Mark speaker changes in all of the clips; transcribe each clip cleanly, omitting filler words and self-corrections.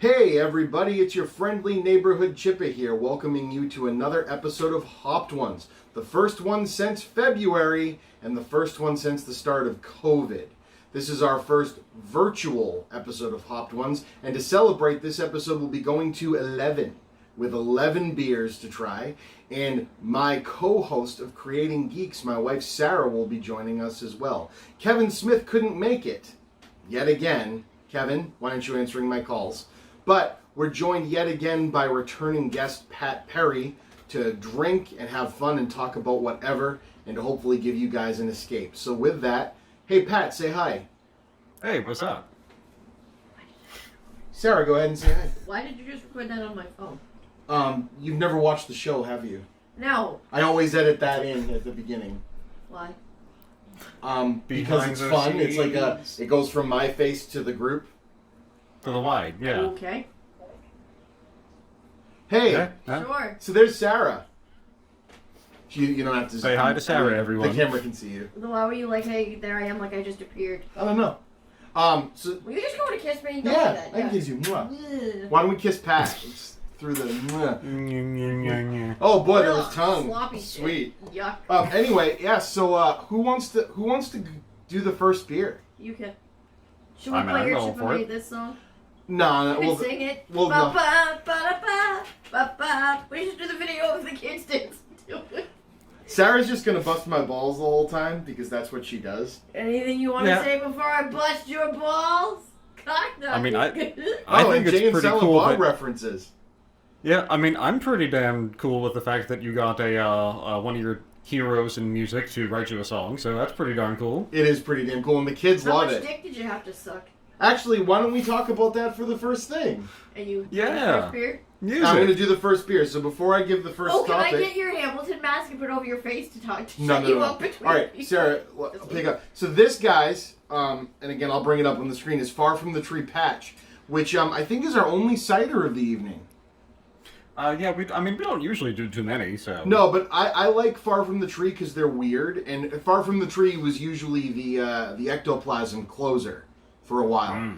Speaker 1: Hey everybody, it's your friendly neighborhood Chippa here, welcoming you to another episode of Hopped Ones. The first one since February, and the first one since the start of COVID. This is our first virtual episode of Hopped Ones, and to celebrate this episode we'll be going to 11, with 11 beers to try, and my co-host of Creating Geeks, my wife Sarah, will be joining us as well. Kevin Smith couldn't make it, yet again. Kevin, why aren't you answering my calls? But we're joined yet again by returning guest Pat Perry to drink and have fun and talk about whatever and to hopefully give you guys an escape. So with that, hey Pat, say hi.
Speaker 2: Hey, what's up?
Speaker 1: Sarah, go ahead and say hi.
Speaker 3: Why did you just record that on my phone?
Speaker 1: You've never watched the show, have you?
Speaker 3: No.
Speaker 1: I always edit that in at the beginning.
Speaker 3: Why?
Speaker 1: Because it's fun. It's like it goes from my face to the group.
Speaker 2: To the wide, yeah.
Speaker 3: Okay.
Speaker 1: Hey,
Speaker 2: Yeah, huh?
Speaker 3: Sure.
Speaker 1: so there's Sarah. You don't have to
Speaker 2: Say hi to Sarah, everyone.
Speaker 1: The camera can see you.
Speaker 3: Why were you like, hey, there I am, like I just appeared?
Speaker 1: I don't know. So
Speaker 3: Were you just going to kiss me? Don't
Speaker 1: yeah,
Speaker 3: do that.
Speaker 1: I can kiss you. Mwah.
Speaker 3: Ugh.
Speaker 1: Why don't we kiss Pat? It's through the. Mwah.
Speaker 2: Yeah.
Speaker 1: Oh boy, there
Speaker 3: Ugh,
Speaker 1: was tongue.
Speaker 3: sloppy shit.
Speaker 1: Sweet.
Speaker 3: Yuck.
Speaker 1: Anyway, yeah. So who wants to do the first beer?
Speaker 3: You can. Should we
Speaker 2: I'm
Speaker 3: play your
Speaker 2: going
Speaker 3: Chippa
Speaker 2: for it.
Speaker 3: made this song?
Speaker 1: No,
Speaker 3: You can
Speaker 1: well,
Speaker 3: sing it.
Speaker 1: well,
Speaker 3: Ba
Speaker 1: no.
Speaker 3: ba ba ba ba ba. We should do the video of the kids dancing to it.
Speaker 1: Sarah's just gonna bust my balls the whole time because that's what she does.
Speaker 3: Anything you want to
Speaker 2: Yeah.
Speaker 3: say before I bust your balls? Kinda.
Speaker 2: I mean, I
Speaker 1: Oh,
Speaker 2: think
Speaker 1: and
Speaker 2: it's
Speaker 1: Jay and
Speaker 2: pretty
Speaker 1: Silent
Speaker 2: cool
Speaker 1: Bob
Speaker 2: that-
Speaker 1: references.
Speaker 2: Yeah, I mean, I'm pretty damn cool with the fact that you got a one of your heroes in music to write you a song, so that's pretty darn cool.
Speaker 1: It is pretty damn cool, and the kids
Speaker 3: How
Speaker 1: love
Speaker 3: much
Speaker 1: it.
Speaker 3: dick did you have to suck?
Speaker 1: Actually, why don't we talk about that for the first thing?
Speaker 3: And you
Speaker 2: Yeah.
Speaker 3: first beer?
Speaker 2: Music.
Speaker 1: I'm gonna do the first beer. So before I give the first
Speaker 3: Oh, can
Speaker 1: topic.
Speaker 3: I get your Hamilton mask and put it over your face to talk to
Speaker 1: No,
Speaker 3: shut
Speaker 1: no,
Speaker 3: you
Speaker 1: no.
Speaker 3: up between
Speaker 1: All right,
Speaker 3: people?
Speaker 1: Sarah, I'll pick up. So this, guys, and again, I'll bring it up on the screen, is Far From the Tree Patch, which I think is our only cider of the evening.
Speaker 2: Yeah, we don't usually do too many, so.
Speaker 1: No, but I like Far From the Tree because they're weird, and Far From the Tree was usually the ectoplasm closer for a while.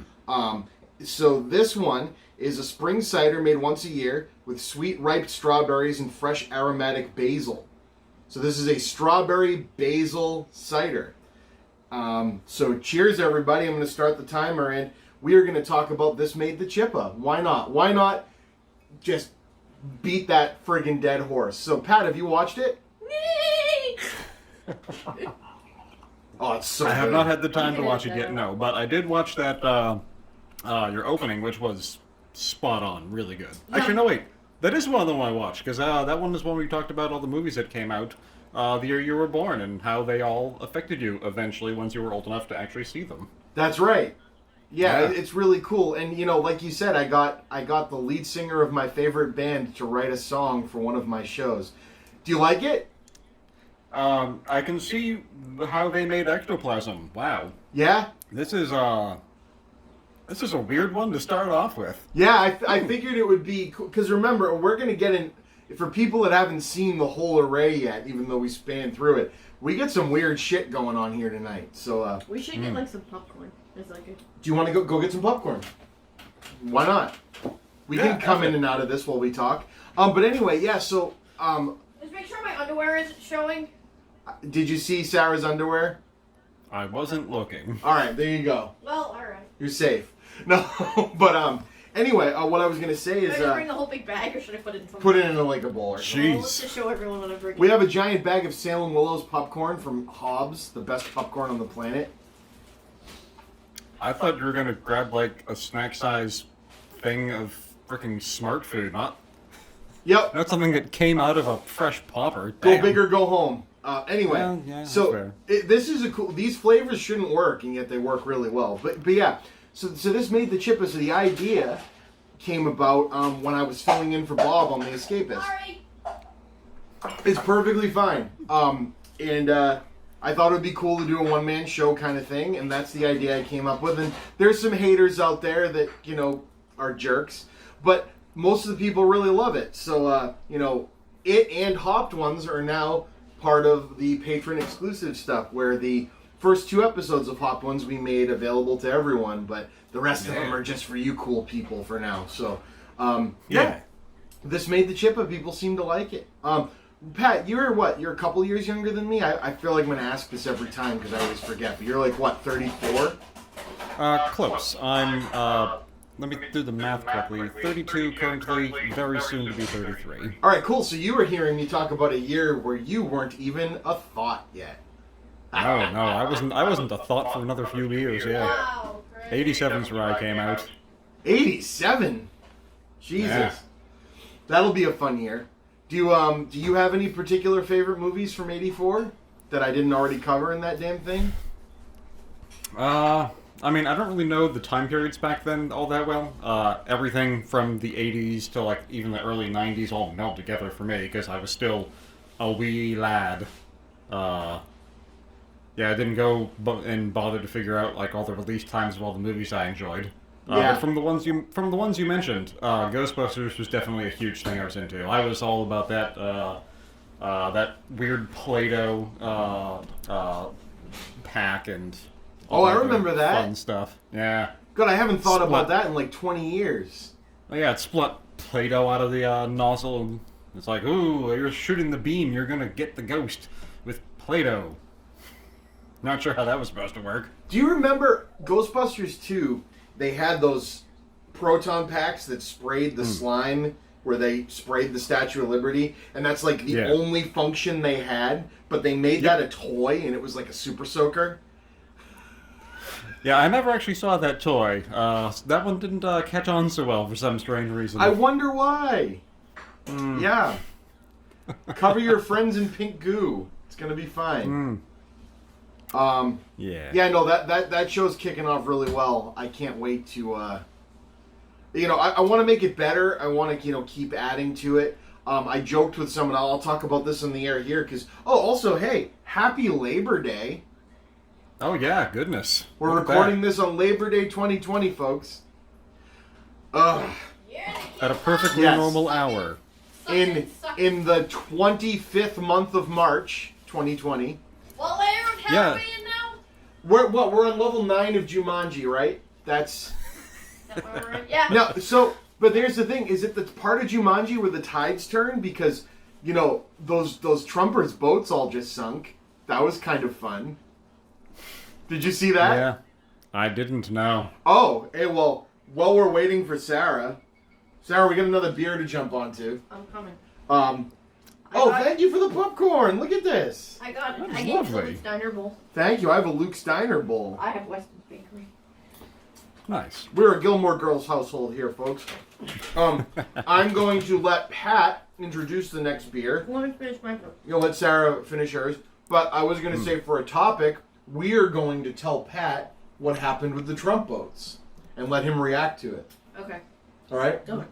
Speaker 1: So this one is a spring cider made once a year with sweet ripe strawberries and fresh aromatic basil. So this is a strawberry basil cider. So cheers, everybody. I'm going to start the timer, and we are going to talk about This Made the Chippa. Why not? Why not just beat that friggin' dead horse? So, Pat, have you watched it? Oh, it's so
Speaker 2: I have
Speaker 1: good.
Speaker 2: not had the time to watch it yet, no, but I did watch that, your opening, which was spot on, really good.
Speaker 3: Yeah.
Speaker 2: Actually, no, wait. That is one of them I watched, because that one is when we talked about all the movies that came out the year you were born and how they all affected you eventually once you were old enough to actually see them.
Speaker 1: That's right. Yeah,
Speaker 2: Yeah.
Speaker 1: it's really cool. And, like you said, I got the lead singer of my favorite band to write a song for one of my shows. Do you like it?
Speaker 2: I can see how they made ectoplasm. Wow.
Speaker 1: Yeah?
Speaker 2: This is a weird one to start off with.
Speaker 1: Yeah, I figured it would be cool. Because remember, we're going to get in... For people that haven't seen the whole array yet, even though we span through it, we get some weird shit going on here tonight. So,
Speaker 3: We should get like some popcorn. It's like
Speaker 1: do you want to go get some popcorn? Why not? We
Speaker 2: Yeah,
Speaker 1: can come
Speaker 2: okay.
Speaker 1: in and out of this while we talk. But anyway, yeah, so...
Speaker 3: Just make sure my underwear isn't showing.
Speaker 1: did you see Sarah's underwear?
Speaker 2: I wasn't looking.
Speaker 1: All right, there you go.
Speaker 3: Well, alright.
Speaker 1: You're safe. No, but anyway, what I was gonna say
Speaker 3: Should
Speaker 1: is
Speaker 3: I just bring the whole big bag or should I put it in something?
Speaker 1: put it in like a bowl. Or something.
Speaker 3: Well, let's just show everyone what I'm bringing.
Speaker 1: We have a giant bag of Salem Willows popcorn from Hobbs, the best popcorn on the planet.
Speaker 2: I thought you were gonna grab like a snack size thing of freaking smart food, not
Speaker 1: Yep.
Speaker 2: something that came out of a fresh popper.
Speaker 1: Go
Speaker 2: Damn.
Speaker 1: big or go home. Anyway,
Speaker 2: Well, yeah, that's
Speaker 1: so
Speaker 2: fair.
Speaker 1: this is a cool. These flavors shouldn't work, and yet they work really well. But yeah, so this made the Chippa. So the idea came about when I was filling in for Bob on The Escapist.
Speaker 3: Sorry.
Speaker 1: It's perfectly fine. And I thought it would be cool to do a one-man show kind of thing, and that's the idea I came up with. And there's some haters out there that, are jerks, but most of the people really love it. So, it and Hopped Ones are now part of the patron exclusive stuff, where the first 2 episodes of Hopped Ones we made available to everyone, but The rest of them are just for you cool people for now. So, yeah.
Speaker 2: Yeah.
Speaker 1: This made the Chippa people seem to like it. Pat, you're what? You're a couple years younger than me? I feel like I'm going to ask this every time because I always forget. But you're like, what, 34?
Speaker 2: Close. I'm, let me do the math correctly. 32 currently, very soon to be 33.
Speaker 1: All right, cool. So you were hearing me talk about a year where you weren't even a thought yet.
Speaker 2: No, I wasn't a thought for another few years, yeah.
Speaker 3: Wow.
Speaker 2: 87's where I came out.
Speaker 1: 87? Jesus.
Speaker 2: Yeah.
Speaker 1: That'll be a fun year. Do you have any particular favorite movies from 84 that I didn't already cover in that damn thing?
Speaker 2: I mean, I don't really know the time periods back then all that well. Everything from the 80s to, like, even the early 90s all meld together for me, because I was still a wee lad. Yeah, I didn't go and bother to figure out, like, all the release times of all the movies I enjoyed.
Speaker 1: Yeah.
Speaker 2: But from the ones you mentioned, Ghostbusters was definitely a huge thing I was into. I was all about that weird Play-Doh pack and
Speaker 1: Oh, I remember that.
Speaker 2: fun stuff. Yeah.
Speaker 1: God, I haven't thought about
Speaker 2: Split.
Speaker 1: that in like 20 years.
Speaker 2: Oh, yeah, it split Play-Doh out of the nozzle, and it's like, ooh, you're shooting the beam, you're gonna get the ghost with Play-Doh. Not sure how that was supposed to work.
Speaker 1: Do you remember Ghostbusters 2? They had those proton packs that sprayed the slime where they sprayed the Statue of Liberty, and that's like the only function they had, but they made that a toy, and it was like a super soaker.
Speaker 2: Yeah, I never actually saw that toy. That one didn't catch on so well for some strange reason.
Speaker 1: I wonder why. Yeah. Cover your friends in pink goo. It's gonna be fine.
Speaker 2: Yeah.
Speaker 1: Yeah, no, that show's kicking off really well. I can't wait to, I want to make it better. I want to, keep adding to it. I joked with someone, I'll talk about this on the air here, because, also, hey, happy Labor Day.
Speaker 2: Oh, yeah, goodness.
Speaker 1: We're
Speaker 2: Look at
Speaker 1: recording this on Labor Day 2020, folks.
Speaker 3: Yeah,
Speaker 2: at a perfectly
Speaker 1: Yes.
Speaker 2: normal hour.
Speaker 1: In the 25th month of March, 2020.
Speaker 3: What layer of hell are we in now?
Speaker 1: We're on level 9 of Jumanji, right? That's...
Speaker 3: Is that where we're in? Yeah.
Speaker 1: No, but there's the thing, is it the part of Jumanji where the tides turn? Because, those Trumpers' boats all just sunk. That was kind of fun. Did you see that?
Speaker 2: Yeah. I didn't know.
Speaker 1: Oh, hey, well, while we're waiting for Sarah, we got another beer to jump onto.
Speaker 3: I'm coming.
Speaker 1: Thank you for the popcorn. Look at this.
Speaker 3: I got it.
Speaker 2: That's
Speaker 3: I gave it to
Speaker 2: lovely.
Speaker 3: Luke Steiner bowl.
Speaker 1: Thank you. I have a Luke Steiner bowl.
Speaker 3: I have Weston's Bakery.
Speaker 2: Nice.
Speaker 1: We're a Gilmore Girls household here, folks. I'm going to let Pat introduce the next beer.
Speaker 3: Let me finish my book.
Speaker 1: You'll let Sarah finish hers. But I was going to say for a topic, we're going to tell Pat what happened with the Trump votes and let him react to it.
Speaker 3: Okay.
Speaker 1: All right?
Speaker 3: Go.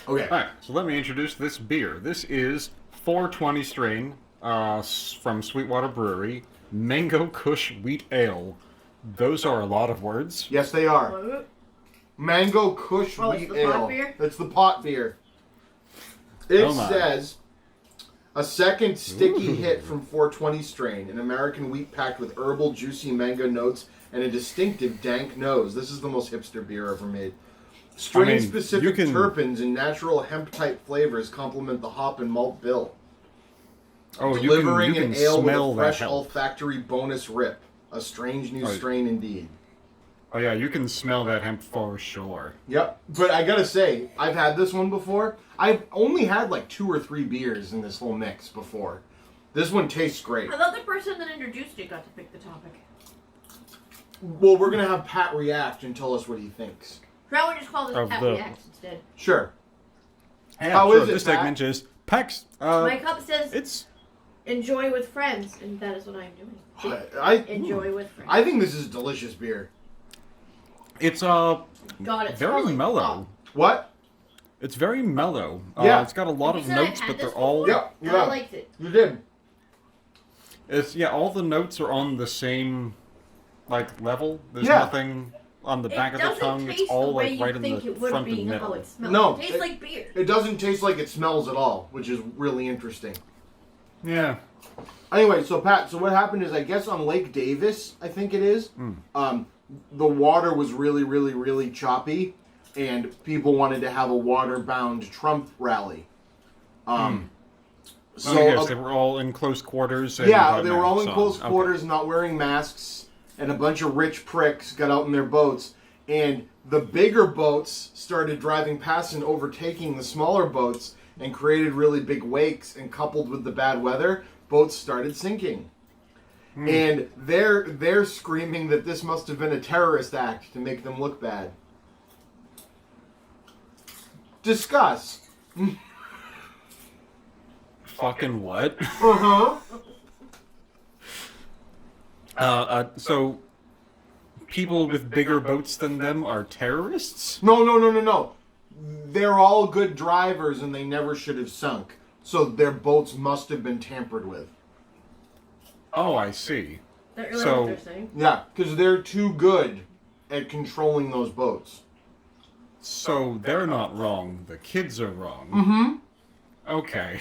Speaker 1: Okay.
Speaker 2: Alright, so let me introduce this beer. This is 420 strain from Sweetwater Brewery, Mango Kush Wheat Ale. Those are a lot of words.
Speaker 1: Yes, they are. Mango Kush Wheat
Speaker 3: it's the
Speaker 1: Ale.
Speaker 3: pot beer?
Speaker 1: It's the pot beer. It
Speaker 2: Oh my.
Speaker 1: says a second sticky hit from 420 strain, an American wheat packed with herbal, juicy mango notes and a distinctive dank nose. This is the most hipster beer ever made. Strain-specific terpenes and natural hemp-type flavors complement the hop and malt bill.
Speaker 2: Oh,
Speaker 1: Delivering
Speaker 2: you can
Speaker 1: an ale with
Speaker 2: smell
Speaker 1: a fresh
Speaker 2: that hemp.
Speaker 1: olfactory bonus rip. A strange new strain indeed.
Speaker 2: Oh yeah, you can smell that hemp for sure.
Speaker 1: Yep, but I gotta say, I've had this one before. I've only had like 2 or 3 beers in this whole mix before. This one tastes great.
Speaker 3: I thought the person that introduced it got to pick the topic.
Speaker 1: Well, we're gonna have Pat react and tell us what he thinks.
Speaker 3: Why don't we just call this
Speaker 2: Of
Speaker 3: Pat
Speaker 2: the-
Speaker 3: Reacts instead?
Speaker 1: Sure.
Speaker 2: Yeah,
Speaker 1: How
Speaker 2: sure,
Speaker 1: is it,
Speaker 2: this
Speaker 1: Pat?
Speaker 2: segment is PAX.
Speaker 3: My cup says
Speaker 2: It's
Speaker 3: enjoy with friends, and that is what I am doing. Enjoy with friends.
Speaker 1: I think this is delicious beer.
Speaker 2: it's
Speaker 3: God, it's
Speaker 2: very
Speaker 3: totally
Speaker 2: mellow.
Speaker 3: pop.
Speaker 1: What?
Speaker 2: It's very mellow.
Speaker 1: Yeah.
Speaker 2: It's got a lot
Speaker 3: You
Speaker 2: of
Speaker 3: said I
Speaker 2: notes,
Speaker 3: had
Speaker 2: but
Speaker 3: this
Speaker 2: they're all
Speaker 1: Yeah,
Speaker 3: And
Speaker 1: yeah.
Speaker 3: I liked it.
Speaker 1: You did.
Speaker 2: all the notes are on the same level. There's
Speaker 1: Yeah.
Speaker 2: nothing on the back
Speaker 3: It
Speaker 2: of the
Speaker 3: doesn't
Speaker 2: tongue.
Speaker 3: taste
Speaker 2: It's all
Speaker 3: the way
Speaker 2: right
Speaker 3: you
Speaker 2: in
Speaker 3: think
Speaker 2: the
Speaker 3: it would
Speaker 2: front
Speaker 3: be
Speaker 2: and
Speaker 3: and how
Speaker 2: middle.
Speaker 3: it smells.
Speaker 1: No,
Speaker 3: it tastes like beer.
Speaker 1: It doesn't taste like it smells at all, which is really interesting.
Speaker 2: Yeah.
Speaker 1: Anyway, so Pat, what happened is, I guess on Lake Davis, I think it is, the water was really, really, really choppy, and people wanted to have a water-bound Trump rally.
Speaker 2: So yes, they were all in close quarters. And
Speaker 1: yeah, they were all in
Speaker 2: masks
Speaker 1: close
Speaker 2: on.
Speaker 1: quarters,
Speaker 2: Okay.
Speaker 1: not wearing masks, and a bunch of rich pricks got out in their boats, and the bigger boats started driving past and overtaking the smaller boats and created really big wakes, and coupled with the bad weather, boats started sinking. And they're screaming that this must have been a terrorist act to make them look bad. Discuss.
Speaker 2: Fucking what?
Speaker 1: Uh-huh.
Speaker 2: So people with bigger boats than them are terrorists?
Speaker 1: No. They're all good drivers and they never should have sunk. So their boats must have been tampered with.
Speaker 2: Oh, I see.
Speaker 3: That really
Speaker 2: So-
Speaker 3: what they're saying.
Speaker 1: Yeah, because they're too good at controlling those boats.
Speaker 2: So they're not wrong. The kids are wrong.
Speaker 1: Mm-hmm.
Speaker 2: Okay.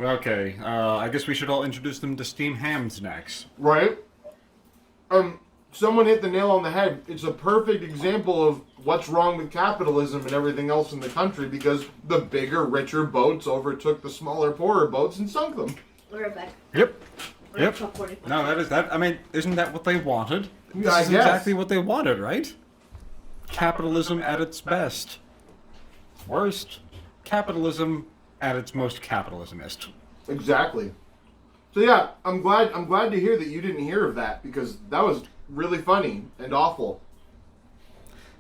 Speaker 2: Okay. I guess we should all introduce them to steam ham snacks.
Speaker 1: Right? Someone hit the nail on the head. It's a perfect example of what's wrong with capitalism and everything else in the country, because the bigger, richer boats overtook the smaller, poorer boats and sunk them.
Speaker 3: We're right back.
Speaker 2: Yep.
Speaker 3: We're
Speaker 2: Yep.
Speaker 3: top 45.
Speaker 2: No, that is that. I mean, isn't that what they wanted? This
Speaker 1: I
Speaker 2: is
Speaker 1: guess.
Speaker 2: exactly what they wanted, right? Capitalism at its best. Worst, capitalism at its most capitalismist.
Speaker 1: Exactly. So yeah, I'm glad to hear that you didn't hear of that, because that was really funny and awful.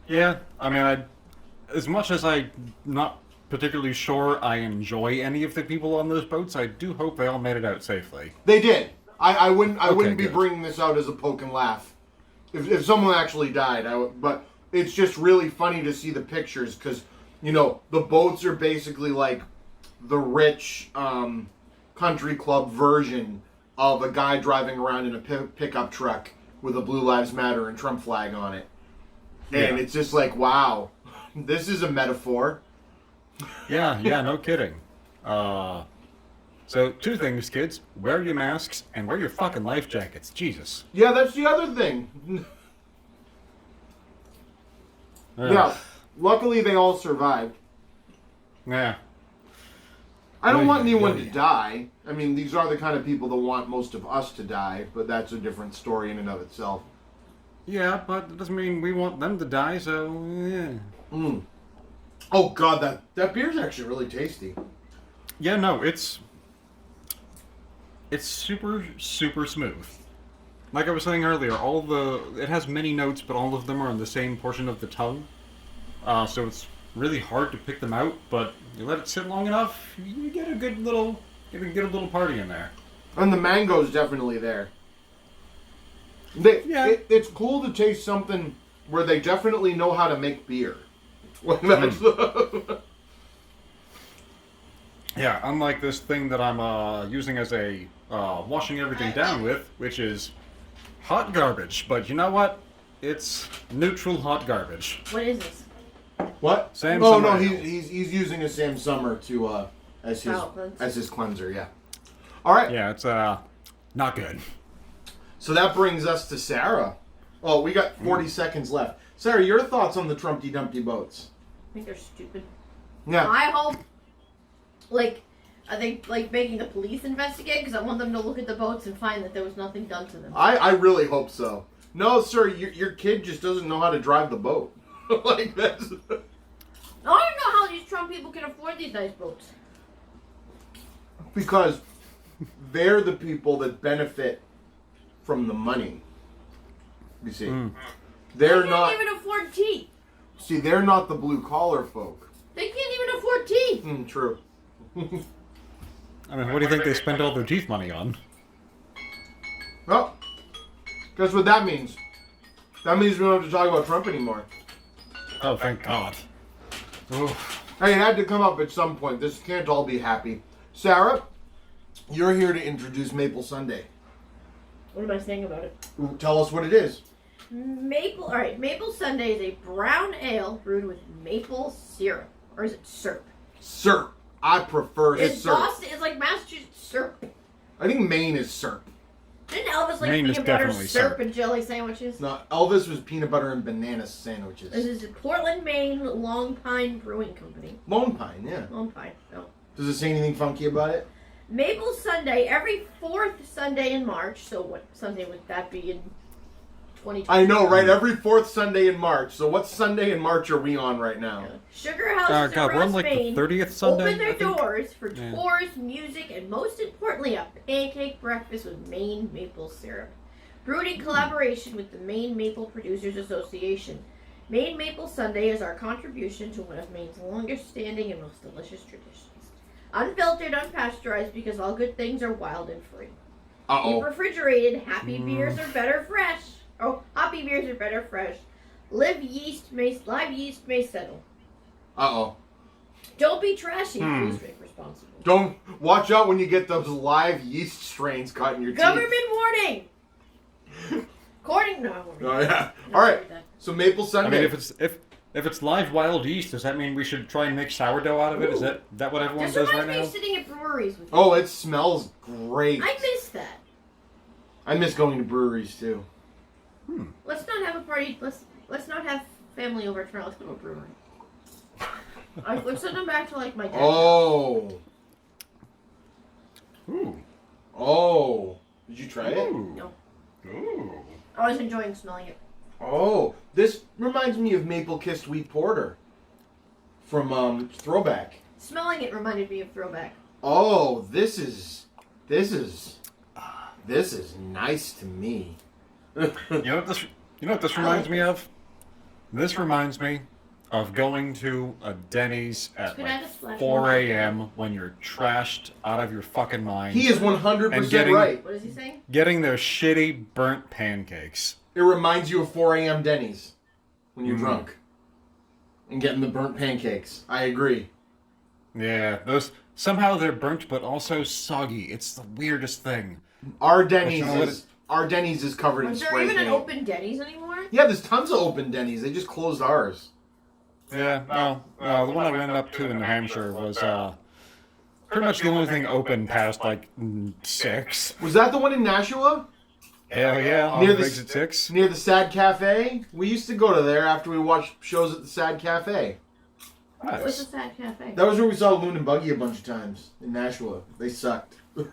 Speaker 2: Yeah, I mean, as much as I'm not particularly sure I enjoy any of the people on those boats, I do hope they all made it out safely.
Speaker 1: They did. I wouldn't be
Speaker 2: good.
Speaker 1: bringing this out as a poke and laugh. If someone actually died, but it's just really funny to see the pictures, because the boats are basically like the rich country club version of a guy driving around in a pickup truck with a Blue Lives Matter and Trump flag on it. And
Speaker 2: Yeah.
Speaker 1: it's just like, wow, this is a metaphor.
Speaker 2: Yeah, no kidding. So, two things, kids. Wear your masks and wear your fucking life jackets. Jesus.
Speaker 1: Yeah, that's the other thing. Yeah, luckily they all survived.
Speaker 2: Yeah.
Speaker 1: I don't want
Speaker 2: Oy,
Speaker 1: anyone
Speaker 2: oy.
Speaker 1: to die. I mean, these are the kind of people that want most of us to die, but that's a different story in and of itself.
Speaker 2: Yeah, but it doesn't mean we want them to die, so, yeah.
Speaker 1: Mm. Oh god, that beer's actually really tasty.
Speaker 2: Yeah, no, it's super, super smooth. Like I was saying earlier, it has many notes, but all of them are on the same portion of the tongue. So it's really hard to pick them out, but you let it sit long enough, you get a good little party in there.
Speaker 1: And the mango's definitely there.
Speaker 2: Yeah.
Speaker 1: It's cool to taste something where they definitely know how to make beer. Well, that's
Speaker 2: Yeah, unlike this thing that I'm using as a washing everything down with, which is hot garbage. But you know what? It's neutral hot garbage.
Speaker 3: What is this?
Speaker 1: What?
Speaker 2: Sam
Speaker 1: No,
Speaker 2: Summer.
Speaker 1: he's using a Sam Summer to as his
Speaker 3: Palate cleanse.
Speaker 1: as his cleanser. Yeah. All right.
Speaker 2: Yeah, it's not good.
Speaker 1: So that brings us to Sarah. Oh, we got 40 seconds left. Sarah, your thoughts on the Trumpty Dumpty boats?
Speaker 3: I think they're stupid.
Speaker 1: Yeah.
Speaker 3: I hope, I think, making the police investigate, because I want them to look at the boats and find that there was nothing done to them.
Speaker 1: I really hope so. No, sir, your kid just doesn't know how to drive the boat. Like that's.
Speaker 3: I don't know how these Trump people can afford these nice boats.
Speaker 1: Because they're the people that benefit from the money. You see, they're
Speaker 3: They
Speaker 1: not.
Speaker 3: can't even afford tea.
Speaker 1: See, they're not the blue collar folk.
Speaker 3: They can't even afford tea.
Speaker 1: True.
Speaker 2: I mean, what do you think they spend all their teeth money on?
Speaker 1: Well, guess what that means? That means we don't have to talk about Trump anymore.
Speaker 2: Oh, thank God. Oof.
Speaker 1: Hey, it had to come up at some point. This can't all be happy. Sarah, you're here to introduce Maple Sunday.
Speaker 3: What am I saying about it?
Speaker 1: Ooh, tell us what it is.
Speaker 3: Maple Sunday is a brown ale brewed with maple syrup. Or is it syrup?
Speaker 1: Syrup. I prefer
Speaker 3: It's
Speaker 1: syrup.
Speaker 3: Boston, it's like Massachusetts syrup.
Speaker 1: I think Maine is syrup.
Speaker 3: Didn't Elvis like
Speaker 2: Maine is
Speaker 3: peanut butter,
Speaker 2: definitely
Speaker 3: syrup,
Speaker 2: syrup.
Speaker 3: and jelly sandwiches?
Speaker 1: No, Elvis was peanut butter and banana sandwiches.
Speaker 3: This is Portland, Maine, Long Pine Brewing Company.
Speaker 1: Lone Pine, yeah.
Speaker 3: Long Pine, no.
Speaker 1: Does it say anything funky about it?
Speaker 3: Maple Sunday, every fourth Sunday in March. So what Sunday would that be in 2020?
Speaker 1: I know, right? Every fourth Sunday in March. So what Sunday in March are we on right now?
Speaker 3: Sugar houses
Speaker 2: God, we're on
Speaker 3: across
Speaker 2: like
Speaker 3: Maine
Speaker 2: the 30th Sunday.
Speaker 3: open their
Speaker 2: I think?
Speaker 3: doors for
Speaker 2: Yeah.
Speaker 3: tours, music, and most importantly, a pancake breakfast with Maine maple syrup. Brewed in collaboration with the Maine Maple Producers Association. Maine Maple Sunday is our contribution to one of Maine's longest standing and most delicious traditions. Unfiltered, unpasteurized, because all good things are wild and free.
Speaker 1: Uh-oh.
Speaker 3: Deep refrigerated, happy beers are better fresh. Oh, hoppy beers are better fresh. Live yeast may settle.
Speaker 1: Uh-oh.
Speaker 3: Don't be trashy. Please drink responsibly.
Speaker 1: Don't watch out when you get those live yeast strains caught in your
Speaker 3: Government
Speaker 1: teeth.
Speaker 3: warning. According no.
Speaker 1: Oh yeah. All right. So Maple
Speaker 2: I
Speaker 1: Sunday.
Speaker 2: mean, if it's live wild yeast, does that mean we should try and make sourdough out of it? Is that what everyone
Speaker 3: This
Speaker 2: does right
Speaker 3: reminds me
Speaker 2: now?
Speaker 3: of sitting at breweries with you.
Speaker 1: Oh, it smells great.
Speaker 3: I miss that.
Speaker 1: I miss going to breweries too.
Speaker 3: Let's not have a party. Let's not have family over tomorrow. Let's go to a brewery. Let's send them back to like my dad's house.
Speaker 1: Oh.
Speaker 2: Ooh.
Speaker 1: Oh. Did you try it?
Speaker 2: Ooh.
Speaker 3: No.
Speaker 2: Ooh.
Speaker 3: I was enjoying smelling it.
Speaker 1: Oh. This reminds me of Maple Kissed Wheat Porter from Throwback.
Speaker 3: Smelling it reminded me of Throwback.
Speaker 1: Oh, this is nice to me.
Speaker 2: You know what this reminds me of? This reminds me of going to a Denny's at
Speaker 3: Can I have
Speaker 2: like
Speaker 3: a splash
Speaker 2: 4
Speaker 3: of
Speaker 2: a.m. when you're trashed out of your fucking mind.
Speaker 1: He is 100%
Speaker 2: And getting-
Speaker 1: right.
Speaker 3: What is he saying?
Speaker 2: Getting those shitty burnt pancakes.
Speaker 1: It reminds you of 4 a.m. Denny's when you're drunk and getting the burnt pancakes. I agree.
Speaker 2: Yeah, those somehow they're burnt but also soggy. It's the weirdest thing.
Speaker 1: Our Denny's
Speaker 2: you know what
Speaker 1: is covered in
Speaker 3: Is there
Speaker 1: spray
Speaker 3: even an
Speaker 1: paint.
Speaker 3: open Denny's anymore?
Speaker 1: Yeah, there's tons of open Denny's. They just closed ours.
Speaker 2: Yeah, no, the one I went up to in New Hampshire was pretty much the only thing open past like 6.
Speaker 1: Was that the one in Nashua?
Speaker 2: Hell yeah, all
Speaker 1: Near
Speaker 2: the
Speaker 1: the
Speaker 2: gigs at 6.
Speaker 1: Near the Sad Cafe? We used to go to there after we watched shows at the Sad Cafe.
Speaker 3: What's
Speaker 2: Nice.
Speaker 3: the sad cafe?
Speaker 1: That was where we saw Loon and Buggy a bunch of times in Nashua. They sucked.
Speaker 3: Moon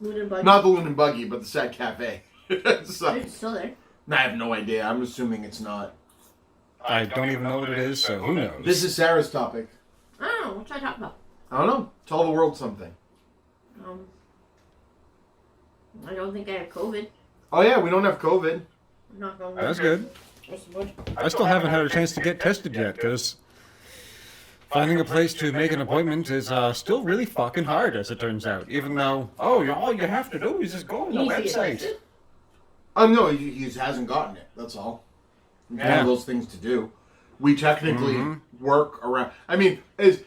Speaker 3: and Buggy.
Speaker 1: Not the Loon and Buggy, but the Sad Cafe. It sucked.
Speaker 3: It's still there.
Speaker 1: I have no idea. I'm assuming it's not.
Speaker 2: I don't even know what it is, so who knows?
Speaker 1: This is Sarah's topic.
Speaker 3: I don't know. What should I talk about?
Speaker 1: I don't know. Tell the world something.
Speaker 3: I don't think I have COVID.
Speaker 1: Oh yeah, we don't have COVID.
Speaker 3: I'm not going.
Speaker 2: That's good. I still haven't had a chance to get tested yet, because finding a place to make an appointment is still really fucking hard, as it turns out. Even though, all you have to do is just go on the
Speaker 3: You need to get
Speaker 2: website.
Speaker 3: tested?
Speaker 1: No, he just hasn't gotten it. That's all. It's one
Speaker 2: Yeah.
Speaker 1: of those things to do. We technically work around. I mean, as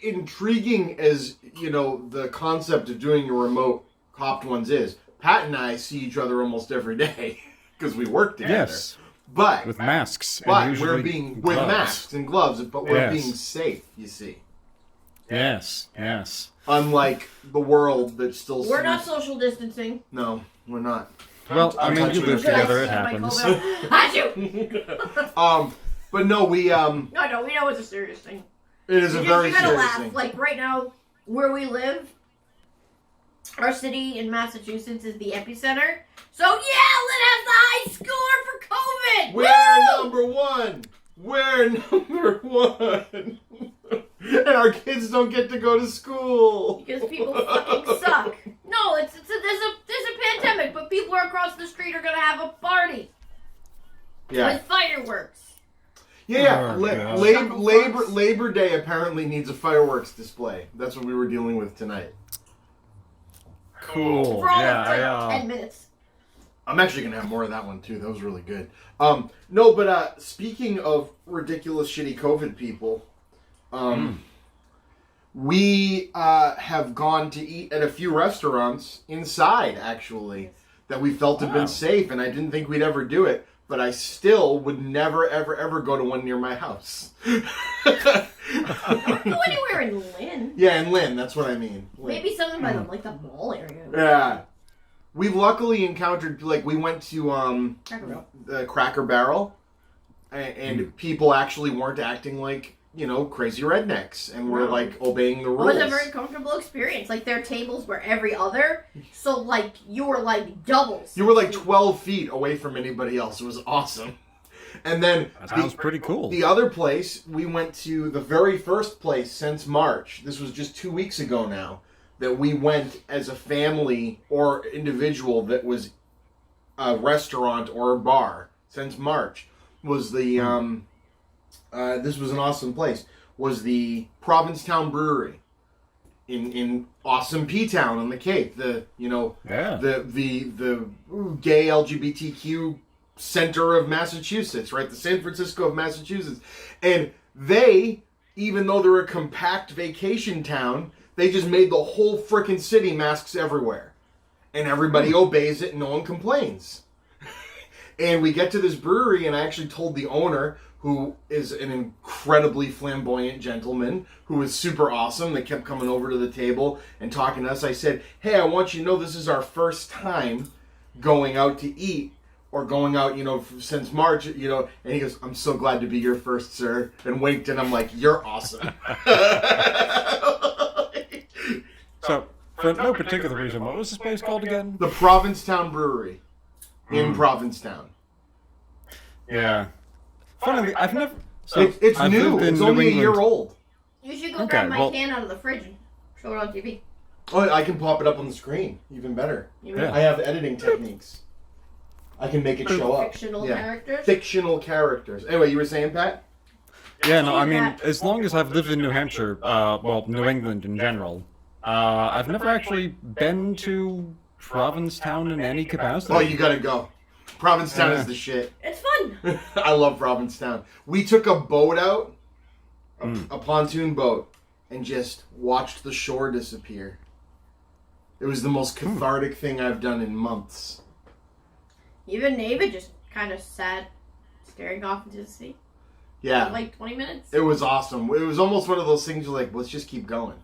Speaker 1: intriguing as the concept of doing a remote Hopped Ones is, Pat and I see each other almost every day because we work together.
Speaker 2: Yes,
Speaker 1: But
Speaker 2: with masks.
Speaker 1: but
Speaker 2: and usually
Speaker 1: we're being with
Speaker 2: gloves.
Speaker 1: masks and gloves, but we're
Speaker 2: Yes.
Speaker 1: being safe. You see,
Speaker 2: Yes.
Speaker 1: unlike the world that still.
Speaker 3: We're not
Speaker 1: sees-
Speaker 3: social distancing.
Speaker 1: No, we're not.
Speaker 2: Well, I mean, you live
Speaker 3: Should I
Speaker 2: together, it
Speaker 3: see my
Speaker 2: happens.
Speaker 3: COVID? Achoo!
Speaker 1: But no, we
Speaker 3: No, we know it's a serious thing.
Speaker 1: It is a very
Speaker 3: you gotta
Speaker 1: serious
Speaker 3: laugh.
Speaker 1: thing.
Speaker 3: Like right now, where we live, our city in Massachusetts is the epicenter. So yeah, Lynn has the high score for COVID.
Speaker 1: We're
Speaker 3: Woo!
Speaker 1: number one. We're number one. And our kids don't get to go to school.
Speaker 3: Because people fucking suck. No, there's a pandemic, but people across the street are gonna have a party
Speaker 1: Yeah.
Speaker 3: with fireworks.
Speaker 1: Yeah.
Speaker 2: Oh, God.
Speaker 1: Labor Day apparently needs a fireworks display. That's what we were dealing with tonight.
Speaker 2: Cool.
Speaker 3: For all
Speaker 2: Yeah,
Speaker 3: of 10 minutes.
Speaker 1: I'm actually gonna have more of that one too. That was really good. No, but speaking of ridiculous, shitty COVID people, we have gone to eat at a few restaurants inside, actually, that we felt had
Speaker 2: Wow.
Speaker 1: been safe, and I didn't think we'd ever do it. But I still would never, ever, ever go to one near my house.
Speaker 3: Don't go anywhere in Lynn.
Speaker 1: Yeah, and Lynn, that's what I mean. Lynn.
Speaker 3: Maybe something by the mall area.
Speaker 1: Yeah. We've luckily encountered, like, we went to the Cracker Barrel, and people actually weren't acting like, crazy rednecks, and were, like, obeying the rules.
Speaker 3: It was a very comfortable experience. Like, their tables were every other, so, like, you were, like, doubles.
Speaker 1: You were, like, 12 feet away from anybody else. It was awesome. And then...
Speaker 2: That sounds pretty cool.
Speaker 1: The other place, we went to the very first place since March. This was just 2 weeks ago now, that we went as a family or individual that was a restaurant or a bar since March. Was the... this was an awesome place. Was the Provincetown Brewery in awesome P-Town on the Cape. The gay LGBTQ center of Massachusetts, right? The San Francisco of Massachusetts. And they, even though they're a compact vacation town, they just made the whole frickin' city masks everywhere. And everybody obeys it and no one complains. And we get to this brewery, and I actually told the owner, who is an incredibly flamboyant gentleman, who was super awesome, that kept coming over to the table and talking to us. I said, hey, I want you to know this is our first time going out to eat, or going out, since March, and he goes, I'm so glad to be your first, sir, and winked, and I'm like, you're awesome.
Speaker 2: So, for no particular reason, what was this place called again?
Speaker 1: The Provincetown Brewery in Provincetown.
Speaker 2: Yeah. Funnily, I've never... So
Speaker 1: it's
Speaker 2: I've
Speaker 1: new.
Speaker 2: lived in
Speaker 1: It's
Speaker 2: New
Speaker 1: only a year
Speaker 2: England.
Speaker 1: old.
Speaker 3: You should go grab my can out of the fridge and show it on TV.
Speaker 1: Oh, I can pop it up on the screen. Even better.
Speaker 2: Yeah.
Speaker 1: I have editing techniques. I can make it show up.
Speaker 3: Fictional characters?
Speaker 1: Fictional characters. Anyway, you were saying, Pat?
Speaker 2: Yeah, no, I mean, as long as I've lived in New Hampshire, New England in general, I've never actually been to Provincetown in any capacity.
Speaker 1: Oh, you gotta go. Provincetown is the shit.
Speaker 3: It's fun.
Speaker 1: I love Provincetown. We took a boat out, a pontoon boat, and just watched the shore disappear. It was the most cathartic thing I've done in months.
Speaker 3: Even David just kind of sat staring off into the sea.
Speaker 1: Yeah.
Speaker 3: For like 20 minutes.
Speaker 1: It was awesome. It was almost one of those things you're like, let's just keep going.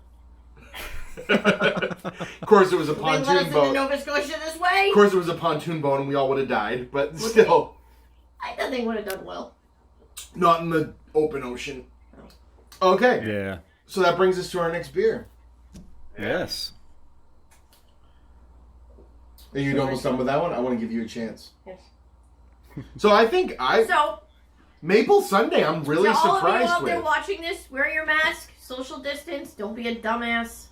Speaker 1: Of course, it was a pontoon boat.
Speaker 3: Into Nova Scotia this way.
Speaker 1: Of course, it was a pontoon boat, and we all would have died. But still,
Speaker 3: I thought they would have done well.
Speaker 1: Not in the open ocean. Okay.
Speaker 2: Yeah.
Speaker 1: So that brings us to our next beer.
Speaker 2: Yes.
Speaker 1: Are you almost done with that one? I want to give you a chance.
Speaker 3: Yes.
Speaker 1: So I think
Speaker 3: So,
Speaker 1: Maple Sunday. I'm really
Speaker 3: to all of you
Speaker 1: surprised
Speaker 3: out
Speaker 1: with.
Speaker 3: there watching this, wear your mask, social distance, don't be a dumbass.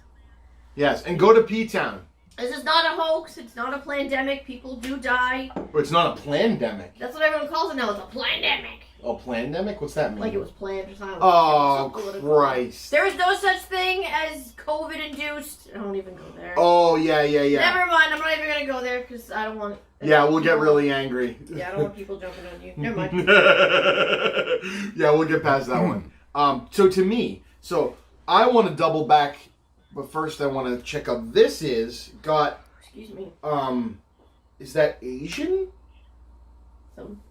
Speaker 1: Yes, and go to P-Town.
Speaker 3: This is not a hoax. It's not a pandemic. People do die.
Speaker 1: It's not a plandemic.
Speaker 3: That's what everyone calls it now. It's a pandemic.
Speaker 1: Oh, plandemic? What's that mean?
Speaker 3: Like it was planned or something.
Speaker 1: Oh, Christ.
Speaker 3: There is no such thing as COVID-induced. I don't even go there.
Speaker 1: Oh, yeah.
Speaker 3: Never mind. I'm not even going to go there because I don't want...
Speaker 1: Yeah, we'll get really angry.
Speaker 3: Yeah, I don't want people jumping on you. Never mind.
Speaker 1: Yeah, we'll get past that one. So to me, I want to double back, but first I want to check out. This got...
Speaker 3: Excuse me.
Speaker 1: Is that Asian?
Speaker 3: Some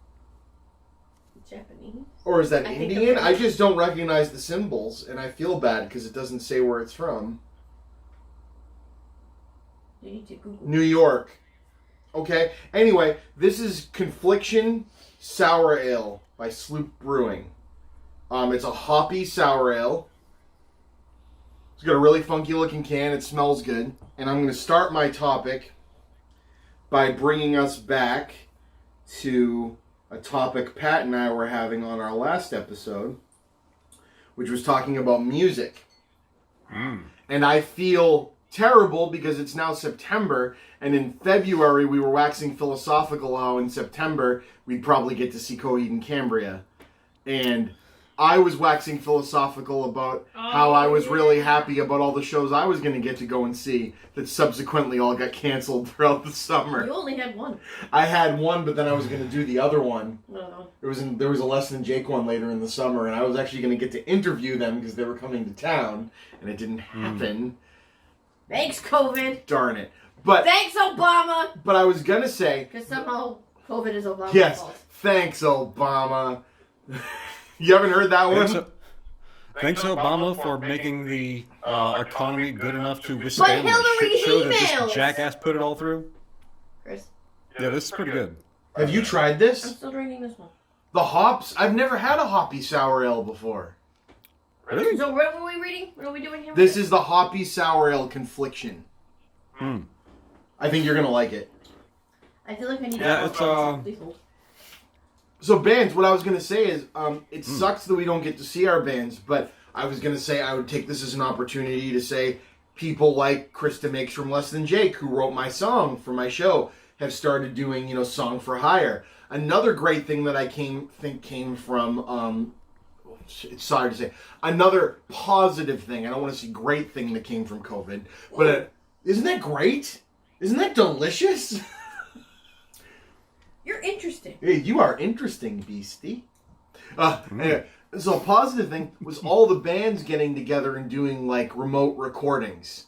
Speaker 3: Japanese?
Speaker 1: Or is that
Speaker 3: I think
Speaker 1: Indian?
Speaker 3: I'm
Speaker 1: I just don't recognize the symbols, and I feel bad because it doesn't say where it's from.
Speaker 3: You need to Google.
Speaker 1: New York. Okay. Anyway, this is Confliction Sour Ale by Sloop Brewing. It's a hoppy sour ale. It's got a really funky looking can. It smells good. And I'm going to start my topic by bringing us back to a topic Pat and I were having on our last episode, which was talking about music. And I feel terrible because it's now September, and in February we were waxing philosophical how in September we'd probably get to see Coheed and Cambria. And I was waxing philosophical about how I was really happy about all the shows I was going to get to go and see that subsequently all got canceled throughout the summer.
Speaker 3: You only had one.
Speaker 1: I had one, but then I was going to do the other one.
Speaker 3: No.
Speaker 1: There was a Less Than Jake one later in the summer, and I was actually going to get to interview them because they were coming to town, and it didn't happen.
Speaker 3: Thanks, COVID.
Speaker 1: Darn it. But
Speaker 3: Thanks, Obama.
Speaker 1: But I was going to say...
Speaker 3: Because somehow COVID is Obama's
Speaker 1: Yes.
Speaker 3: fault.
Speaker 1: Thanks, Obama. You haven't heard that one?
Speaker 2: Thanks, Obama, for making the economy good enough to withstand the
Speaker 3: Hillary
Speaker 2: shit show that
Speaker 3: emails.
Speaker 2: this jackass put it all through.
Speaker 3: Chris.
Speaker 2: Yeah, this is pretty good.
Speaker 1: Have you tried
Speaker 3: I'm
Speaker 1: this?
Speaker 3: still drinking this one.
Speaker 1: The hops? I've never had a hoppy sour ale before.
Speaker 2: Really?
Speaker 3: So what are we reading? What are we doing here?
Speaker 1: This is the hoppy sour ale confliction.
Speaker 2: Hmm.
Speaker 1: I think you're gonna like it.
Speaker 3: I feel like I need
Speaker 2: Yeah,
Speaker 3: to...
Speaker 2: it's,
Speaker 3: Please hold.
Speaker 1: So bands, what I was gonna say is, it sucks that we don't get to see our bands, but I was gonna say I would take this as an opportunity to say people like Krista Makes from Less Than Jake, who wrote my song for my show, have started doing, Song for Hire. Another great thing that I think came from, it's sorry to say, another positive thing. I don't want to say great thing that came from COVID, but isn't that great? Isn't that delicious?
Speaker 3: You're interesting.
Speaker 1: Hey, you are interesting, beastie. Anyway, so a positive thing was all the bands getting together and doing like remote recordings.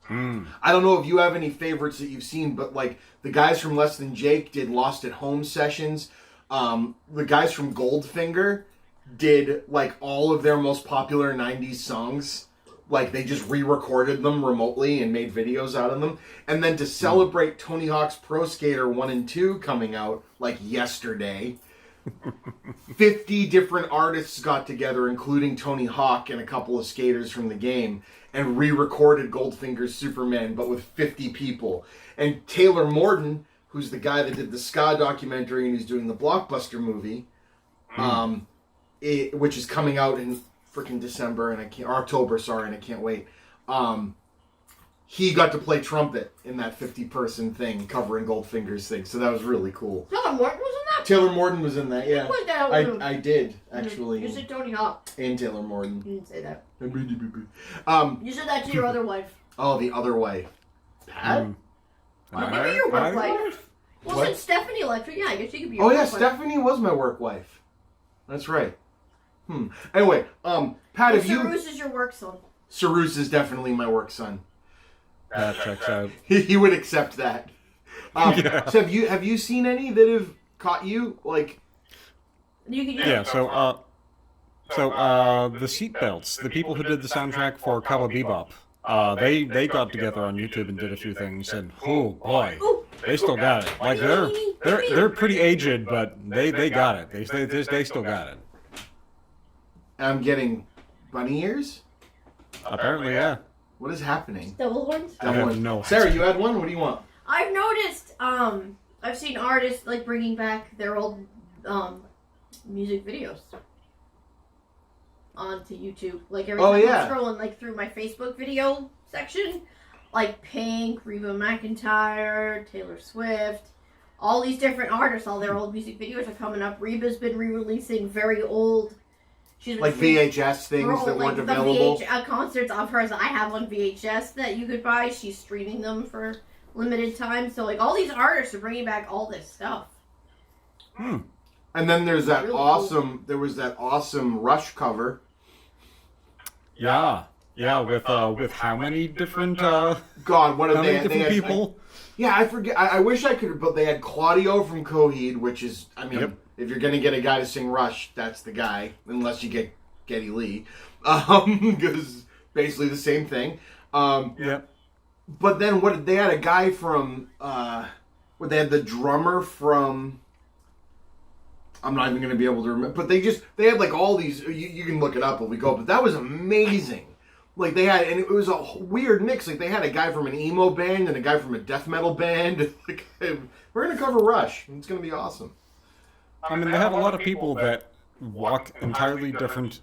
Speaker 1: I don't know if you have any favorites that you've seen, but like the guys from Less Than Jake did Lost at Home sessions. The guys from Goldfinger did like all of their most popular 90s songs. Like they just re-recorded them remotely and made videos out of them. And then to celebrate Tony Hawk's Pro Skater 1 and 2 coming out like yesterday, 50 different artists got together, including Tony Hawk and a couple of skaters from the game, and re-recorded Goldfinger's Superman, but with 50 people. And Taylor Morden, who's the guy that did the ska documentary and who's doing the Blockbuster movie, which is coming out in freaking December or October, sorry, and I can't wait. He got to play trumpet in that 50-person thing covering Goldfinger's thing, so that was really cool.
Speaker 3: Taylor Morden was in that?
Speaker 1: Taylor Morden was in that, yeah.
Speaker 3: Point that out.
Speaker 1: I did, actually.
Speaker 3: You said Tony Hawk.
Speaker 1: And Taylor Morden.
Speaker 3: You didn't say that.
Speaker 1: You
Speaker 3: You said that to your other wife.
Speaker 1: Oh, the other way. Pat?
Speaker 3: Maybe your work wife. Well,
Speaker 1: What?
Speaker 3: since Stephanie left her, yeah, I guess she could be your
Speaker 1: Oh,
Speaker 3: work
Speaker 1: yeah,
Speaker 3: wife.
Speaker 1: Stephanie was my work wife. That's right. Anyway, Pat,
Speaker 3: And
Speaker 1: have you...
Speaker 3: Cyrus is your work son.
Speaker 1: Cyrus is definitely my work son.
Speaker 2: That checks out.
Speaker 1: He would accept that.
Speaker 2: Yeah.
Speaker 1: So have you seen any that have caught you? Like,
Speaker 3: You can
Speaker 2: Yeah, so the seatbelts, the people who did the soundtrack for Cowboy Bebop, they got together on YouTube and did a few things, and oh boy, they still got it. Like they're pretty aged, but they got it. They still got it.
Speaker 1: I'm getting bunny ears?
Speaker 2: Apparently, yeah.
Speaker 1: What is happening?
Speaker 3: double horns.
Speaker 2: I have no
Speaker 1: Sarah, you had one? What do you want?
Speaker 3: I've noticed, I've seen artists like bringing back their old music videos onto YouTube. Like every time I'm scrolling like through my Facebook video section, like Pink, Reba McEntire, Taylor Swift, all these different artists, all their old music videos are coming up. Reba's been re-releasing very old. She's been
Speaker 1: Like VHS things that weren't available?
Speaker 3: The concerts of hers I have on VHS that you could buy. She's streaming them for limited time. So like all these artists are bringing back all this stuff.
Speaker 1: And then there's that
Speaker 3: Really
Speaker 1: awesome, there was that awesome Rush cover.
Speaker 2: Yeah, with how many different
Speaker 1: God, what did
Speaker 2: how
Speaker 1: they
Speaker 2: many
Speaker 1: had?
Speaker 2: different people?
Speaker 1: Yeah, I forget. I wish I could, but they had Claudio from Coheed, which is, I mean,
Speaker 2: Yep.
Speaker 1: if you're gonna get a guy to sing Rush, that's the guy, unless you get Geddy Lee, because basically the same thing.
Speaker 2: Yep.
Speaker 1: But then they had a guy from, they had the drummer from, I'm not even going to be able to remember, but they had like all these, you can look it up when we go, but that was amazing. Like they had, and it was a weird mix, like they had a guy from an emo band and a guy from a death metal band. Like, we're going to cover Rush, it's going to be awesome.
Speaker 2: I mean, they have a lot of people that walk entirely different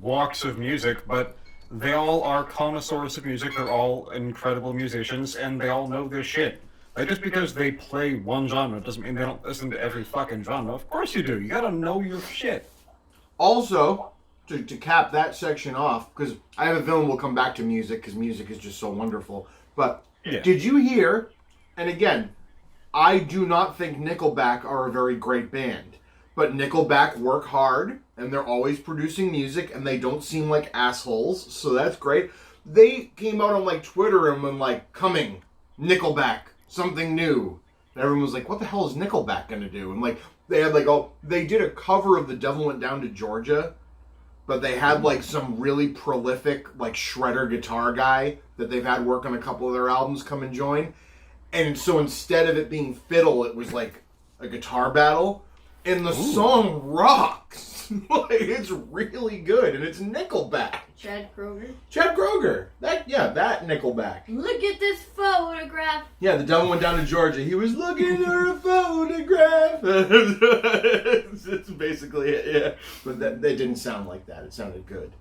Speaker 2: walks of music, but they all are connoisseurs of music. They're all incredible musicians, and they all know their shit. Like, just because they play one genre doesn't mean they don't listen to every fucking genre. Of course you do. You gotta know your shit.
Speaker 1: Also, to cap that section off, because I have a feeling we'll come back to music, because music is just so wonderful. But
Speaker 2: Yeah.
Speaker 1: did you hear, and again, I do not think Nickelback are a very great band, but Nickelback work hard, and they're always producing music, and they don't seem like assholes, so that's great. They came out on like Twitter and went like, coming, Nickelback, something new. And everyone was like, what the hell is Nickelback gonna do? And like, they had like, they did a cover of The Devil Went Down to Georgia, but they had like some really prolific like shredder guitar guy that they've had work on a couple of their albums come and join. And so instead of it being fiddle, it was like a guitar battle. And the song rocks. Like, it's really good. And it's Nickelback.
Speaker 3: Chad Kroeger.
Speaker 1: Chad Kroeger. That Nickelback.
Speaker 3: Look at this photograph.
Speaker 1: Yeah, the devil went down to Georgia. He was looking at a photograph. It's basically it, yeah. But that didn't sound like that. It sounded good.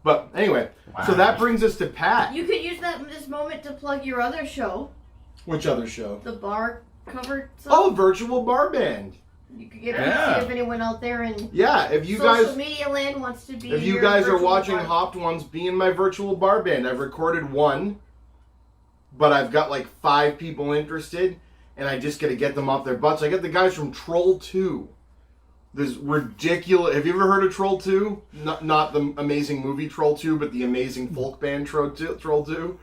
Speaker 1: But anyway, so that brings us to Pat.
Speaker 3: You could use this moment to plug your other show.
Speaker 1: Which other show?
Speaker 3: The bar cover song.
Speaker 1: Oh, Virtual Bar Band.
Speaker 3: You could get to see if anyone out there in
Speaker 1: if you
Speaker 3: social media land wants to be.
Speaker 1: If you guys are watching Hopped Ones, be in my Virtual Bar Band. I've recorded one, but I've got like 5 people interested, and I just got to get them off their butts. I got the guys from Troll 2. This ridiculous. Have you ever heard of Troll 2? Not the amazing movie Troll 2, but the amazing folk band Troll 2.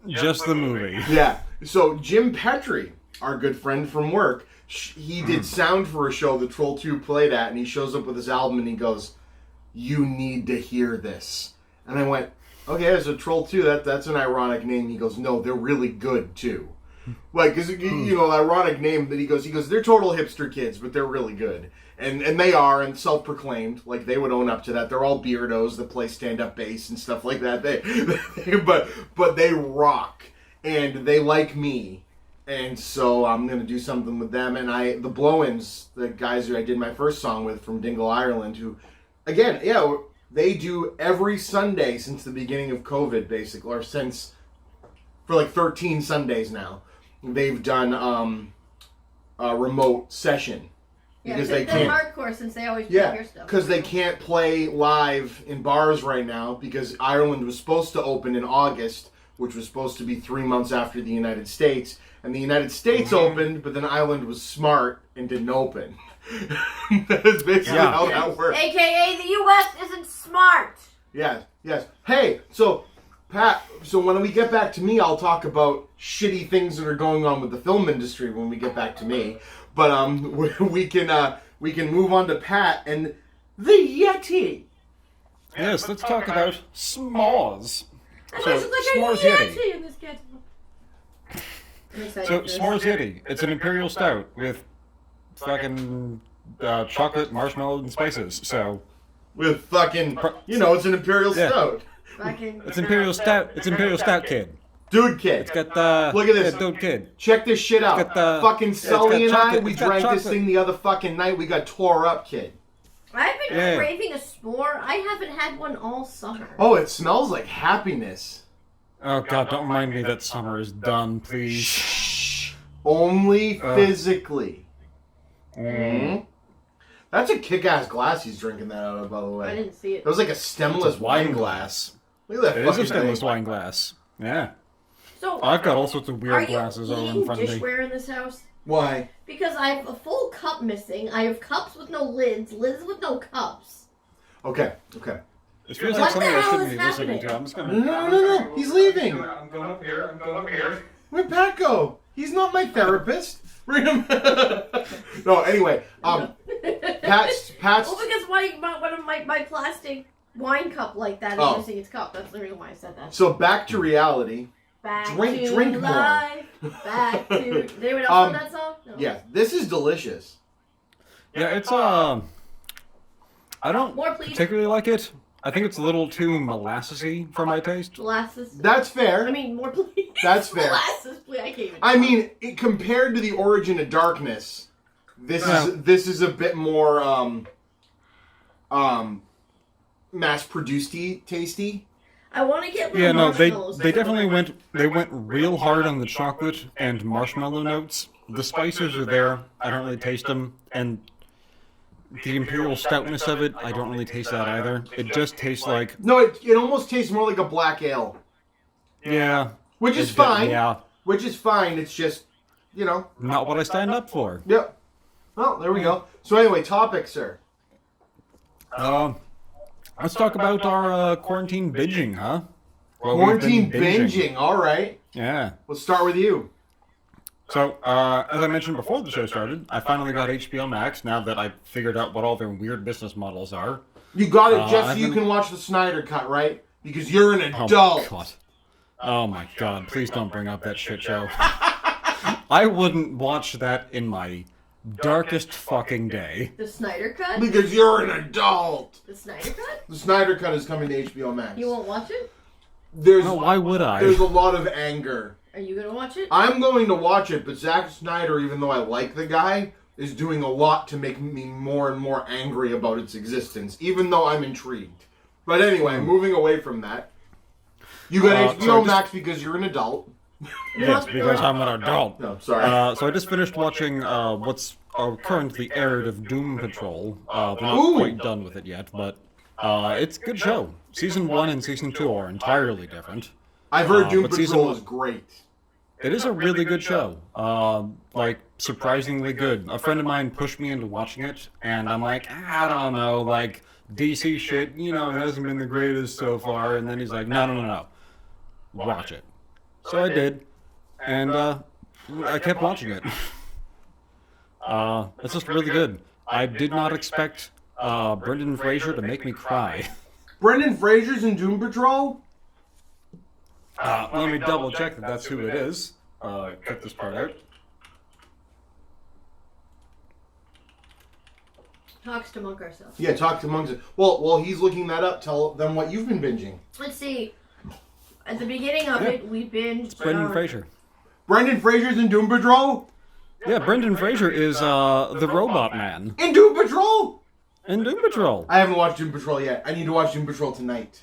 Speaker 2: Just the movie.
Speaker 1: Yeah. So Jim Petrie, our good friend from work, he did sound for a show that Troll 2 played at, and he shows up with his album and he goes, "You need to hear this." And I went, "Okay, so Troll 2, that's an ironic name." He goes, "No, they're really good too." Like, cause ironic name that he goes, "They're total hipster kids, but they're really good." And they are, and self-proclaimed, like they would own up to that. They're all beardos that play stand-up bass and stuff like that. But they rock, and they like me. And so I'm going to do something with them. And the Blow-Ins, the guys who I did my first song with from Dingle, Ireland, who, again, they do every Sunday since the beginning of COVID, basically, or for like 13 Sundays now. They've done a remote session.
Speaker 3: Because they can't. Hardcore since they always play your stuff.
Speaker 1: Because they can't play live in bars right now because Ireland was supposed to open in August, which was supposed to be 3 months after the United States. And the United States opened, but then Ireland was smart and didn't open. That is basically how that works.
Speaker 3: AKA the U.S. isn't smart.
Speaker 1: Yes. Hey, so Pat, when we get back to me, I'll talk about shitty things that are going on with the film industry when we get back to me. But we can move on to Pat and the Yeti.
Speaker 2: Yes, let's talk about s'mores.
Speaker 3: So,
Speaker 2: s'mores Yeti.
Speaker 3: In this
Speaker 2: So s'mores Yeti. It's an imperial stout with fucking chocolate, marshmallow, and spices. So
Speaker 1: with fucking, it's an imperial stout.
Speaker 2: It's imperial stout. It's imperial stout, kid.
Speaker 1: Dude kid.
Speaker 2: It's got the...
Speaker 1: Look at this.
Speaker 2: Dude kid.
Speaker 1: Check this shit out.
Speaker 2: It's got the,
Speaker 1: fucking Sully and I, we drank
Speaker 2: chocolate.
Speaker 1: this thing the other fucking night. We got tore up, kid.
Speaker 3: I've been craving a s'more. I haven't had one all summer.
Speaker 1: Oh, it smells like happiness.
Speaker 2: Oh, God, don't remind me that summer is done, please.
Speaker 1: Shh. Only physically. Mm-hmm. That's a kick-ass glass he's drinking that out of, by the way.
Speaker 3: I didn't see it.
Speaker 1: That was like a stemless wine glass. Look at that
Speaker 2: fucking thing. It is a stemless wine glass. Yeah.
Speaker 3: So
Speaker 2: I've got all sorts of weird glasses over in front of me.
Speaker 3: Are you dishware in this house?
Speaker 1: Why?
Speaker 3: Because I have a full cup missing. I have cups with no lids, lids with no cups.
Speaker 1: Okay.
Speaker 2: It feels like something I shouldn't be listening to. I'm just gonna...
Speaker 1: No. He's leaving.
Speaker 2: I'm going up here.
Speaker 1: Where'd Pat go? He's not my therapist. Bring him. No, anyway. Pat's...
Speaker 3: Well, because one of my plastic wine cup like that is missing its cup. That's the reason why I said that.
Speaker 1: So back to reality. Drink
Speaker 3: life, more. Back to... Did anyone else know that song? No.
Speaker 1: Yeah, this is delicious.
Speaker 2: Yeah, it's I don't particularly like it. I think it's a little too molassesy for my taste.
Speaker 3: Molasses.
Speaker 1: That's fair.
Speaker 3: I mean, more please.
Speaker 1: That's fair.
Speaker 3: Molasses, please. I can't even.
Speaker 1: Compared to the Origin of Darkness, this is a bit more mass-produced tasty.
Speaker 3: I want to get
Speaker 2: they definitely went real hard on the chocolate and marshmallow notes. The spices are there. I don't really taste them, and the imperial stoutness of it, I don't really taste that either. It just tastes like...
Speaker 1: No, it almost tastes more like a black ale.
Speaker 2: Yeah.
Speaker 1: Which is fine.
Speaker 2: Yeah.
Speaker 1: Which is fine. It's just,
Speaker 2: not what I stand up for.
Speaker 1: Yep. Well, there we go. So anyway, topic, sir.
Speaker 2: Let's talk about our quarantine binging, huh?
Speaker 1: Quarantine binging, all right.
Speaker 2: Yeah.
Speaker 1: Let's start with you.
Speaker 2: So, as I mentioned before the show started, I finally got HBO Max now that I figured out what all their weird business models are.
Speaker 1: You got it just so you can watch the Snyder Cut, right? Because you're an adult.
Speaker 2: Oh my god, please don't bring up that shit show. I wouldn't watch that in my darkest fucking day.
Speaker 3: The Snyder Cut?
Speaker 1: Because you're an adult.
Speaker 3: The Snyder Cut?
Speaker 1: The Snyder Cut is coming to HBO Max.
Speaker 3: You won't watch it?
Speaker 2: No, why would I?
Speaker 1: There's a lot of anger.
Speaker 3: Are you gonna watch it?
Speaker 1: I'm going to watch it, but Zack Snyder, even though I like the guy, is doing a lot to make me more and more angry about its existence, even though I'm intrigued. But anyway, moving away from that. You got HBO Max because you're an adult.
Speaker 2: Yes, because I'm an adult.
Speaker 1: No, sorry.
Speaker 2: So I just finished watching what's currently aired of Doom Patrol. We're not
Speaker 1: Ooh.
Speaker 2: quite done with it yet, but it's a good show. Season 1 and Season 2 are entirely different.
Speaker 1: I've heard Doom
Speaker 2: but
Speaker 1: Patrol is great.
Speaker 2: It is a really good show. Like, surprisingly good. A friend of mine pushed me into watching it, and I'm like, I don't know, like, DC shit, it hasn't been the greatest so far. And then he's like, no. Watch it. So I did, and I kept watching it. It's just really good. I did not expect Brendan Fraser to make me cry.
Speaker 1: Brendan Fraser's in Doom Patrol?
Speaker 2: Let me double check that that's who it is. Cut this part out.
Speaker 3: Talks to Monk ourselves.
Speaker 1: Yeah, talk to Monks. Well, while he's looking that up, tell them what you've been binging.
Speaker 3: Let's see. At the beginning of it, we binged...
Speaker 2: Brendan Fraser.
Speaker 1: Brendan Fraser's in Doom Patrol?
Speaker 2: Yeah, Brendan Fraser is the robot man
Speaker 1: In Doom Patrol?
Speaker 2: in Doom Patrol.
Speaker 1: I haven't watched Doom Patrol yet. I need to watch Doom Patrol tonight.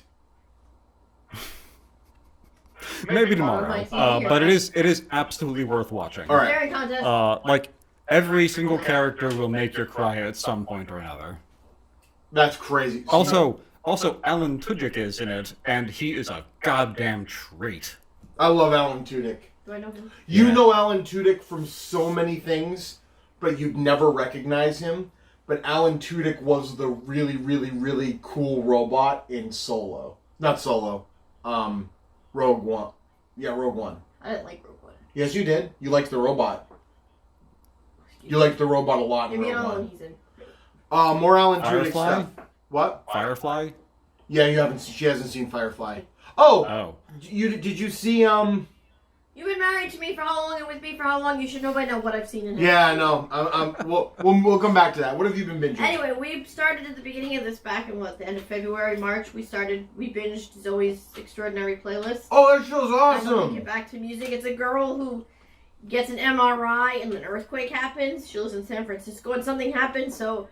Speaker 2: Maybe tomorrow. But it is absolutely worth watching.
Speaker 1: All right.
Speaker 3: Staring contest.
Speaker 2: Like, every single character will make you cry at some point or another.
Speaker 1: That's crazy.
Speaker 2: Also, Alan Tudyk is in it, and he is a goddamn treat.
Speaker 1: I love Alan Tudyk.
Speaker 3: Do I know him?
Speaker 1: You
Speaker 2: Yeah.
Speaker 1: know Alan Tudyk from so many things, but you'd never recognize him. But Alan Tudyk was the really, really, really cool robot in Solo. Not Solo. Rogue One. Yeah, Rogue One.
Speaker 3: I didn't like Rogue One.
Speaker 1: Yes, you did. You liked the robot. You liked the robot a lot in
Speaker 3: Give me
Speaker 1: Rogue
Speaker 3: another
Speaker 1: One.
Speaker 3: one he's in.
Speaker 1: More Alan Tudyk
Speaker 2: Firefly?
Speaker 1: stuff. What?
Speaker 2: Firefly?
Speaker 1: Yeah, she hasn't seen Firefly. Oh,
Speaker 2: Oh.
Speaker 1: did you see
Speaker 3: You've been married to me for how long and with me for how long? You should know by now what I've seen in it.
Speaker 1: Yeah, no. We'll come back to that. What have you been binging?
Speaker 3: Anyway, we started at the beginning of this back in the end of February, March. We binged Zoe's Extraordinary Playlist.
Speaker 1: Oh, that show's
Speaker 3: And then we
Speaker 1: awesome.
Speaker 3: get back to music. It's a girl who gets an MRI and an earthquake happens. She lives in San Francisco and something happens. So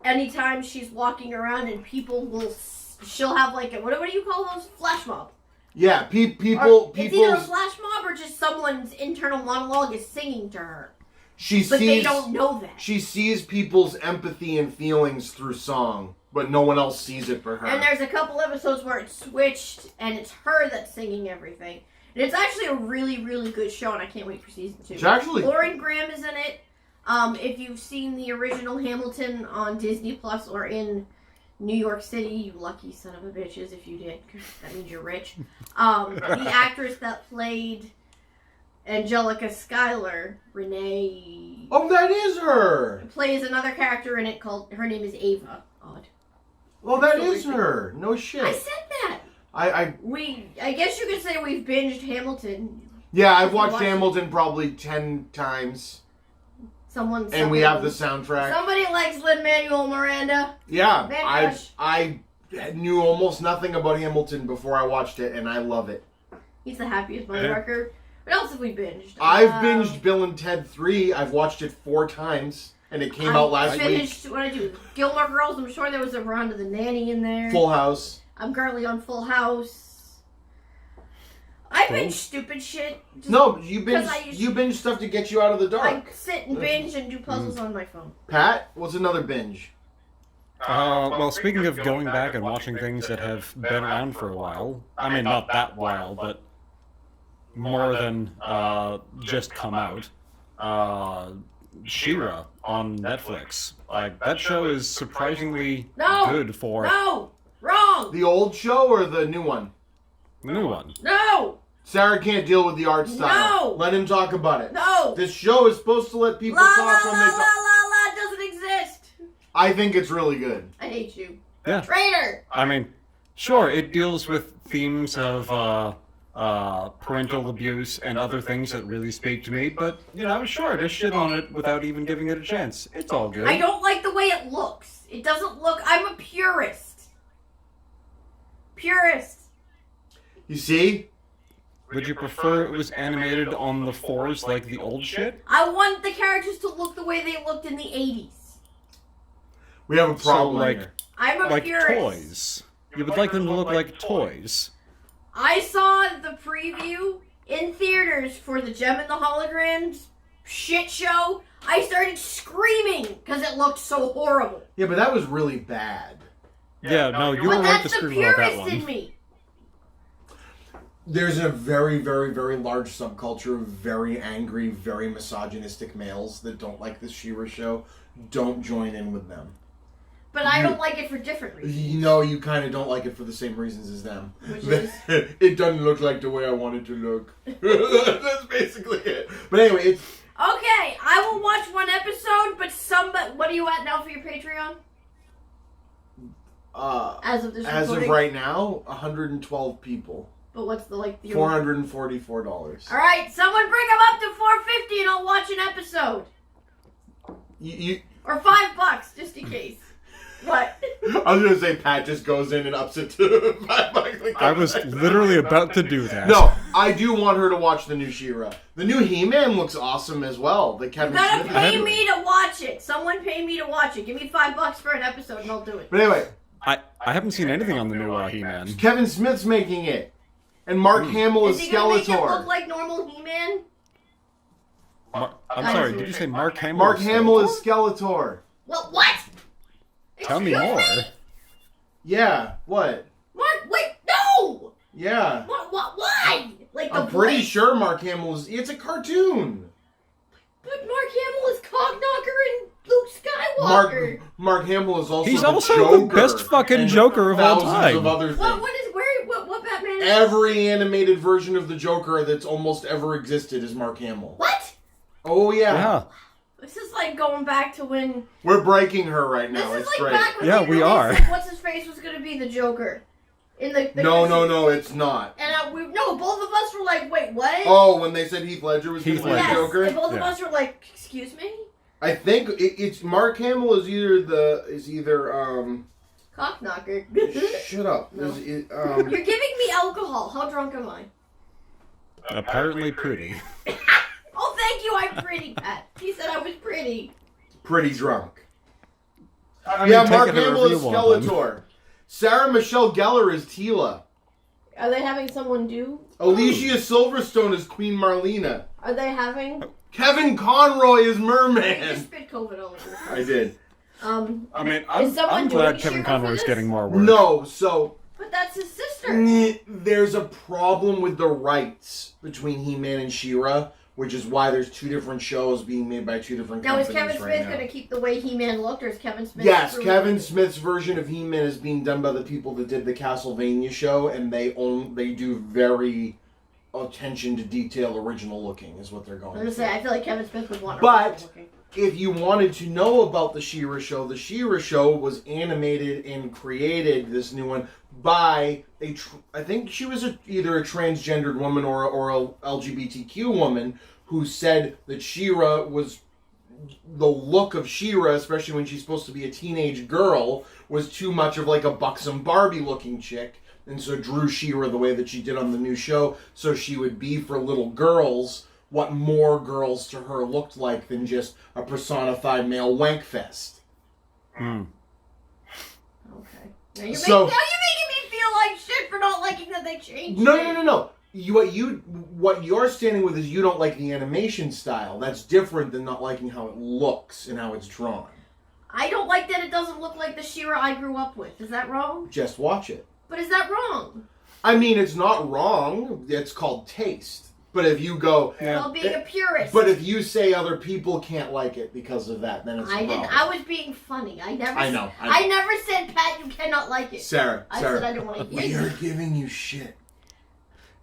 Speaker 3: anytime she's walking around and she'll have like what do you call those? Flash mob.
Speaker 1: Yeah,
Speaker 3: It's either a
Speaker 1: people's.
Speaker 3: flash mob or just someone's internal monologue is singing to her.
Speaker 1: She
Speaker 3: But they
Speaker 1: sees.
Speaker 3: don't know that.
Speaker 1: She sees people's empathy and feelings through song, but no one else sees it for her.
Speaker 3: And there's a couple episodes where it's switched and it's her that's singing everything. And it's actually a really, really good show, and I can't wait for season 2.
Speaker 1: It's actually.
Speaker 3: Lauren Graham is in it. If you've seen the original Hamilton on Disney Plus or in New York City, you lucky son of a bitches if you did, because that means you're rich. The actress that played Angelica Schuyler, Renee,
Speaker 1: Oh, that is her.
Speaker 3: plays another character in it called, her name is Ava. Odd.
Speaker 1: Oh, that
Speaker 3: So
Speaker 1: is
Speaker 3: weird.
Speaker 1: her. No shit.
Speaker 3: I said that. I guess you could say we've binged Hamilton.
Speaker 1: Yeah, I've watched
Speaker 3: Watch it.
Speaker 1: Hamilton probably 10 times,
Speaker 3: Someone
Speaker 1: and we have the soundtrack.
Speaker 3: Somebody likes Lin-Manuel Miranda.
Speaker 1: Yeah,
Speaker 3: Man
Speaker 1: I
Speaker 3: crush.
Speaker 1: knew almost nothing about Hamilton before I watched it, and I love it.
Speaker 3: He's the happiest
Speaker 2: Yeah.
Speaker 3: motherfucker. What else have we binged?
Speaker 1: I've binged Bill and Ted 3. I've watched it 4 times, and it came out last
Speaker 3: finished, what I do? Gilmore Girls. I'm sure there was a round of The Nanny in there.
Speaker 1: week. Full House.
Speaker 3: I'm currently on Full House. I binge stupid shit. just
Speaker 1: No, you
Speaker 3: because
Speaker 1: binge. You binge stuff to get you out of the
Speaker 3: I
Speaker 1: dark.
Speaker 3: sit and binge and do puzzles on my phone.
Speaker 1: Pat, what's another binge?
Speaker 2: Well, speaking of going back and watching things that have been around for a while, I mean, not that while, but more than just come out, She-Ra on Netflix. Like, that show is surprisingly
Speaker 3: No!
Speaker 2: good for
Speaker 3: No! Wrong!
Speaker 1: The old show or the new one?
Speaker 2: the new one.
Speaker 3: No!
Speaker 1: Sarah can't deal with the art style.
Speaker 3: No!
Speaker 1: Let him talk about it.
Speaker 3: No!
Speaker 1: This show is supposed to let people
Speaker 3: La la
Speaker 1: talk
Speaker 3: la
Speaker 1: when
Speaker 3: la
Speaker 1: they
Speaker 3: la
Speaker 1: talk.
Speaker 3: la doesn't exist!
Speaker 1: I think it's really good.
Speaker 3: I hate you.
Speaker 2: Yeah.
Speaker 3: Traitor!
Speaker 2: I mean, sure, it deals with themes of parental abuse and other things that really speak to me, but, sure, just shit on it without even giving it a chance. It's all good.
Speaker 3: I don't like the way it looks. It doesn't look... I'm a purist. Purist.
Speaker 1: You see?
Speaker 2: Would you prefer it was animated on the 4s like the old shit?
Speaker 3: I want the characters to look the way they looked in the 80s.
Speaker 1: We have a problem
Speaker 2: like-
Speaker 1: here.
Speaker 3: I'm a
Speaker 2: Like
Speaker 3: purist.
Speaker 2: toys. You would like them to look like toys.
Speaker 3: I saw the preview in theaters for the Gem and the Holograms shit show. I started screaming because it looked so horrible.
Speaker 1: Yeah, but that was really bad.
Speaker 2: Yeah, no, you were
Speaker 3: But
Speaker 2: right to
Speaker 3: that's the
Speaker 2: scream about that
Speaker 3: purist in
Speaker 2: one.
Speaker 3: me.
Speaker 1: There's a very, very, very large subculture of very angry, very misogynistic males that don't like this She-Ra show. Don't join in with them.
Speaker 3: But I don't like it for different reasons.
Speaker 1: You kind of don't like it for the same reasons as them.
Speaker 3: Which is?
Speaker 1: It doesn't look like the way I want it to look. That's basically it. But anyway, it's...
Speaker 3: Okay, I will watch one episode, but what are you at now for your Patreon? As of this
Speaker 1: As
Speaker 3: recording?
Speaker 1: of right now, 112 people.
Speaker 3: But what's the
Speaker 1: $444.
Speaker 3: Alright, someone bring them up to $4.50 and I'll watch an episode. Or $5, just in case. What?
Speaker 1: I was going to say Pat just goes in and ups it to $5.
Speaker 2: I was literally about to do that.
Speaker 1: No, I do want her to watch the new She-Ra. The new He-Man looks awesome as well. The
Speaker 3: You
Speaker 1: Kevin
Speaker 3: gotta
Speaker 1: Smith.
Speaker 3: pay me to watch it. Someone pay me to watch it. Give me $5 for an episode and I'll do it.
Speaker 1: But anyway,
Speaker 2: I haven't seen anything on the new He-Man.
Speaker 1: Kevin Smith's making it. And Mark Hamill is
Speaker 3: Is he gonna make it look
Speaker 1: Skeletor.
Speaker 3: like normal He-Man?
Speaker 2: I'm sorry, did you say Mark Hamill?
Speaker 1: Mark Hamill is Skeletor.
Speaker 3: What?
Speaker 2: Tell me
Speaker 3: Excuse
Speaker 2: more.
Speaker 1: Yeah, what?
Speaker 3: Mark, wait, no!
Speaker 1: Yeah.
Speaker 3: What, why? Like the
Speaker 1: I'm pretty
Speaker 3: voice?
Speaker 1: sure Mark Hamill is... It's a cartoon.
Speaker 3: But Mark Hamill is Cogknocker and Luke Skywalker.
Speaker 1: Mark Hamill is also
Speaker 2: He's
Speaker 1: the
Speaker 2: also
Speaker 1: Joker
Speaker 2: the best fucking
Speaker 1: and
Speaker 2: Joker of all
Speaker 1: thousands
Speaker 2: time.
Speaker 1: of other things.
Speaker 3: What Batman is?
Speaker 1: Every animated version of the Joker that's almost ever existed is Mark Hamill.
Speaker 3: What?
Speaker 1: Oh, yeah.
Speaker 2: Yeah.
Speaker 3: This is like going back to when...
Speaker 1: We're breaking her right now.
Speaker 3: This is
Speaker 1: It's
Speaker 3: like
Speaker 1: great.
Speaker 3: back when
Speaker 2: Yeah,
Speaker 3: they
Speaker 2: we
Speaker 3: released,
Speaker 2: are.
Speaker 3: like, what's-his-face was going to be the Joker. In the
Speaker 1: No, it's not.
Speaker 3: And both of us were like, wait, what?
Speaker 1: Oh, when they said Heath Ledger was going to be the
Speaker 3: Yes,
Speaker 1: Joker?
Speaker 3: and both of
Speaker 2: Yeah.
Speaker 3: us were like, excuse me?
Speaker 1: I think it's Mark Hamill is either
Speaker 3: Cockknocker.
Speaker 1: shut up.
Speaker 3: No.
Speaker 1: You're
Speaker 3: You're giving me alcohol. How drunk am I?
Speaker 2: Apparently pretty.
Speaker 3: Oh, thank you. I'm pretty, Pat. He said I was pretty.
Speaker 1: pretty drunk.
Speaker 2: I mean,
Speaker 1: Yeah,
Speaker 2: take
Speaker 1: Mark
Speaker 2: it however
Speaker 1: Hamill
Speaker 2: you
Speaker 1: is
Speaker 2: want, then.
Speaker 1: Skeletor. Sarah Michelle Gellar is Teela.
Speaker 3: Are they having someone do?
Speaker 1: Alicia Silverstone is Queen Marlena.
Speaker 3: Are they having?
Speaker 1: Kevin Conroy is
Speaker 3: You
Speaker 1: Merman.
Speaker 3: spit COVID all over.
Speaker 1: I did.
Speaker 2: I mean,
Speaker 3: Is someone
Speaker 2: I'm glad
Speaker 3: doing
Speaker 2: Kevin
Speaker 3: She-Ra for
Speaker 2: Conroy's
Speaker 3: this?
Speaker 2: getting more work.
Speaker 1: No, so
Speaker 3: But that's his sister.
Speaker 1: there's a problem with the rights between He-Man and She-Ra, which is why there's two different shows being made by two different
Speaker 3: Now, is
Speaker 1: companies
Speaker 3: Kevin
Speaker 1: right
Speaker 3: Smith
Speaker 1: now.
Speaker 3: going to keep the way He-Man looked, or is Kevin Smith?
Speaker 1: Yes,
Speaker 3: screwing
Speaker 1: Kevin
Speaker 3: with it?
Speaker 1: Smith's version of He-Man is being done by the people that did the Castlevania show, and they do very attention to detail original looking is what they're going
Speaker 3: I'm going to say, I feel like Kevin Smith would want.
Speaker 1: But-
Speaker 3: original looking.
Speaker 1: If you wanted to know about the She-Ra show, the She-Ra show was animated and created, this new one, by I think she was either a transgendered woman or a LGBTQ woman who said that She-Ra was, the look of She-Ra, especially when she's supposed to be a teenage girl, was too much of like a buxom Barbie looking chick, and so drew She-Ra the way that she did on the new show, so she would be for little girls what more girls to her looked like than just a personified male wankfest.
Speaker 2: Hmm.
Speaker 3: Okay. Now you're,
Speaker 1: So-
Speaker 3: making me feel like shit for not liking that they changed it.
Speaker 1: No. What you're standing with is you don't like the animation style. That's different than not liking how it looks and how it's drawn.
Speaker 3: I don't like that it doesn't look like the She-Ra I grew up with. Is that wrong?
Speaker 1: Just watch it.
Speaker 3: But is that wrong?
Speaker 1: I mean, it's not wrong. It's called taste. But if you go,
Speaker 3: Well, being a purist.
Speaker 1: but if you say other people can't like it because of that, then it's a
Speaker 3: I
Speaker 1: problem.
Speaker 3: didn't. I was being funny. I never.
Speaker 1: I know.
Speaker 3: I never said, Pat, you cannot like it.
Speaker 1: Sarah,
Speaker 3: I said I don't want to
Speaker 1: we
Speaker 3: hear
Speaker 1: are
Speaker 3: it.
Speaker 1: giving you shit.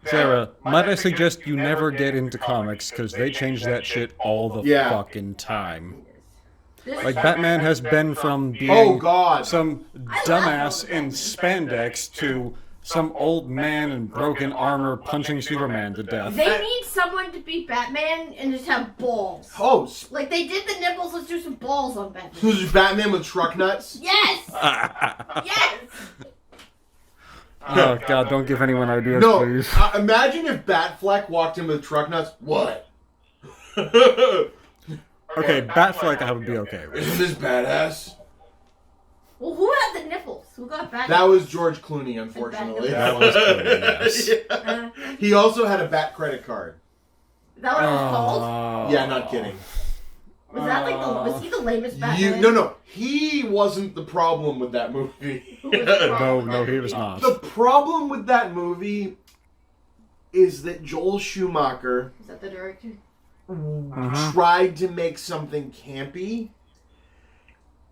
Speaker 2: Sarah, might I suggest you never get into comics because they change that shit all the
Speaker 1: Yeah.
Speaker 2: fucking time.
Speaker 3: This-
Speaker 2: Like, Batman has been from being
Speaker 1: Oh God!
Speaker 2: some
Speaker 3: I love
Speaker 2: dumbass
Speaker 3: all
Speaker 2: in
Speaker 3: of
Speaker 2: spandex to some old man in broken armor punching Superman to death.
Speaker 3: They need someone to be Batman and just have balls.
Speaker 1: Oh,
Speaker 3: Like they did the nipples, let's do some balls on Batman.
Speaker 1: this is Batman with truck nuts?
Speaker 3: Yes! Yes!
Speaker 2: Oh God! Don't give anyone ideas,
Speaker 1: No,
Speaker 2: please.
Speaker 1: imagine if Batfleck walked in with truck nuts. What?
Speaker 2: Okay, Batfleck I would be okay with.
Speaker 1: Isn't this badass?
Speaker 3: Well, who had the nipples? Who got Batman?
Speaker 1: That was George Clooney, unfortunately.
Speaker 2: That was Clooney, yes.
Speaker 1: Yeah. He also had a Bat credit card.
Speaker 3: Is that what it was called?
Speaker 1: Yeah, not kidding.
Speaker 3: Was that like was he the lamest Batman?
Speaker 1: No, he wasn't the problem with that movie.
Speaker 3: Who was the problem?
Speaker 2: No, he was not.
Speaker 1: The problem with that movie is that Joel Schumacher
Speaker 3: Is that the director?
Speaker 1: tried to make something campy,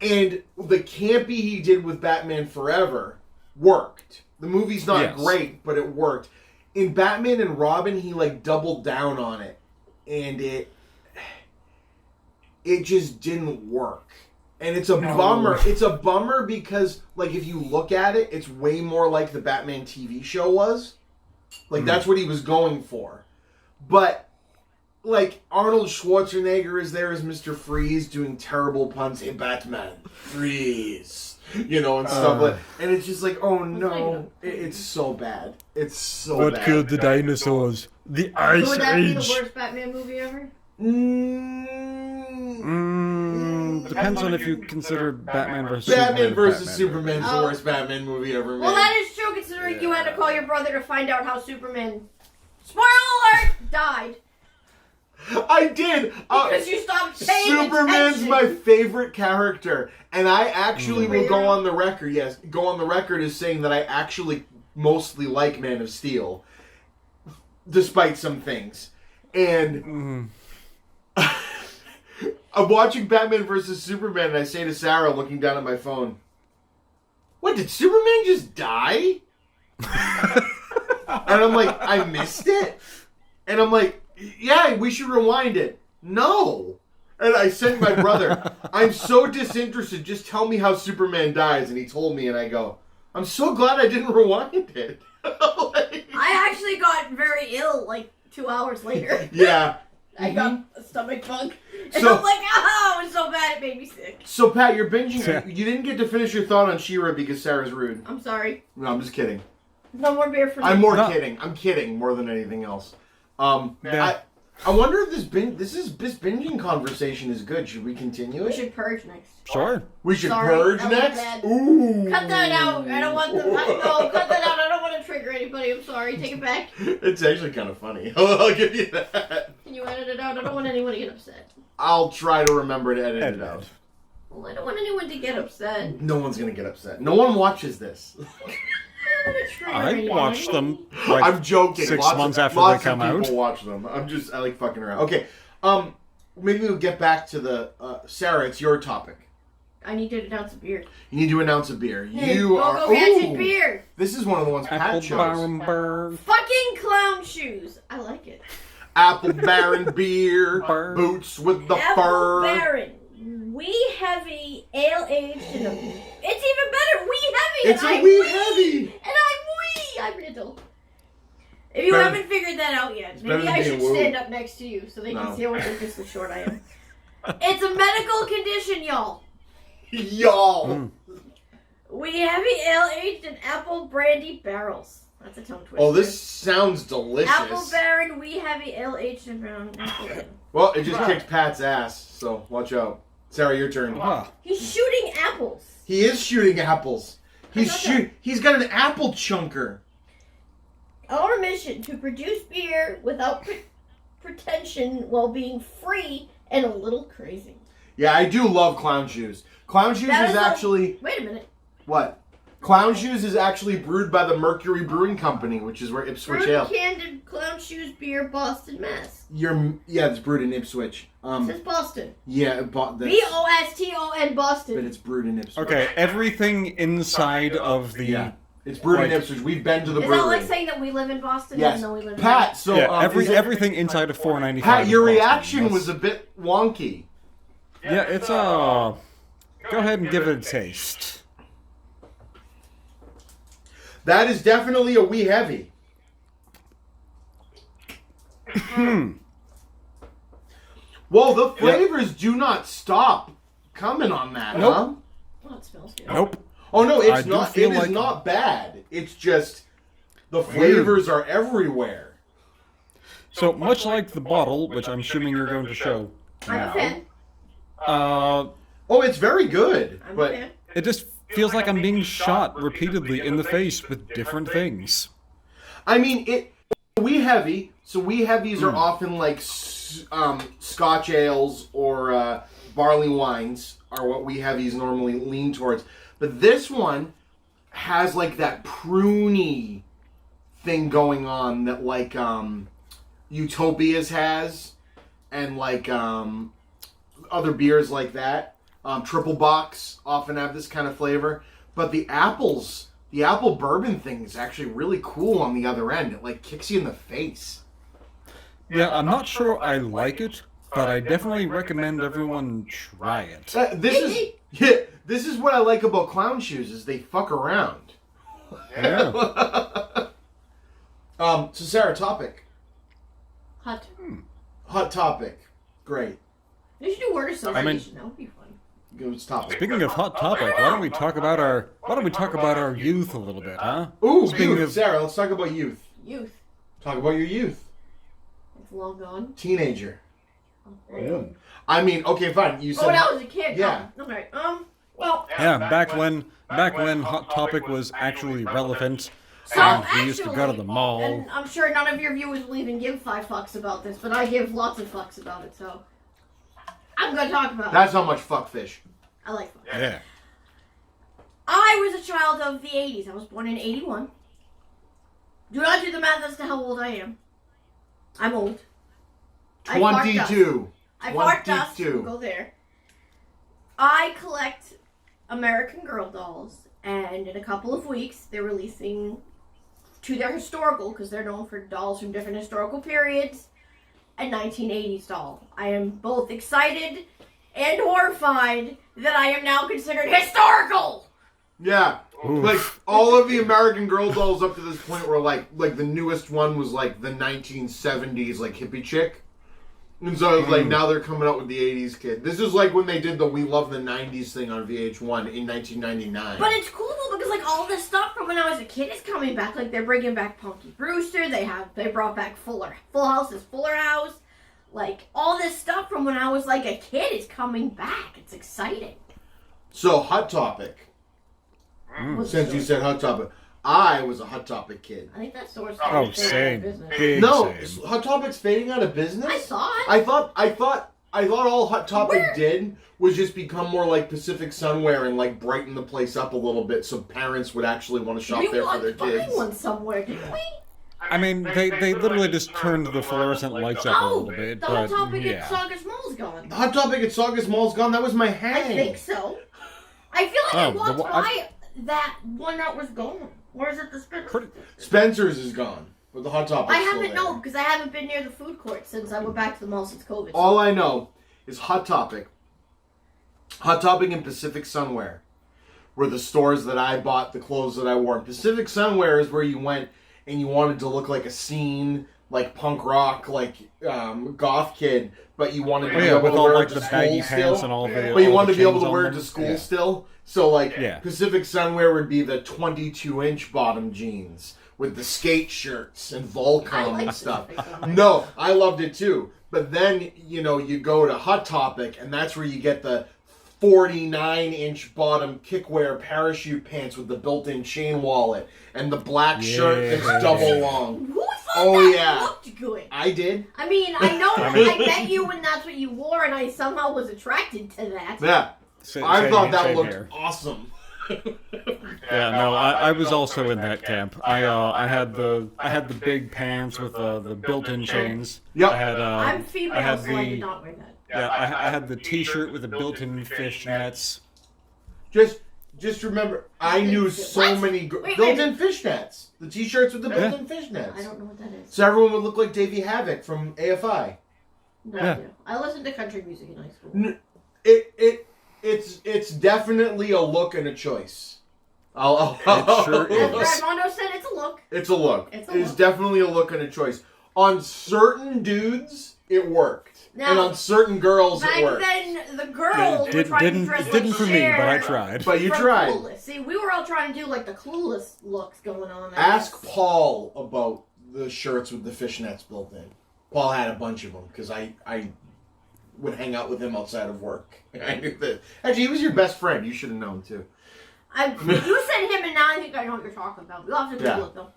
Speaker 1: and the campy he did with Batman Forever worked. The movie's not great, but it worked. In Batman and Robin, he like doubled down on it, and it just didn't work. And it's a bummer. It's a bummer because, like, if you look at it, it's way more like the Batman TV show was. Like, that's what he was going for. But, like, Arnold Schwarzenegger is there as Mr. Freeze doing terrible puns. Hey, Batman, freeze. You know, and stuff like that. And it's just like, oh no. It's so bad. It's so bad.
Speaker 2: killed the dinosaurs? The Ice
Speaker 3: Would that be the worst Batman movie ever?
Speaker 2: Depends on if you consider Batman versus
Speaker 1: Batman
Speaker 2: Superman.
Speaker 1: versus Superman's the worst Batman movie ever made.
Speaker 3: Well, that is true considering you had to call your brother to find out how Superman, spoiler alert, died.
Speaker 1: I did.
Speaker 3: Because you stopped paying
Speaker 1: Superman's
Speaker 3: attention.
Speaker 1: my favorite character, and I actually will go on the record. Yes, go on the record as saying that I actually mostly like Man of Steel, despite some things. And I'm watching Batman versus Superman, and I say to Sarah, looking down at my phone, "What, did Superman just die?" And I'm like, "I missed it." And I'm like, "Yeah, we should rewind it." No. And I sent my brother, "I'm so disinterested, just tell me how Superman dies." And he told me, and I go, "I'm so glad I didn't rewind it."
Speaker 3: I actually got very ill like 2 hours later.
Speaker 1: Yeah.
Speaker 3: I got a stomach bug. And
Speaker 1: So-
Speaker 3: I'm like, oh, it was so bad it made me sick.
Speaker 1: So, Pat, you're binging. You didn't get to finish your thought on She-Ra because Sarah's rude.
Speaker 3: I'm sorry.
Speaker 1: No, I'm just kidding.
Speaker 3: No more beer for me.
Speaker 1: I'm kidding. I'm kidding more than anything else. I wonder if this binging conversation is good. Should we continue
Speaker 3: We
Speaker 1: it?
Speaker 3: should purge next.
Speaker 2: Sure.
Speaker 1: We should
Speaker 3: Sorry,
Speaker 1: purge
Speaker 3: that was
Speaker 1: next?
Speaker 3: bad.
Speaker 1: Ooh.
Speaker 3: Cut that out. I don't want the... No, cut that out. I don't want to trigger anybody. I'm sorry. Take it back.
Speaker 1: It's actually kind of funny. I'll give you that.
Speaker 3: Can you edit it out? I don't want anyone to get upset.
Speaker 1: I'll try to remember to edit it out.
Speaker 3: Well, I don't want anyone to get upset.
Speaker 1: No one's going to get upset. No one watches this.
Speaker 3: I don't want to trigger
Speaker 2: I
Speaker 3: anybody.
Speaker 2: watched them like
Speaker 1: I'm joking.
Speaker 2: 6
Speaker 1: Lots
Speaker 2: months
Speaker 1: of,
Speaker 2: after
Speaker 1: lots
Speaker 2: they come
Speaker 1: of
Speaker 2: out.
Speaker 1: people watch them. I like fucking around. Okay. Maybe we'll get back to the Sarah. It's your topic.
Speaker 3: I need to announce a beer.
Speaker 1: You need to announce a beer.
Speaker 3: Hey,
Speaker 1: You
Speaker 3: go
Speaker 1: are.
Speaker 3: catch a
Speaker 1: Ooh.
Speaker 3: beer.
Speaker 1: This is one of the ones Pat
Speaker 2: Apple
Speaker 1: chose.
Speaker 2: Barenberg.
Speaker 3: Fucking clown shoes. I like it.
Speaker 1: Apple Baron beer,
Speaker 2: Burr.
Speaker 1: boots with the
Speaker 3: Apple
Speaker 1: fur.
Speaker 3: Baron. Wee Heavy Ale Aged in a... It's even better. Wee Heavy.
Speaker 1: It's
Speaker 3: and
Speaker 1: a
Speaker 3: I'm
Speaker 1: wee heavy.
Speaker 3: And I'm wee. I'm little. If you
Speaker 1: Baron-
Speaker 3: haven't figured that out yet,
Speaker 1: better
Speaker 3: maybe
Speaker 1: than
Speaker 3: I
Speaker 1: being
Speaker 3: should
Speaker 1: woo.
Speaker 3: stand up next to you so they
Speaker 1: No.
Speaker 3: can see how ridiculously short I am. It's a medical condition, y'all.
Speaker 1: Y'all.
Speaker 3: Wee Heavy Ale Aged in apple brandy barrels. That's a tongue twister.
Speaker 1: Oh, this sounds delicious.
Speaker 3: Apple Baron Wee Heavy Ale Aged in brown apple.
Speaker 1: Well, it just kicked Pat's ass, so watch out. Sarah, your turn.
Speaker 2: Ah,
Speaker 3: He's shooting apples.
Speaker 1: He is shooting apples.
Speaker 3: I thought that-
Speaker 1: He's got an apple chunker.
Speaker 3: Our mission to produce beer without pretension while being free and a little crazy.
Speaker 1: Yeah, I do love Clown Shoes. Clown Shoes
Speaker 3: That
Speaker 1: is
Speaker 3: is a-
Speaker 1: actually
Speaker 3: Wait a minute.
Speaker 1: what? Clown Shoes is actually brewed by the Mercury Brewing Company, which is where Ipswich
Speaker 3: Brewed
Speaker 1: Ale.
Speaker 3: Candid Clown Shoes Beer, Boston, Mass.
Speaker 1: It's brewed in Ipswich.
Speaker 3: It says Boston.
Speaker 1: Yeah,
Speaker 3: Boston, Boston.
Speaker 1: but it's brewed in Ipswich.
Speaker 2: okay, everything inside of the
Speaker 1: Yeah, it's brewed in
Speaker 2: Like-
Speaker 1: Ipswich. We've been to the
Speaker 3: Is
Speaker 1: brewery.
Speaker 3: that like saying that we live in Boston
Speaker 1: Yes,
Speaker 3: even though we live in
Speaker 1: Pat. So is it-
Speaker 2: everything inside of 495.
Speaker 1: Pat, your
Speaker 2: is Boston.
Speaker 1: reaction
Speaker 2: That's-
Speaker 1: was a bit wonky.
Speaker 2: Yeah, it's Go ahead and give it a taste.
Speaker 1: That is definitely a wee heavy. Well, the flavors do not stop coming on that,
Speaker 2: Nope.
Speaker 1: huh?
Speaker 3: Oh, it smells good.
Speaker 2: Nope.
Speaker 1: Oh no,
Speaker 2: I
Speaker 1: it's
Speaker 2: do
Speaker 1: not.
Speaker 2: feel
Speaker 1: It is
Speaker 2: like-
Speaker 1: not bad. It's just the flavors are everywhere.
Speaker 2: So much like the bottle, which I'm assuming you're going to show
Speaker 3: I'm a
Speaker 2: now,
Speaker 3: fan.
Speaker 1: Oh, it's very good,
Speaker 3: I'm a
Speaker 1: but
Speaker 3: fan.
Speaker 2: it just feels like I'm being shot repeatedly in the face with different things.
Speaker 1: I mean, wee heavy. So wee heavies are often like Scotch ales or barley wines are what wee heavies normally lean towards. But this one has like that pruny thing going on that like Utopias has, and like other beers like that. Triple Box often have this kind of flavor, but the apple bourbon thing is actually really cool on the other end. It like kicks you in the face.
Speaker 2: Yeah, I'm not sure I like it, but I definitely recommend everyone try it.
Speaker 1: This is what I like about clown shoes is they fuck around.
Speaker 2: Yeah.
Speaker 1: So Sarah, topic.
Speaker 3: Hot.
Speaker 1: Topic. Great.
Speaker 3: They should do word association. That would be fun.
Speaker 1: Good topic.
Speaker 2: Speaking of hot topic, why don't we talk about our youth a little bit, huh?
Speaker 1: Ooh,
Speaker 2: Speaking
Speaker 1: youth.
Speaker 2: of-
Speaker 1: Sarah, let's talk about youth.
Speaker 3: Youth.
Speaker 1: Talk about your youth.
Speaker 3: It's long gone.
Speaker 1: Teenager.
Speaker 2: Yeah.
Speaker 1: I mean, okay, fine. You said.
Speaker 3: When I was a kid.
Speaker 1: Yeah.
Speaker 3: Oh, okay. Well.
Speaker 2: Yeah, back when hot topic was actually relevant.
Speaker 3: So
Speaker 2: We used to go to the mall.
Speaker 3: And I'm sure none of your viewers will even give 5 fucks about this, but I give lots of fucks about it. So I'm gonna talk about it.
Speaker 1: That's not much fuckfish.
Speaker 3: I like fucks.
Speaker 2: Yeah.
Speaker 3: I was a child of the 80s. I was born in 81. Do not do the math as to how old I am. I'm old. I fart dust.
Speaker 1: 22.
Speaker 3: I fart dust.
Speaker 1: 22.
Speaker 3: We'll go there. I collect American Girl dolls, and in a couple of weeks, they're releasing to their historical, because they're known for dolls from different historical periods, a 1980s doll. I am both excited and horrified that I am now considered historical.
Speaker 1: Yeah.
Speaker 2: Oof.
Speaker 1: Like all of the American Girl dolls up to this point were like the newest one was like the 1970s like hippie chick. And so it's like now they're coming out with the 80s kid. This is like when they did the We Love the 90s thing on VH1 in 1999.
Speaker 3: But it's cool though because like all this stuff from when I was a kid is coming back. Like they're bringing back Punky Brewster. They brought back Full House's Fuller House. Like all this stuff from when I was like a kid is coming back. It's exciting.
Speaker 1: So Hot Topic.
Speaker 3: What's
Speaker 1: Since
Speaker 3: the
Speaker 1: you
Speaker 3: story?
Speaker 1: said Hot Topic, I was a Hot Topic kid.
Speaker 3: I think that store's
Speaker 2: Oh, same.
Speaker 3: business.
Speaker 2: Big
Speaker 1: No,
Speaker 2: same.
Speaker 1: Hot Topic's fading out of business.
Speaker 3: I saw it.
Speaker 1: I thought all Hot Topic
Speaker 3: Where?
Speaker 1: did was just become more like Pacific Sunwear and like brighten the place up a little bit, so parents would actually want to shop
Speaker 3: We
Speaker 1: there for their
Speaker 3: walked by
Speaker 1: kids.
Speaker 3: one somewhere, didn't we?
Speaker 2: I mean, they literally just turned the fluorescent lights up a
Speaker 3: Oh,
Speaker 2: little bit,
Speaker 3: the Hot
Speaker 2: but
Speaker 3: Topic at
Speaker 2: yeah.
Speaker 3: Saugus Mall's gone.
Speaker 1: Hot Topic at Saugus Mall's gone. That was my
Speaker 3: I
Speaker 1: hang.
Speaker 3: think so. I feel like I
Speaker 2: Oh,
Speaker 3: walked
Speaker 2: the-
Speaker 3: by that one that was gone. Or is it the Spencer's?
Speaker 2: Pretty-
Speaker 1: Spencer's is gone, but the Hot Topic's
Speaker 3: I
Speaker 1: still
Speaker 3: haven't
Speaker 1: there.
Speaker 3: known because I haven't been near the food court since I went back to the mall since COVID.
Speaker 1: All I know is Hot Topic. Hot Topic and Pacific Sunwear were the stores that I bought the clothes that I wore. And Pacific Sunwear is where you went and you wanted to look like a scene, like punk rock, like goth kid, but you wanted to be
Speaker 2: Yeah,
Speaker 1: able
Speaker 2: with
Speaker 1: to
Speaker 2: all
Speaker 1: wear
Speaker 2: like
Speaker 1: it
Speaker 2: the
Speaker 1: to
Speaker 2: baggy
Speaker 1: school
Speaker 2: pants
Speaker 1: still.
Speaker 2: and all the.
Speaker 1: But you
Speaker 2: all
Speaker 1: wanted
Speaker 2: the
Speaker 1: to be able
Speaker 2: chains
Speaker 1: to
Speaker 2: on
Speaker 1: wear it
Speaker 2: them.
Speaker 1: to school
Speaker 2: Yeah.
Speaker 1: still. So like
Speaker 2: Yeah.
Speaker 1: Pacific Sunwear would be the 22-inch bottom jeans with the skate shirts and
Speaker 3: I
Speaker 1: Volcom
Speaker 3: like
Speaker 1: and stuff.
Speaker 3: Pacific Sunwear.
Speaker 1: No, I loved it too. But then, you know, you go to Hot Topic and that's where you get the 49-inch bottom kickwear parachute pants with the built-in chain wallet and the black shirt that's double long.
Speaker 3: Who thought
Speaker 1: Oh,
Speaker 3: that
Speaker 1: yeah.
Speaker 3: looked good?
Speaker 1: I did.
Speaker 3: I mean, I know I met you when that's what you wore, and I somehow was attracted to that.
Speaker 1: Yeah.
Speaker 2: Sa-
Speaker 1: I
Speaker 2: same-
Speaker 1: thought that
Speaker 2: same
Speaker 1: looked
Speaker 2: here.
Speaker 1: awesome.
Speaker 2: Yeah, no, I was also in that camp. I had the big pants with the built-in chains.
Speaker 1: Yep.
Speaker 2: I had
Speaker 3: I'm
Speaker 2: I
Speaker 3: female,
Speaker 2: had
Speaker 3: so I did
Speaker 2: the
Speaker 3: not wear that.
Speaker 2: yeah I had the T-shirt with the built-in fishnets.
Speaker 1: Just remember, I knew so
Speaker 3: What?
Speaker 1: many
Speaker 3: Wait,
Speaker 1: built-in fishnets. The t-shirts with the
Speaker 2: Yeah.
Speaker 1: built-in fishnets.
Speaker 3: I don't know what that is.
Speaker 1: So everyone would look like Davey Havoc from AFI.
Speaker 3: No
Speaker 2: Yeah.
Speaker 3: idea. I listened to country music in high school.
Speaker 1: It's definitely a look and a choice.
Speaker 2: It sure
Speaker 3: As
Speaker 2: is.
Speaker 3: Brad Mondo said, it's a look.
Speaker 1: It's a look.
Speaker 3: It's a
Speaker 1: It's
Speaker 3: look.
Speaker 1: definitely a look and a choice. On certain dudes, it worked.
Speaker 3: Now,
Speaker 1: and on certain girls,
Speaker 3: Back
Speaker 1: it worked.
Speaker 3: then, the girls were trying to dress like
Speaker 2: Didn't for me,
Speaker 3: Cher
Speaker 2: but I tried.
Speaker 1: But you
Speaker 3: from
Speaker 1: tried.
Speaker 3: Clueless. See, we were all trying to do like the Clueless looks going on.
Speaker 1: Ask Paul about the shirts with the fishnets built in. Paul had a bunch of them because I would hang out with him outside of work. I knew that. Actually, he was your best friend. You should have known too.
Speaker 3: You said him, and now I think I know what you're talking about. We'll have to Google it though.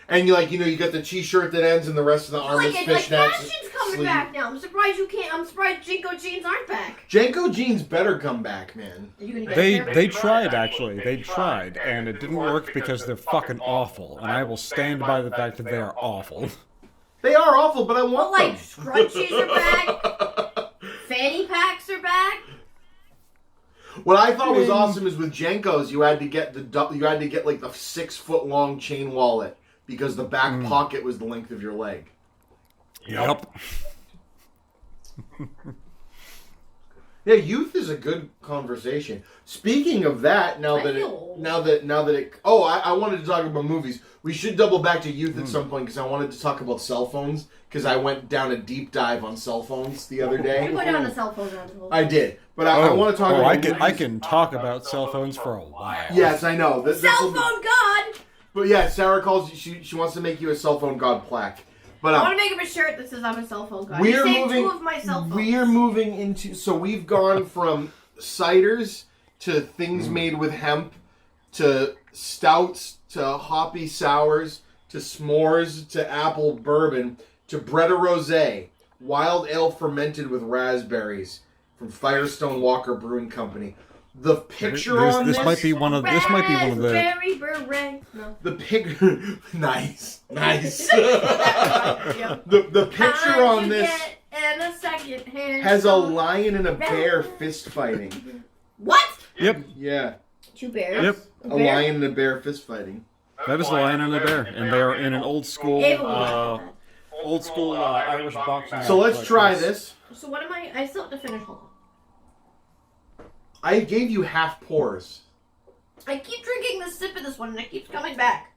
Speaker 1: And you got the t-shirt that ends and the rest of the arm is
Speaker 3: Like
Speaker 1: fishnets.
Speaker 3: fashion's coming back now. I'm surprised Jinko jeans aren't back.
Speaker 1: Janko jeans better come back, man.
Speaker 3: Are you gonna get there?
Speaker 2: They tried, actually. They tried, and it didn't work because they're fucking awful. And I will stand by the fact that they are awful.
Speaker 1: They are awful, but I
Speaker 3: Well,
Speaker 1: want
Speaker 3: like
Speaker 1: them.
Speaker 3: scrunchies are back. Fanny packs are back.
Speaker 1: What I thought was awesome is with Jankos, you had to get like the 6 foot long chain wallet because the back pocket was the length of your leg.
Speaker 2: Yep.
Speaker 1: Yeah, youth is a good conversation. Speaking of that, I wanted to talk about movies. We should double back to youth at some point because I wanted to talk about cell phones because I went down a deep dive on cell phones the other day.
Speaker 3: You go down the cell phone rabbit hole.
Speaker 1: I did, but I want to talk about movies.
Speaker 2: I can talk about cell phones for a while.
Speaker 1: Yes, I know.
Speaker 3: Cell phone god.
Speaker 1: But yeah, Sarah calls you. She wants to make you a cell phone god plaque. But
Speaker 3: I want to make him a shirt that says I'm a cell phone god.
Speaker 1: We
Speaker 3: He
Speaker 1: are
Speaker 3: saved
Speaker 1: moving.
Speaker 3: 2 of my cell phones.
Speaker 1: We are moving into. So we've gone from ciders to things made with hemp to stouts to hoppy sours to s'mores to apple bourbon to Bretta Rosé, wild ale fermented with raspberries from Firestone Walker Brewing Company. The picture on this
Speaker 2: might be one of the
Speaker 3: Raspberry beret. No.
Speaker 1: the pic nice.
Speaker 3: Yep.
Speaker 1: The picture on this
Speaker 3: And a second hand
Speaker 1: has a
Speaker 3: song.
Speaker 1: lion and a bear fist fighting.
Speaker 3: What?
Speaker 2: Yep.
Speaker 1: Yeah,
Speaker 3: 2 bears.
Speaker 2: Yep.
Speaker 1: a lion and a bear fist fighting.
Speaker 2: That is the lion and the bear, and they are in an old school Irish boxing.
Speaker 1: So let's
Speaker 2: match
Speaker 1: try
Speaker 2: like
Speaker 1: this.
Speaker 3: So what am I still have to finish. Hold on.
Speaker 1: I gave you half pours.
Speaker 3: I keep drinking the sip of this one and it keeps coming back.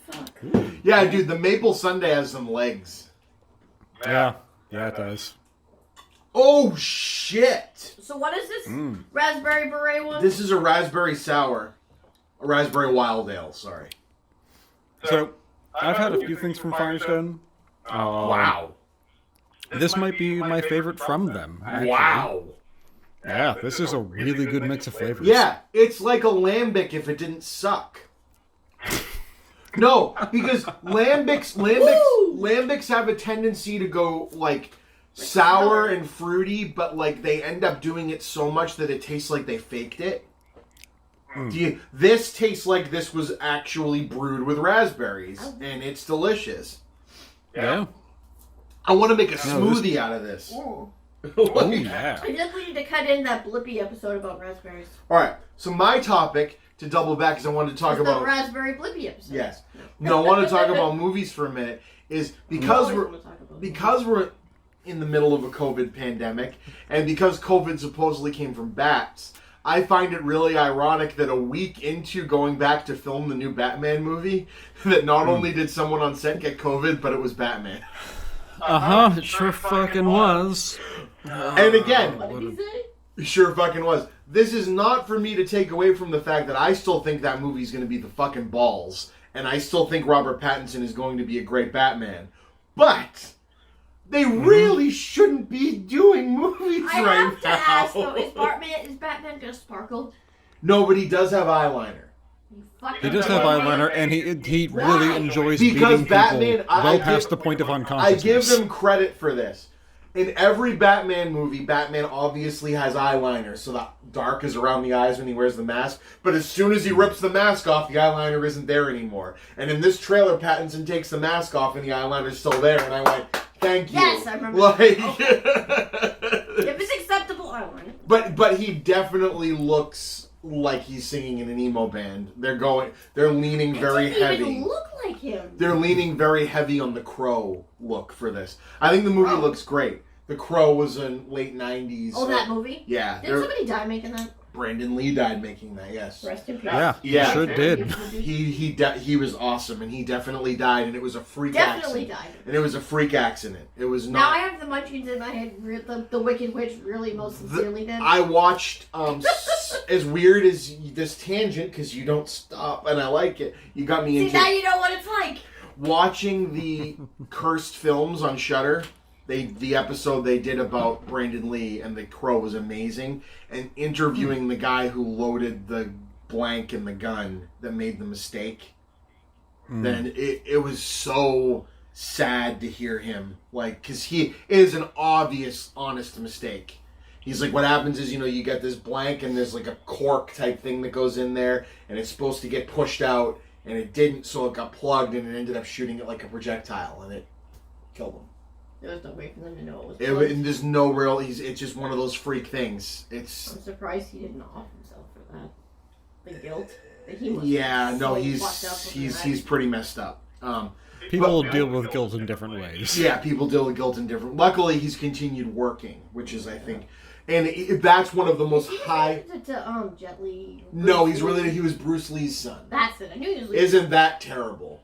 Speaker 3: Fuck.
Speaker 1: Yeah, dude, the maple sundae has some legs.
Speaker 2: Yeah, it does.
Speaker 1: Oh shit!
Speaker 3: So what is this raspberry beret one?
Speaker 1: This is a raspberry sour, a raspberry wild ale. Sorry.
Speaker 2: So I've had a few things from Firestone.
Speaker 1: Wow.
Speaker 2: This might be my favorite from them. Actually.
Speaker 1: Wow.
Speaker 2: Yeah, this is a really good mix of flavors.
Speaker 1: Yeah, it's like a lambic if it didn't suck. No, because lambics have a tendency to go like sour and fruity, but like they end up doing it so much that it tastes like they faked it. This tastes like this was actually brewed with raspberries, and it's delicious.
Speaker 2: Yeah.
Speaker 1: I want to make a smoothie out of this.
Speaker 3: Ooh.
Speaker 2: Oh yeah.
Speaker 3: I think we need to cut in that Blippy episode about raspberries.
Speaker 1: All right, so my topic, to double back, because I wanted to talk
Speaker 3: It's
Speaker 1: about...
Speaker 3: the raspberry Blippy episode.
Speaker 1: Yes. No, I want to talk about movies for a minute, is because we're in the middle of a COVID pandemic, and because COVID supposedly came from bats, I find it really ironic that a week into going back to film the new Batman movie, that not only did someone on set get COVID, but it was Batman.
Speaker 2: It sure fucking was.
Speaker 1: And again,
Speaker 3: What did he say?
Speaker 1: sure fucking was. This is not for me to take away from the fact that I still think that movie's going to be the fucking balls, and I still think Robert Pattinson is going to be a great Batman. But they really shouldn't be doing movies
Speaker 3: I
Speaker 1: right
Speaker 3: have to
Speaker 1: now.
Speaker 3: ask though, is Batman gonna sparkle?
Speaker 1: No, but he does have eyeliner.
Speaker 3: You fucking
Speaker 2: He does have eyeliner, and he really enjoys
Speaker 1: Because
Speaker 2: beating
Speaker 1: Batman,
Speaker 2: people
Speaker 1: I
Speaker 2: well
Speaker 1: give-
Speaker 2: past the point of
Speaker 1: I
Speaker 2: unconsciousness.
Speaker 1: give them credit for this. In every Batman movie, Batman obviously has eyeliner, so that dark is around the eyes when he wears the mask. But as soon as he rips the mask off, the eyeliner isn't there anymore. And in this trailer, Pattinson takes the mask off, and the eyeliner's still there. And I went, "Thank you."
Speaker 3: Yes, I remember.
Speaker 1: Like,
Speaker 3: If it's acceptable, I want it.
Speaker 1: but he definitely looks like he's singing in an emo band. They're leaning very
Speaker 3: It doesn't
Speaker 1: heavy.
Speaker 3: even look like him.
Speaker 1: They're leaning very heavy on the Crow look for this. I think the movie
Speaker 3: Crow.
Speaker 1: looks great. The Crow was in late 90s.
Speaker 3: Oh, that movie?
Speaker 1: Yeah.
Speaker 3: Did somebody die making that?
Speaker 1: Brandon Lee died making that. Yes.
Speaker 3: Rest in peace.
Speaker 2: Yeah,
Speaker 1: Yeah.
Speaker 2: sure did.
Speaker 1: He was awesome, and he definitely died, and it was a freak
Speaker 3: Definitely
Speaker 1: accident.
Speaker 3: died.
Speaker 1: And it was a freak accident. It was
Speaker 3: Now I
Speaker 1: not.
Speaker 3: have the munchies in my head. The Wicked Witch really most sincerely did.
Speaker 1: I watched as weird as this tangent because you don't stop, and I like it. You got me
Speaker 3: See,
Speaker 1: into
Speaker 3: now you know what it's like.
Speaker 1: watching the cursed films on Shudder. The episode they did about Brandon Lee and the Crow was amazing, and interviewing the guy who loaded the blank in the gun that made the mistake. Then it was so sad to hear him, like, because he is an obvious honest mistake. He's like, what happens is, you get this blank and there's like a cork type thing that goes in there, and it's supposed to get pushed out, and it didn't, so it got plugged, and it ended up shooting it like a projectile, and it killed him.
Speaker 3: There was no way for them to know it was plugged.
Speaker 1: And there's no real. It's just one of those freak things.
Speaker 3: I'm surprised he didn't off himself for that. The guilt that he must
Speaker 1: he's pretty messed up.
Speaker 2: People deal with guilt in different ways.
Speaker 1: Yeah, people deal with guilt in different. Luckily, he's continued working, which is, I think, and that's one of the most high.
Speaker 3: To Jet Li.
Speaker 1: No, he was Bruce Lee's son.
Speaker 3: That's it. I knew he was.
Speaker 1: Isn't that terrible?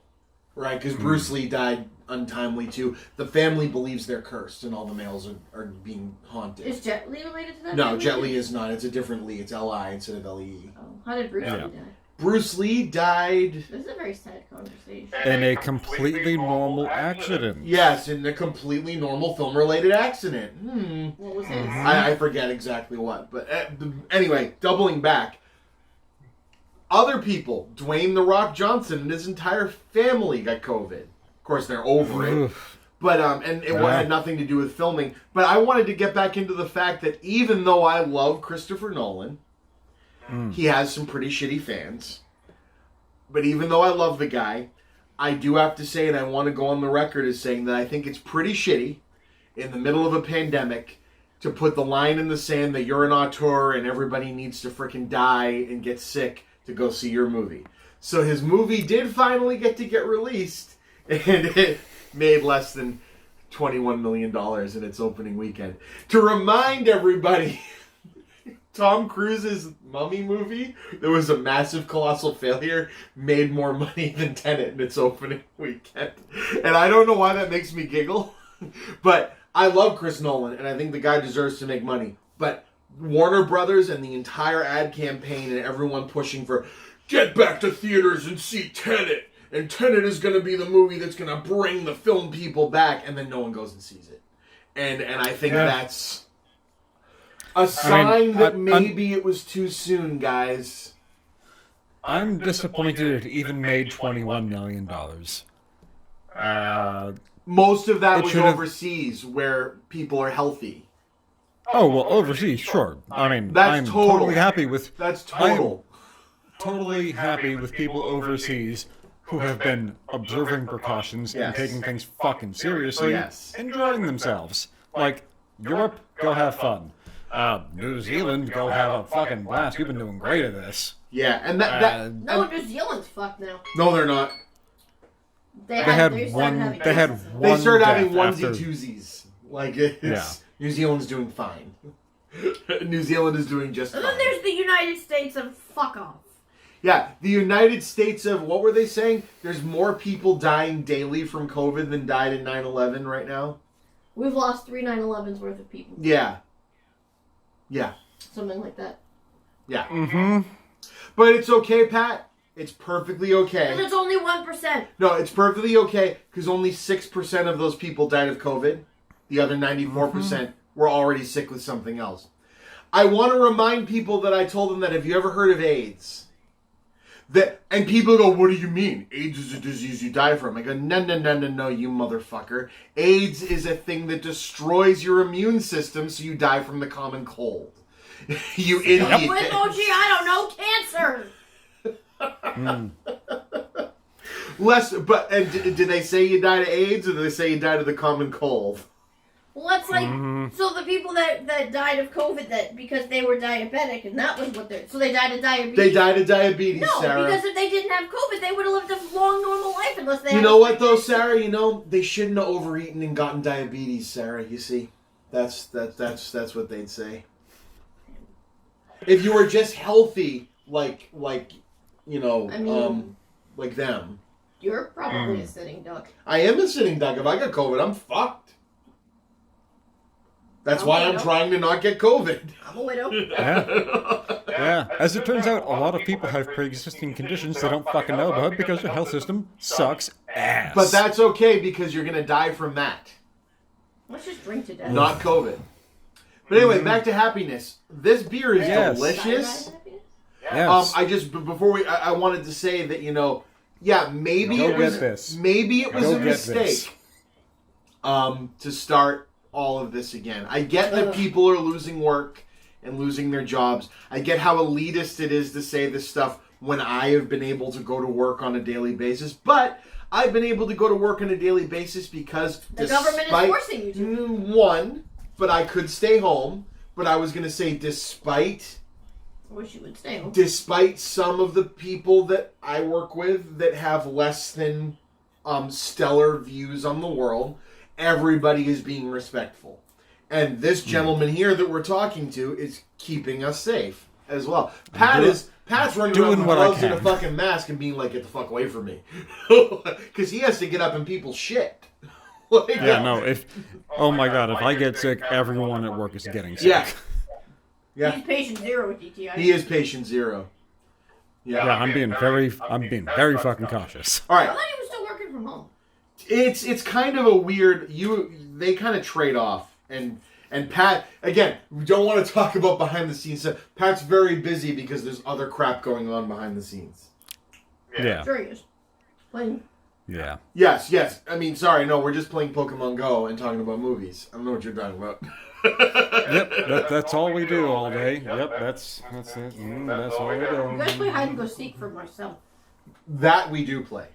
Speaker 1: Right, because Bruce Lee died untimely too. The family believes they're cursed, and all the males are being haunted.
Speaker 3: Is Jet Li related to that?
Speaker 1: No,
Speaker 3: family?
Speaker 1: Jet Li is not. It's a different Lee. It's L-I instead of L-E.
Speaker 3: Oh, how did Bruce Lee die?
Speaker 1: Bruce Lee died.
Speaker 3: This is a very sad conversation.
Speaker 2: In a completely normal accident.
Speaker 1: Yes, in a completely normal film-related accident.
Speaker 3: What was his?
Speaker 1: I forget exactly what, but anyway, doubling back. Other people, Dwayne "The Rock" Johnson and his entire family got COVID. Of course, they're over it. But and it had nothing to do with filming. But I wanted to get back into the fact that even though I love Christopher Nolan, he has some pretty shitty fans. But even though I love the guy, I do have to say, and I want to go on the record as saying that I think it's pretty shitty in the middle of a pandemic to put the line in the sand that you're an auteur and everybody needs to frickin' die and get sick to go see your movie. So his movie did finally get released, and it made less than $21 million in its opening weekend. To remind everybody, Tom Cruise's Mummy movie, that was a massive, colossal failure, made more money than Tenet in its opening weekend. And I don't know why that makes me giggle, but I love Chris Nolan, and I think the guy deserves to make money. But Warner Brothers and the entire ad campaign and everyone pushing for get back to theaters and see Tenet. And Tenet is going to be the movie that's going to bring the film people back. And then no one goes and sees it. And I think that's a sign that maybe it was too soon, guys.
Speaker 2: I'm disappointed it even made $21 million.
Speaker 1: Most of that was overseas where people are healthy.
Speaker 2: Oh, well, overseas, sure. I mean,
Speaker 1: That's
Speaker 2: I'm
Speaker 1: total.
Speaker 2: totally happy with...
Speaker 1: That's total.
Speaker 2: Totally happy with people overseas who have been observing precautions and taking things fucking seriously, enjoying themselves. Like, Europe, go have fun. New Zealand, go have a fucking blast. You've been doing great at this.
Speaker 1: Yeah, and
Speaker 3: No, New Zealand's fucked now.
Speaker 1: No, they're not.
Speaker 3: They had one.
Speaker 1: They started having
Speaker 2: death
Speaker 1: onesie-twosies. Like, New Zealand's doing fine. New Zealand is doing just fine.
Speaker 3: And then there's the United States of fuck off.
Speaker 1: Yeah, the United States of, what were they saying? There's more people dying daily from COVID than died in 9/11 right now?
Speaker 3: We've lost 3 9/11s worth of people.
Speaker 1: Yeah. Yeah.
Speaker 3: Something like that.
Speaker 1: Yeah. Mm-hmm. But it's okay, Pat. It's perfectly okay.
Speaker 3: Because it's only 1%.
Speaker 1: No, it's perfectly okay because only 6% of those people died of COVID. The other 94% were already sick with something else. I want to remind people that I told them that, have you ever heard of AIDS? And people go, what do you mean? AIDS is a disease you die from. I go, no, you motherfucker. AIDS is a thing that destroys your immune system so you die from the common cold. You idiot.
Speaker 3: With emoji, I don't know, cancer.
Speaker 1: Did they say you died of AIDS or did they say you died of the common cold?
Speaker 3: Well, that's like, so the people that died of COVID because they were diabetic, and that was what so they died of diabetes.
Speaker 1: They died of diabetes,
Speaker 3: no,
Speaker 1: Sarah.
Speaker 3: because if they didn't have COVID, they would have lived a long, normal life unless they
Speaker 1: You know what, though, Sarah? You know, they shouldn't have overeaten and gotten diabetes, Sarah, you see. That's what they'd say. If you were just healthy, like you know,
Speaker 3: I mean,
Speaker 1: like them.
Speaker 3: You're probably a sitting duck.
Speaker 1: I am a sitting duck. If I got COVID, I'm fucked. That's why I'm trying to not get COVID.
Speaker 3: I'm a widow.
Speaker 2: Yeah. As it turns out, a lot of people have pre-existing conditions they don't fucking know about because their health system sucks ass.
Speaker 1: But that's okay because you're gonna die from that,
Speaker 3: Let's just drink to death.
Speaker 1: not COVID. But anyway, back to happiness. This beer is delicious.
Speaker 2: Yes.
Speaker 1: I wanted to say that, you know, maybe
Speaker 2: Go
Speaker 1: it was
Speaker 2: get this.
Speaker 1: maybe it was
Speaker 2: Go
Speaker 1: a
Speaker 2: get
Speaker 1: mistake to start all of this again. I get that people are losing work and losing their jobs. I get how elitist it is to say this stuff when I have been able to go to work on a daily basis, but I've been able to go to work on a daily basis because
Speaker 3: the government is forcing you to.
Speaker 1: One, but I could stay home. But I was going to say, despite
Speaker 3: I wish you would stay home.
Speaker 1: Despite some of the people that I work with that have less than stellar views on the world, everybody is being respectful. And this gentleman here that we're talking to is keeping us safe as well. Pat's running around with gloves and a fucking mask and being like, get the fuck away from me. Because he has to get up in people's shit.
Speaker 2: Oh my god, if I get sick, everyone at work is getting sick.
Speaker 1: Yeah.
Speaker 3: He's patient zero with DTI.
Speaker 1: He is patient zero. Yeah.
Speaker 2: I'm being very fucking cautious.
Speaker 1: All right.
Speaker 3: I thought he was still working from home.
Speaker 1: It's kind of a weird. They kind of trade off, and Pat, again, we don't want to talk about behind the scenes stuff. Pat's very busy because there's other crap going on behind the scenes.
Speaker 2: Yeah.
Speaker 3: Sure he is. Playing.
Speaker 2: Yeah.
Speaker 1: Yes. I mean, sorry, no, we're just playing Pokemon Go and talking about movies. I don't know what you're talking about.
Speaker 2: Yep, that's all we do all day. Yep, that's it. That's all we do.
Speaker 3: You guys play hide and go seek for myself.
Speaker 1: That we do play.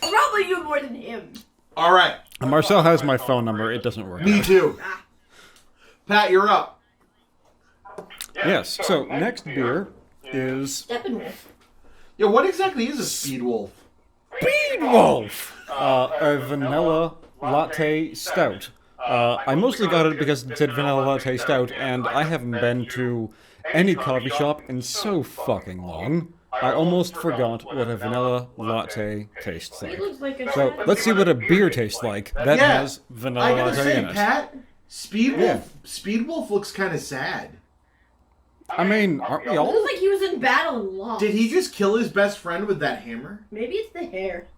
Speaker 3: Probably you more than him.
Speaker 1: All right.
Speaker 2: Marcel has my phone number. It doesn't work.
Speaker 1: Me too. Pat, you're up.
Speaker 2: Yes. So next beer is
Speaker 3: Steppenwolf.
Speaker 1: Yeah, what exactly is a Speed Wolf?
Speaker 2: Speed Wolf, a vanilla latte stout. I mostly got it because it said vanilla latte stout, and I haven't been to any coffee shop in so fucking long. I almost forgot what a vanilla latte tastes
Speaker 3: He
Speaker 2: like.
Speaker 3: looks like a
Speaker 2: So let's see what a beer tastes like that has vanilla
Speaker 1: I gotta
Speaker 2: latte
Speaker 1: say,
Speaker 2: in it.
Speaker 1: Pat, Speed Wolf looks kind of sad.
Speaker 2: I mean, aren't we
Speaker 3: It
Speaker 2: all?
Speaker 3: looks like he was in battle and lost.
Speaker 1: Did he just kill his best friend with that hammer?
Speaker 3: Maybe it's the hair.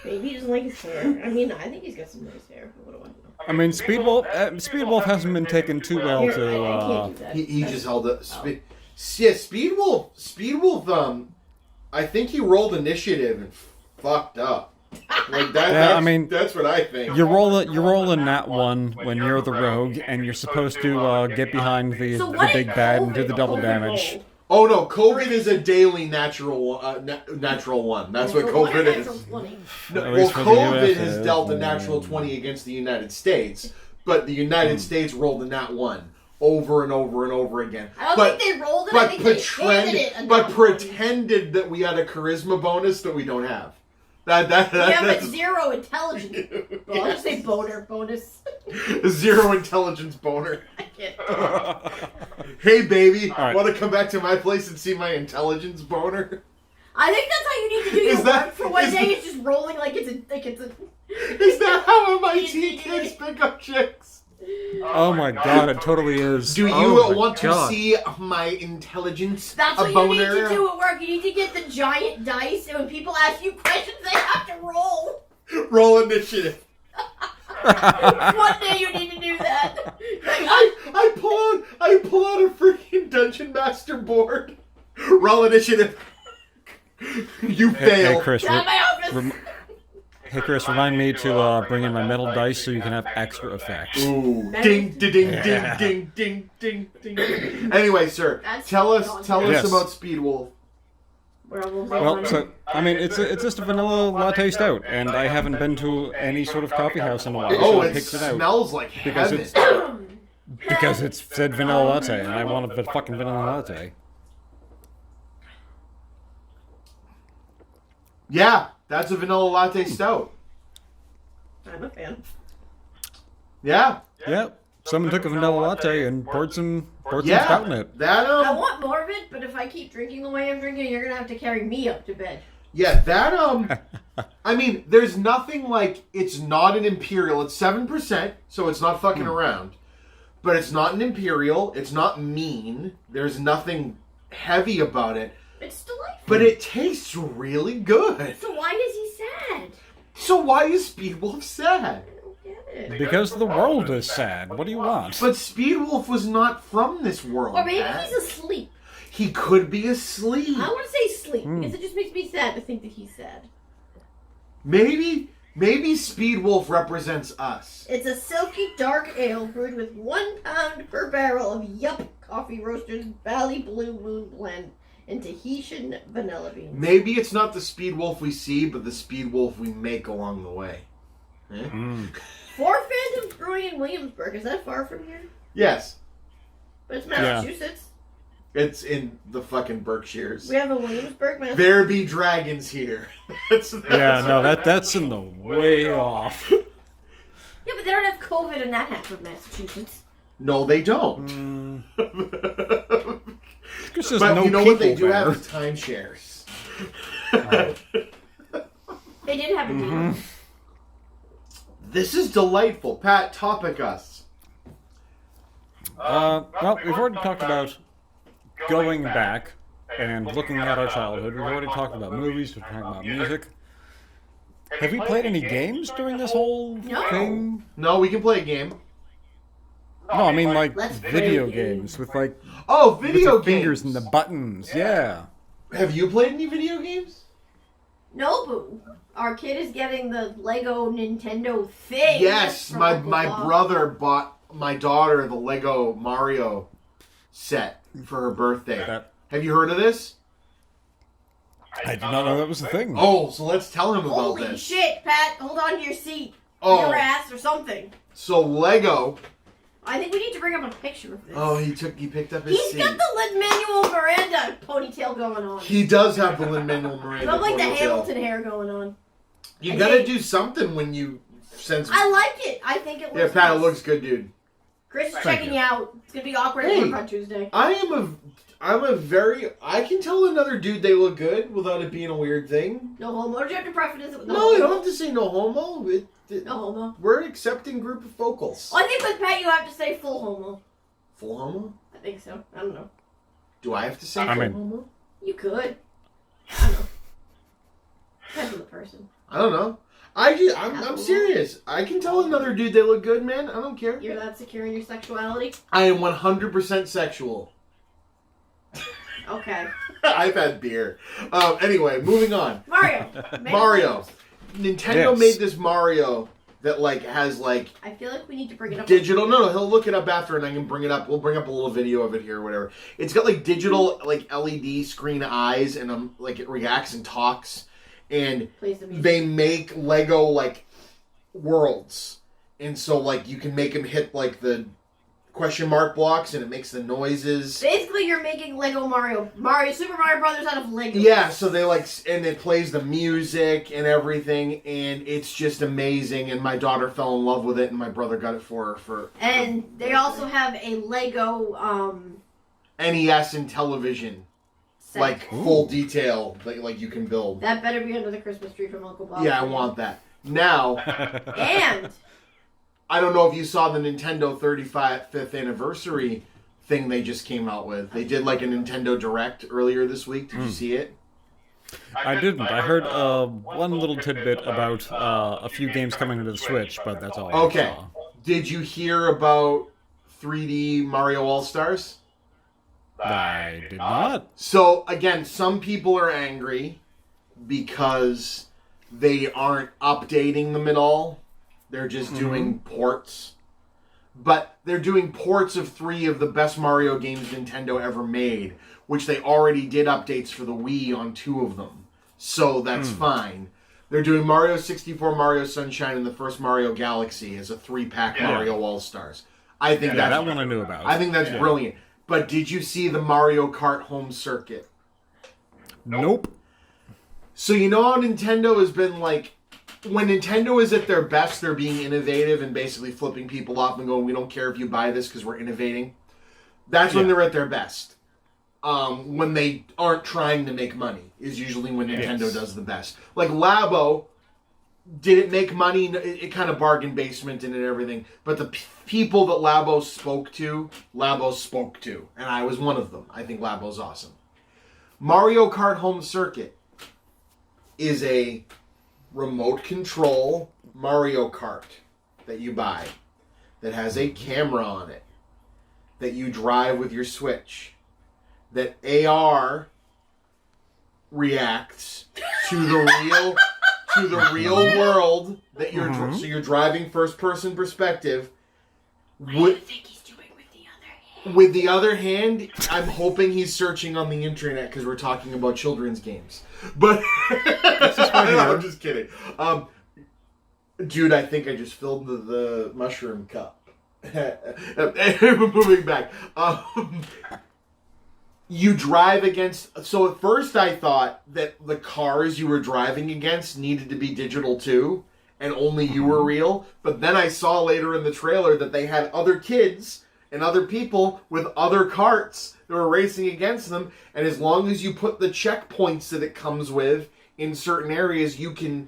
Speaker 3: Maybe he doesn't like his hair. I mean, I think he's got some nice hair. What do I know?
Speaker 2: I mean, Speed Wolf hasn't been taken too well
Speaker 3: Here,
Speaker 2: to.
Speaker 3: I can't do that.
Speaker 1: He just held up. Speed Wolf. I think he rolled initiative and fucked up. Like that.
Speaker 2: Yeah,
Speaker 1: that's what I think.
Speaker 2: You roll a nat one when you're the rogue, and you're supposed to get behind the big bad and do the double damage.
Speaker 1: Oh no, COVID is a daily natural one. That's what COVID is. Well, COVID has dealt a natural 20 against the United States, but the United States rolled a nat 1 over and over and over again.
Speaker 3: I don't think they rolled it. I think they handed it.
Speaker 1: But pretended that we had a charisma bonus that we don't have.
Speaker 3: We have a 0 intelligence. Well, I'll just say boner bonus.
Speaker 1: 0 intelligence boner.
Speaker 3: I can't.
Speaker 1: Hey baby,
Speaker 2: right.
Speaker 1: Want to come back to my place and see my intelligence boner?
Speaker 3: I think that's how you need to do your work for one day. It's just rolling like it's a.
Speaker 1: Is that how MIT kids pick up chicks?
Speaker 2: Oh my god, it totally is.
Speaker 1: Do you want to see my intelligence?
Speaker 3: That's what you need to do at work. You need to get the giant dice, and when people ask you questions, they have to roll.
Speaker 1: Roll initiative.
Speaker 3: One day you need to do that.
Speaker 1: I pull out a freaking Dungeon Master board. Roll initiative. You fail.
Speaker 2: Hey Chris,
Speaker 3: Get out of my office.
Speaker 2: Hey Chris, remind me to bring in my metal dice so you can have extra effects.
Speaker 1: Ooh, ding, ding, ding, ding, ding, ding. Anyway, sir, tell us about Speed Wolf.
Speaker 2: Well, so I mean, it's just a vanilla latte stout, and I haven't been to any sort of coffee house in a while.
Speaker 1: Oh,
Speaker 2: so I
Speaker 1: it
Speaker 2: picked it out
Speaker 1: smells like heaven.
Speaker 2: because it said vanilla latte, and I wanted a fucking vanilla latte.
Speaker 1: Yeah, that's a vanilla latte stout.
Speaker 3: I'm a fan.
Speaker 1: Yeah.
Speaker 2: Yeah, someone took a vanilla latte and poured some stout in
Speaker 1: Yeah,
Speaker 2: it.
Speaker 1: that
Speaker 3: I want more of it, but if I keep drinking the way I'm drinking, you're gonna have to carry me up to bed.
Speaker 1: Yeah, that I mean, there's nothing like, it's not an imperial. It's 7%, so it's not fucking around. But it's not an imperial. It's not mean. There's nothing heavy about it.
Speaker 3: It's delightful.
Speaker 1: But it tastes really good.
Speaker 3: So why is he sad?
Speaker 1: So why is Speedwolf sad?
Speaker 3: I don't get it.
Speaker 2: Because the world is sad. What do you want?
Speaker 1: But Speedwolf was not from this world.
Speaker 3: Or maybe
Speaker 1: Pat.
Speaker 3: he's asleep.
Speaker 1: He could be asleep.
Speaker 3: I want to say sleep because it just makes me sad to think that he's sad.
Speaker 1: Maybe Speedwolf represents us.
Speaker 3: It's a silky dark ale brewed with 1 pound per barrel of Yup Coffee Roasters Valley Blue Moon blend and Tahitian vanilla beans.
Speaker 1: Maybe it's not the Speedwolf we see, but the Speedwolf we make along the way. Eh?
Speaker 3: For Phantom Brewing in Williamsburg, is that far from here?
Speaker 1: Yes.
Speaker 3: But it's Massachusetts.
Speaker 1: It's in the fucking Berkshires.
Speaker 3: We have a Williamsburg, Massachusetts.
Speaker 1: There be dragons here. that's
Speaker 2: that's in the way off.
Speaker 3: Yeah, but they don't have COVID in that half of Massachusetts.
Speaker 1: No, they don't.
Speaker 2: There's
Speaker 1: But
Speaker 2: no
Speaker 1: you know what they
Speaker 2: people
Speaker 1: do
Speaker 2: there.
Speaker 1: have is timeshares.
Speaker 3: They did have a deal.
Speaker 1: This is delightful. Pat, topic us.
Speaker 2: Well, we've already talked about going back and looking at our childhood. We've already talked about movies. We've talked about music. Have we played any games during this whole thing?
Speaker 1: No, we can play a game.
Speaker 2: No, I mean like
Speaker 3: Let's
Speaker 2: video
Speaker 3: play
Speaker 2: games with like
Speaker 1: Oh,
Speaker 2: with
Speaker 1: video
Speaker 2: the fingers
Speaker 1: games.
Speaker 2: and the buttons. Yeah.
Speaker 1: Have you played any video games?
Speaker 3: No, but our kid is getting the Lego Nintendo thing.
Speaker 1: Yes,
Speaker 3: from
Speaker 1: my
Speaker 3: Uncle Bob.
Speaker 1: brother bought my daughter the Lego Mario set for her birthday.
Speaker 2: That-
Speaker 1: Have you heard of this?
Speaker 2: I did not know that was a thing.
Speaker 1: Oh, so let's tell him about
Speaker 3: Holy
Speaker 1: this.
Speaker 3: shit, Pat! Hold on to your seat,
Speaker 1: Oh.
Speaker 3: your ass, or something.
Speaker 1: So Lego.
Speaker 3: I think we need to bring up a picture of this.
Speaker 1: Oh, he picked up his
Speaker 3: He's
Speaker 1: seat.
Speaker 3: got the Lin-Manuel Miranda ponytail going on.
Speaker 1: He does have the Lin-Manuel Miranda.
Speaker 3: I like the
Speaker 1: ponytail.
Speaker 3: Hamilton hair going on.
Speaker 1: You
Speaker 3: I
Speaker 1: gotta
Speaker 3: think-
Speaker 1: do something when you sense.
Speaker 3: I like it. I think it looks
Speaker 1: Yeah, Pat, it
Speaker 3: nice.
Speaker 1: looks good, dude.
Speaker 3: Chris is
Speaker 2: Thank
Speaker 3: checking
Speaker 2: you.
Speaker 3: you out. It's gonna be awkward
Speaker 1: Hey.
Speaker 3: at work on Tuesday.
Speaker 1: I can tell another dude they look good without it being a weird thing.
Speaker 3: No homo. Or do you have to preface it with
Speaker 1: No, you don't have to say no homo.
Speaker 3: No homo.
Speaker 1: We're an accepting group of focals.
Speaker 3: Well, I think with Pat you have to say full homo.
Speaker 1: Full homo?
Speaker 3: I think so. I don't know.
Speaker 1: Do I have to say
Speaker 2: I
Speaker 1: full
Speaker 2: mean-
Speaker 1: homo?
Speaker 3: You could. I don't know. Depends on the person.
Speaker 1: I don't know. I'm serious. I can tell another dude they look good, man. I don't care.
Speaker 3: You're that secure in your sexuality?
Speaker 1: I am 100% sexual.
Speaker 3: Okay.
Speaker 1: I've had beer. Anyway, moving on.
Speaker 3: Mario.
Speaker 1: Mario. Nintendo
Speaker 2: Yes.
Speaker 1: made this Mario that has
Speaker 3: I feel like we need to bring it up.
Speaker 1: digital. No, he'll look it up after, and I can bring it up. We'll bring up a little video of it here, or whatever. It's got digital LED screen eyes, and it reacts and talks, and
Speaker 3: Plays the music.
Speaker 1: they make Lego worlds, and so you can make him hit the question mark blocks, and it makes the noises.
Speaker 3: Basically, you're making Lego Super Mario Brothers out of Lego.
Speaker 1: Yeah, so they and it plays the music and everything, and it's just amazing. And my daughter fell in love with it, and my brother got it for her for.
Speaker 3: And they also have a Lego
Speaker 1: NES and television,
Speaker 3: set.
Speaker 1: full detail, you can build.
Speaker 3: That better be under the Christmas tree from Uncle Bob.
Speaker 1: Yeah, I want that. Now,
Speaker 3: And
Speaker 1: I don't know if you saw the Nintendo 35th anniversary thing they just came out with. They did a Nintendo Direct earlier this week. Did you see it?
Speaker 2: I didn't. I heard one little tidbit about a few games coming to the Switch, but that's all
Speaker 1: Okay.
Speaker 2: I saw.
Speaker 1: Did you hear about 3D Mario All-Stars?
Speaker 2: I did not.
Speaker 1: So, again, some people are angry because they aren't updating them at all. They're just doing ports. But they're doing ports of 3 of the best Mario games Nintendo ever made, which they already did updates for the Wii on 2 of them. So that's fine. They're doing Mario 64, Mario Sunshine, and the first Mario Galaxy as a 3-pack Mario All-Stars. I think
Speaker 2: Yeah,
Speaker 1: that's
Speaker 2: that one I knew about.
Speaker 1: I think that's brilliant. But did you see the Mario Kart home circuit?
Speaker 2: Nope.
Speaker 1: So you know how Nintendo has been when Nintendo is at their best, they're being innovative and basically flipping people off and going, we don't care if you buy this because we're innovating. That's when they're at their best. When they aren't trying to make money is usually when Nintendo does the best. Like Labo, did it make money? It kind of bargain basement and everything. But the people that Labo spoke to, and I was one of them. I think Labo's awesome. Mario Kart Home Circuit is a remote control Mario Kart that you buy that has a camera on it that you drive with your Switch, that AR reacts to the real world that you're so you're driving first person perspective.
Speaker 3: What do you think he's doing with the other hand?
Speaker 1: With the other hand, I'm hoping he's searching on the internet because we're talking about children's games. But I'm just kidding. Dude, I think I just filled the mushroom cup. Moving back. You drive against... So at first I thought that the cars you were driving against needed to be digital too, and only you were real. But then I saw later in the trailer that they had other kids and other people with other carts that were racing against them, and as long as you put the checkpoints that it comes with in certain areas, you can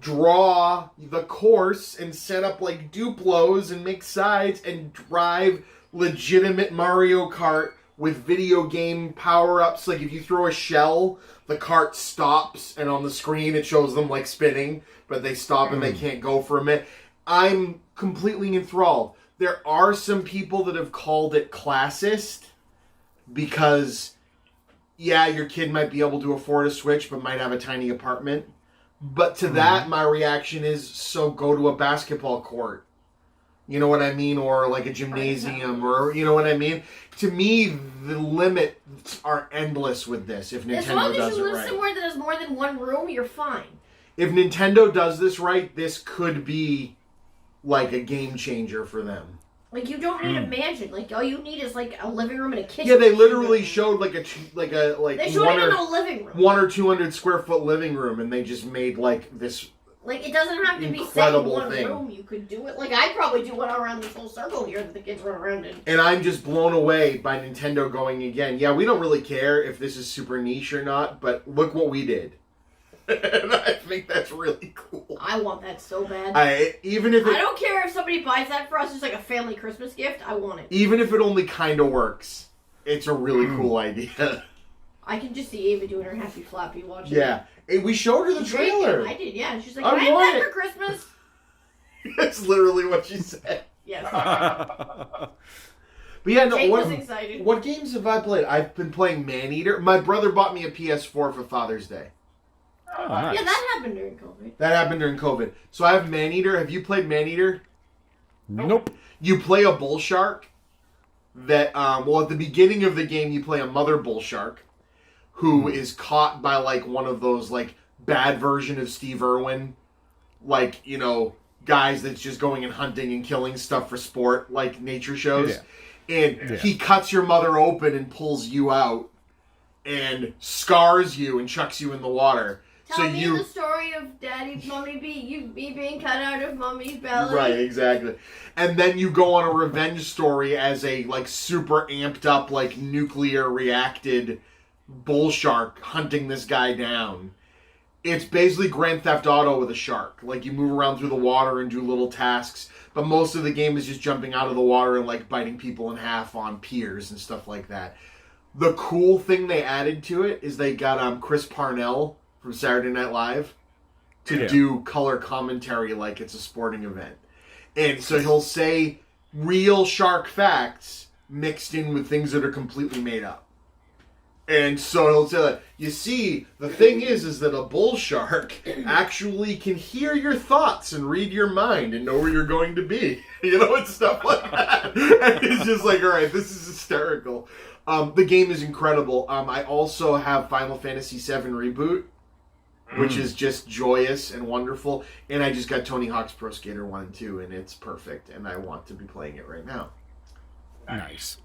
Speaker 1: draw the course and set up like Duplos and make sides and drive legitimate Mario Kart with video game power-ups. Like if you throw a shell, the cart stops and on the screen it shows them like spinning, but they stop and they can't go for a minute. I'm completely enthralled. There are some people that have called it classist because, yeah, your kid might be able to afford a Switch but might have a tiny apartment. But to that, my reaction is, so go to a basketball court. You know what I mean? Or like a gymnasium, or you know what I mean? To me, the limits are endless with this if Nintendo does it right.
Speaker 3: As long as you live somewhere that has more than one room, you're fine.
Speaker 1: If Nintendo does this right, this could be like a game changer for them.
Speaker 3: Like, you don't need a mansion. Like, all you need is like a living room and a kitchen.
Speaker 1: Yeah, they literally showed they showed
Speaker 3: it in a living room.
Speaker 1: 100 or 200 square foot living room, and they just made like this.
Speaker 3: Like, it doesn't have to be set in one room. You could do it. Like, I'd probably do one around this whole circle here that the kids run around in.
Speaker 1: And I'm just blown away by Nintendo going again. Yeah, we don't really care if this is super niche or not, but look what we did. And I think that's really cool.
Speaker 3: I want that so bad.
Speaker 1: I
Speaker 3: don't care if somebody buys that for us as like a family Christmas gift. I want it.
Speaker 1: Even if it only kind of works, it's a really cool idea.
Speaker 3: I can just see Ava doing her happy flappy watching.
Speaker 1: Yeah. Hey, we showed her the trailer.
Speaker 3: I did, yeah. She's like, can I have that for Christmas?
Speaker 1: That's literally what she said.
Speaker 3: Yes.
Speaker 1: But yeah, no.
Speaker 3: Jake was excited.
Speaker 1: What games have I played? I've been playing Maneater. My brother bought me a PS4 for Father's Day.
Speaker 2: Oh, nice.
Speaker 3: Yeah, that happened during COVID.
Speaker 1: So I have Maneater. Have you played Maneater?
Speaker 2: Nope.
Speaker 1: You play a bull shark that, at the beginning of the game, you play a mother bull shark who is caught by, like, one of those, like, bad version of Steve Irwin, like, you know, guys that's just going and hunting and killing stuff for sport, like nature shows. Yeah. And he cuts your mother open and pulls you out and scars you and chucks you in the water.
Speaker 3: Tell me the story of me being cut out of Mommy's belly.
Speaker 1: Right, exactly. And then you go on a revenge story as a, like, super amped up, like, nuclear reacted bull shark hunting this guy down. It's basically Grand Theft Auto with a shark. Like, you move around through the water and do little tasks, but most of the game is just jumping out of the water and, like, biting people in half on piers and stuff like that. The cool thing they added to it is they got Chris Parnell from Saturday Night Live to do color commentary like it's a sporting event. And so he'll say real shark facts mixed in with things that are completely made up. And so he'll say that, you see, the thing is that a bull shark actually can hear your thoughts and read your mind and know where you're going to be. You know, and stuff like that. And it's just like, all right, this is hysterical. The game is incredible. I also have Final Fantasy VII Reboot, which is just joyous and wonderful. And I just got Tony Hawk's Pro Skater 1 and 2, and it's perfect. And I want to be playing it right now.
Speaker 2: Nice.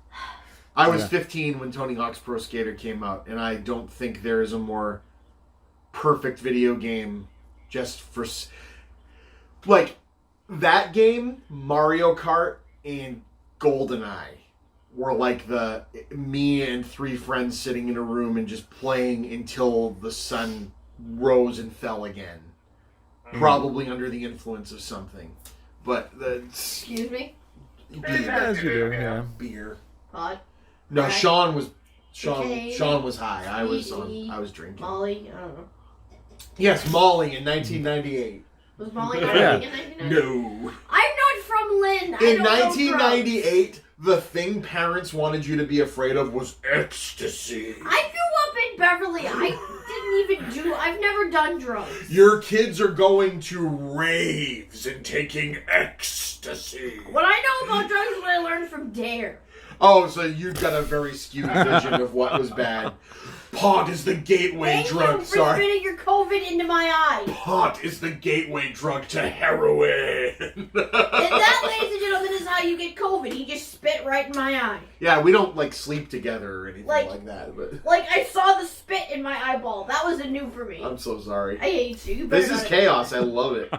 Speaker 1: I was 15 when Tony Hawk's Pro Skater came out, and I don't think there is a more perfect video game just for... like that game, Mario Kart, and GoldenEye were like me and 3 friends sitting in a room and just playing until the sun rose and fell again. Probably under the influence of something. But
Speaker 3: Excuse me?
Speaker 1: Beer.
Speaker 2: As you do, yeah.
Speaker 1: Beer.
Speaker 3: Pot.
Speaker 1: No,
Speaker 3: Right.
Speaker 1: Sean was
Speaker 3: Cocaine.
Speaker 1: high. I was drinking.
Speaker 3: Molly, I don't know.
Speaker 1: Yes, Molly in 1998.
Speaker 3: Was Molly
Speaker 2: Yeah.
Speaker 3: in 1990?
Speaker 1: No.
Speaker 3: I'm not from Lynn. I
Speaker 1: In
Speaker 3: don't know
Speaker 1: 1998, the thing parents wanted you to be afraid of was ecstasy.
Speaker 3: drugs. I grew up in Beverly. I've never done drugs.
Speaker 1: Your kids are going to raves and taking ecstasy.
Speaker 3: What I know about drugs is what I learned from Dare.
Speaker 1: Oh, so you've got a very skewed vision of what was bad. Pot is the gateway
Speaker 3: Thank
Speaker 1: drug.
Speaker 3: you for
Speaker 1: Sorry.
Speaker 3: spitting your COVID into my eye.
Speaker 1: Pot is the gateway drug to heroin.
Speaker 3: And that, ladies and gentlemen, is how you get COVID. He just spit right in my eye.
Speaker 1: Yeah, we don't like sleep together or anything
Speaker 3: Like-
Speaker 1: like that. But
Speaker 3: Like, I saw the spit in my eyeball. That was a new for me.
Speaker 1: I'm so sorry.
Speaker 3: I hate you. You better
Speaker 1: This is
Speaker 3: not-
Speaker 1: chaos. I love it.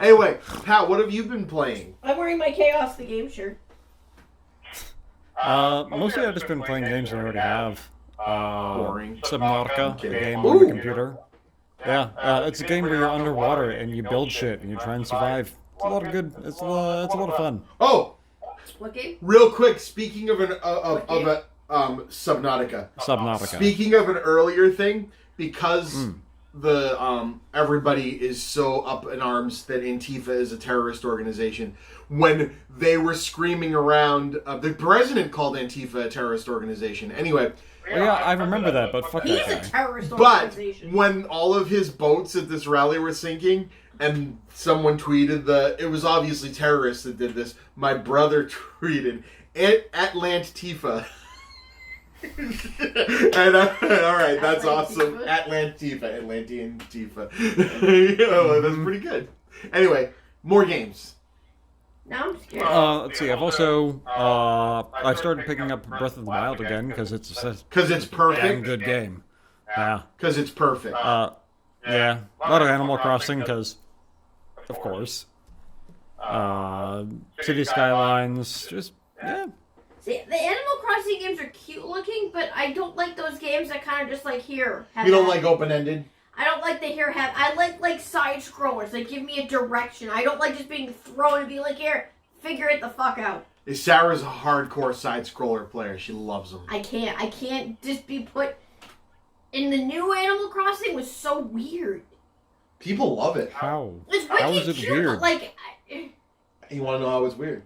Speaker 1: Anyway, Pat, what have you been playing?
Speaker 3: I'm wearing my Chaos the Game shirt.
Speaker 2: Mostly I've just been playing games I already have.
Speaker 1: Boring.
Speaker 2: Subnautica, the
Speaker 1: Okay.
Speaker 2: game on the
Speaker 1: Ooh.
Speaker 2: computer. Yeah, it's a game where you're underwater and you build shit and you try and survive. It's a lot of good. It's a lot of fun.
Speaker 1: Oh,
Speaker 3: What game?
Speaker 1: real quick. Speaking of Subnautica.
Speaker 2: Subnautica.
Speaker 1: Speaking of an earlier thing, because the everybody is so up in arms that Antifa is a terrorist organization. When they were screaming around, the president called Antifa a terrorist organization. Anyway,
Speaker 2: Oh, yeah, I remember that, but fuck
Speaker 3: He's
Speaker 2: that
Speaker 3: a
Speaker 2: guy.
Speaker 3: terrorist
Speaker 1: but
Speaker 3: organization.
Speaker 1: when all of his boats at this rally were sinking, and someone tweeted it was obviously terrorists that did this. My brother tweeted Atlantifa. And all right, that's awesome. Atlantian Tifa. Oh, that's pretty good. Anyway, more games.
Speaker 3: Now I'm scared.
Speaker 2: Let's see. I've also I started picking up Breath of the Wild again because it's a
Speaker 1: Because it's
Speaker 2: damn
Speaker 1: perfect.
Speaker 2: good game. Yeah.
Speaker 1: Because it's perfect.
Speaker 2: Yeah. A lot of Animal Crossing because, of course. City Skylines. Just yeah.
Speaker 3: See, the Animal Crossing games are cute looking, but I don't like those games that kind of just like here.
Speaker 1: You don't like open-ended?
Speaker 3: I don't like the here have. I like side scrollers. They give me a direction. I don't like just being thrown and be like, here, figure it the fuck out.
Speaker 1: Sarah's a hardcore side-scroller player. She loves them.
Speaker 3: I can't just be put. In the new Animal Crossing was so weird.
Speaker 1: People love it.
Speaker 2: How?
Speaker 3: It's
Speaker 2: How
Speaker 3: wicked
Speaker 2: is it
Speaker 3: cute,
Speaker 2: weird?
Speaker 3: but like.
Speaker 1: You want to know how it's weird?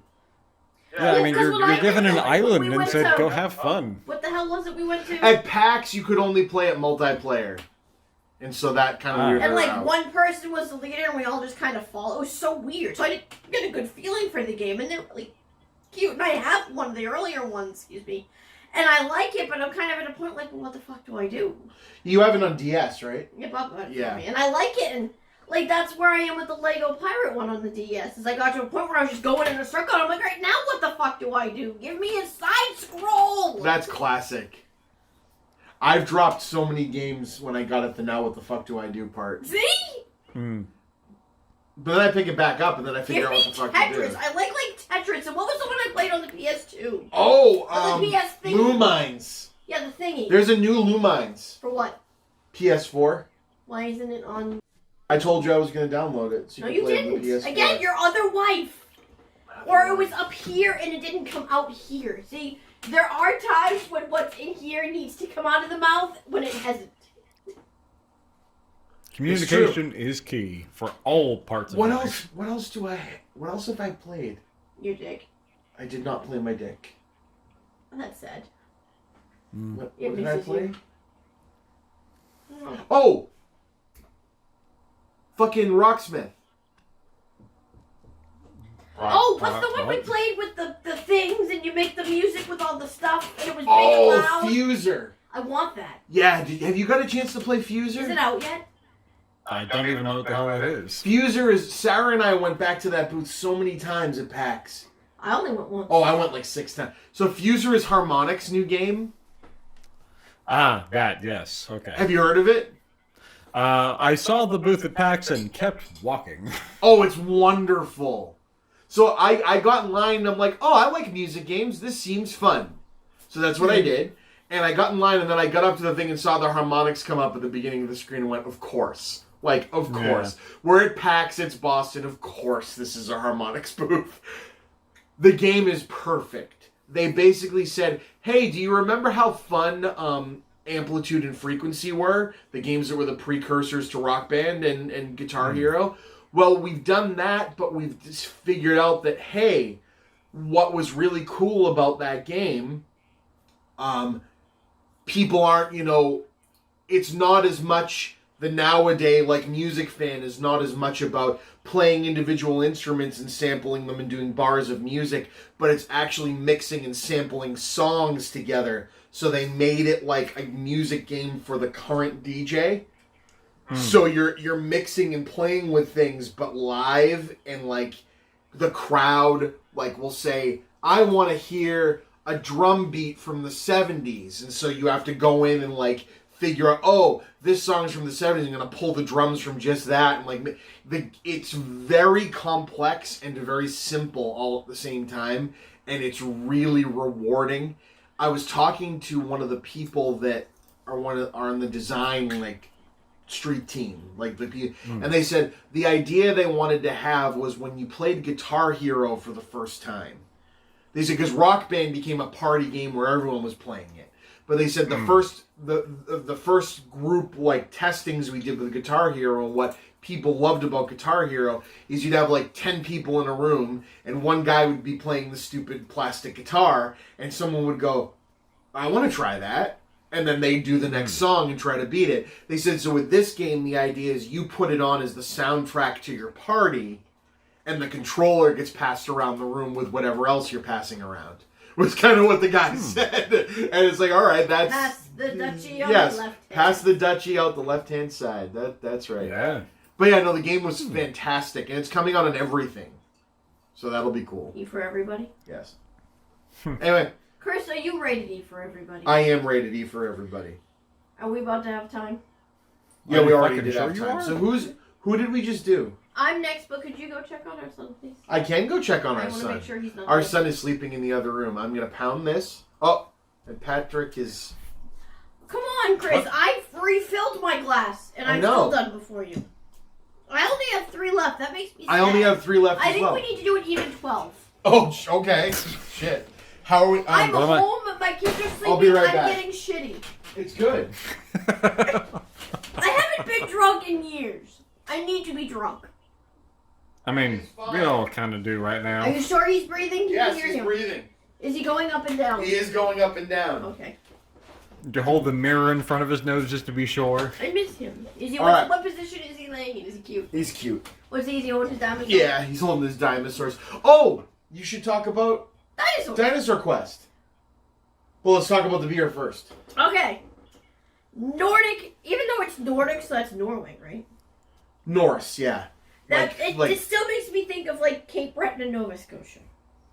Speaker 2: Yeah, I mean,
Speaker 3: Because when
Speaker 2: you're
Speaker 3: I
Speaker 2: given
Speaker 3: went
Speaker 2: an
Speaker 3: to-
Speaker 2: island
Speaker 3: we
Speaker 2: and
Speaker 3: went
Speaker 2: said,
Speaker 3: to-
Speaker 2: go have fun.
Speaker 3: What the hell was it we went to?
Speaker 1: At PAX, you could only play it multiplayer. And so that kind of weirded
Speaker 3: And
Speaker 1: her
Speaker 3: like
Speaker 1: out.
Speaker 3: one person was the leader and we all just kind of follow. It was so weird. So I didn't get a good feeling for the game and they're really cute. And I have one of the earlier ones, excuse me. And I like it, but I'm kind of at a point like, well, what the fuck do I do?
Speaker 1: You have it on DS, right?
Speaker 3: Yep, up it
Speaker 1: Yeah.
Speaker 3: for me. And I like it, and like that's where I am with the Lego Pirate one on the DS. Is I got to a point where I was just going in a circle and I'm like, right now what the fuck do I do? Give me a side scroll!
Speaker 1: That's classic. I've dropped so many games when I got at the now what the fuck do I do part.
Speaker 3: See?
Speaker 2: Hmm.
Speaker 1: But then I pick it back up and then I figure
Speaker 3: Give
Speaker 1: out
Speaker 3: me
Speaker 1: what the fuck to
Speaker 3: Tetris.
Speaker 1: do.
Speaker 3: I like Tetris. And what was the one I played on the PS2?
Speaker 1: Oh,
Speaker 3: the PS thingy.
Speaker 1: Lumines.
Speaker 3: Yeah, the thingy.
Speaker 1: There's a new Lumines.
Speaker 3: For what?
Speaker 1: PS4.
Speaker 3: Why isn't it on?
Speaker 1: I told you I was going to download it. So
Speaker 3: No,
Speaker 1: could
Speaker 3: you
Speaker 1: play it on
Speaker 3: didn't.
Speaker 1: the PS4.
Speaker 3: Again, your other wife. Or it was up here and it didn't come out here. See, there are times when what's in here needs to come out of the mouth when it hasn't.
Speaker 2: Communication is key for all parts of
Speaker 1: What
Speaker 2: life.
Speaker 1: else? What else have I played?
Speaker 3: Your dick.
Speaker 1: I did not play my dick.
Speaker 3: That's sad.
Speaker 1: What
Speaker 3: It
Speaker 1: did I
Speaker 3: misses
Speaker 1: play?
Speaker 3: you. Oh.
Speaker 1: Oh! Fucking Rocksmith.
Speaker 3: Oh, what's the one we played with the things and you make the music with all the stuff and it was big and
Speaker 1: Oh,
Speaker 3: loud?
Speaker 1: Fuser.
Speaker 3: I want that.
Speaker 1: Yeah, have you got a chance to play Fuser?
Speaker 3: Is it out yet?
Speaker 2: I don't even know what the hell that is.
Speaker 1: Fuser is... Sarah and I went back to that booth so many times at PAX.
Speaker 3: I only went once.
Speaker 1: Oh, I went like 6 times. So Fuser is Harmonix's new game.
Speaker 2: Ah, that, yes. Okay.
Speaker 1: Have you heard of it?
Speaker 2: I saw the booth at PAX and kept walking.
Speaker 1: Oh, it's wonderful. So I got in line and I'm like, oh, I like music games. This seems fun. So that's what I did. And I got in line and then I got up to the thing and saw the harmonics come up at the beginning of the screen and went, of course. Like, of course. We're at PAX, it's Boston. Of course this is a harmonics booth. The game is perfect. They basically said, hey, do you remember how fun Amplitude and Frequency were? The games that were the precursors to Rock Band and Guitar Hero? Well, we've done that, but we've just figured out that, hey, what was really cool about that game, people aren't, it's not as much, the nowadays, like, music fan is not as much about playing individual instruments and sampling them and doing bars of music, but it's actually mixing and sampling songs together. So they made it like a music game for the current DJ. So you're mixing and playing with things, but live, and like the crowd will say, I want to hear a drum beat from the 70s. And so you have to go in and figure out, oh, this song's from the 70s, I'm going to pull the drums from just that. And it's very complex and very simple all at the same time. And it's really rewarding. I was talking to one of the people that are in the design, street team, and they said the idea they wanted to have was when you played Guitar Hero for the first time. They said because Rock Band became a party game where everyone was playing it, but they said the first group testings we did with Guitar Hero, and what people loved about Guitar Hero is you'd have 10 people in a room, and one guy would be playing the stupid plastic guitar, and someone would go, I want to try that. And then they do the next song and try to beat it. They said, so with this game, the idea is you put it on as the soundtrack to your party, and the controller gets passed around the room with whatever else you're passing around. Was kind of what the guy said. And it's all right, that's...
Speaker 3: Pass the duchy on the left hand.
Speaker 1: Pass the duchy out the left-hand side. That's right.
Speaker 2: Yeah.
Speaker 1: But yeah, no, the game was fantastic, and it's coming out on everything. So that'll be cool.
Speaker 3: E for everybody?
Speaker 1: Yes. Anyway...
Speaker 3: Chris, are you rated E for everybody?
Speaker 1: I am rated E for everybody.
Speaker 3: Are we about to have time?
Speaker 1: Yeah, we already did have time. So who did we just do?
Speaker 3: I'm next, but could you go check on our son, please?
Speaker 1: I can go check on our son.
Speaker 3: I want to make sure he's not
Speaker 1: Our
Speaker 3: dead.
Speaker 1: son is sleeping in the other room. I'm going to pound this. Oh, and Patrick is...
Speaker 3: Come on, Chris. I've refilled my glass, and I'm still done before you. I only have 3 left. That makes me sad.
Speaker 1: I only have 3 left
Speaker 3: I
Speaker 1: as well.
Speaker 3: think we need to do an even 12.
Speaker 1: Oh, okay. Shit. How are we...
Speaker 3: I'm home, my kids are sleeping,
Speaker 1: I'll be right
Speaker 3: I'm
Speaker 1: back.
Speaker 3: getting shitty.
Speaker 1: It's good.
Speaker 3: I haven't been drunk in years. I need to be drunk.
Speaker 2: I mean, we all kind of do right now.
Speaker 3: Are you sure he's breathing? Can
Speaker 1: Yes,
Speaker 3: you hear
Speaker 1: he's
Speaker 3: him?
Speaker 1: breathing.
Speaker 3: Is he going up and down?
Speaker 1: He is going up and down.
Speaker 3: Okay.
Speaker 2: To hold the mirror in front of his nose just to be sure.
Speaker 3: I miss him. Is he?
Speaker 1: All
Speaker 3: What position is he laying in? Is he cute?
Speaker 1: He's cute.
Speaker 3: What's he? Is he holding his dinosaur?
Speaker 1: Yeah, he's holding his dinosaurs. Oh, you should talk about
Speaker 3: Dinosaur.
Speaker 1: Dinosaur Quest. Well, let's talk about the beer first.
Speaker 3: Okay. Nordic, even though it's Nordic, so that's Norway, right?
Speaker 1: Norse, yeah.
Speaker 3: It still makes me think of Cape Breton and Nova Scotia.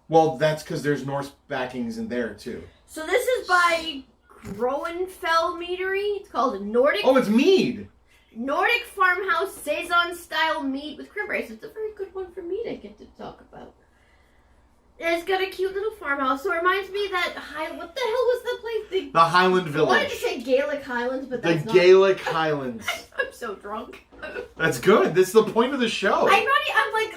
Speaker 1: Well, that's because there's Norse backings in there too.
Speaker 3: So this is by Groenfell Meadery. It's called a Nordic.
Speaker 1: Oh, it's mead.
Speaker 3: Nordic farmhouse saison style mead with cranberries. It's a very good one for me to get to talk about. And it's got a cute little farmhouse. So it reminds me that what the hell was the place?
Speaker 1: The Highland
Speaker 3: I
Speaker 1: Village.
Speaker 3: wanted to say Gaelic Highlands, but that's
Speaker 1: The Gaelic Highlands.
Speaker 3: I'm so drunk.
Speaker 1: That's good. That's the point of the show.
Speaker 3: I'm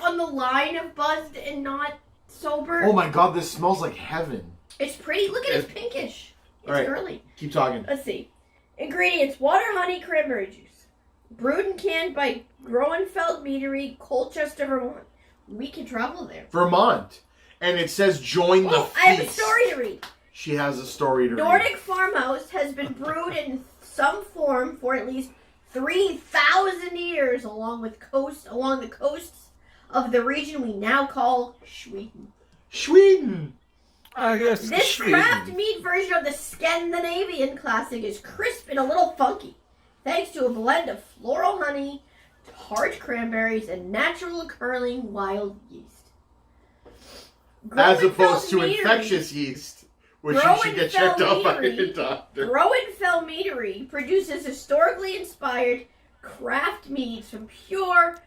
Speaker 3: on the line of buzzed and not sober.
Speaker 1: Oh my god, this smells like heaven.
Speaker 3: It's pretty. Look at it. It's pinkish. It's
Speaker 1: Alright.
Speaker 3: girly.
Speaker 1: Keep talking.
Speaker 3: Let's see. Ingredients: water, honey, cranberry juice. Brewed and canned by Groenfeld Meadery, Colchester, Vermont. We can travel there.
Speaker 1: Vermont. And it says join the feast.
Speaker 3: I have a story to read.
Speaker 1: She has a story to read.
Speaker 3: Nordic farmhouse has been brewed in some form for at least 3,000 years along the coasts of the region we now call Sweden.
Speaker 1: Sweden.
Speaker 2: I guess
Speaker 3: This
Speaker 2: Sweden.
Speaker 3: craft mead version of the Scandinavian classic is crisp and a little funky, thanks to a blend of floral honey, tart cranberries, and natural curling wild yeast.
Speaker 1: As opposed to
Speaker 3: Groenfeld Meadery-
Speaker 1: infectious yeast, which you should get checked out by a doctor.
Speaker 3: Groenfell Meadery produces historically inspired craft meads from pure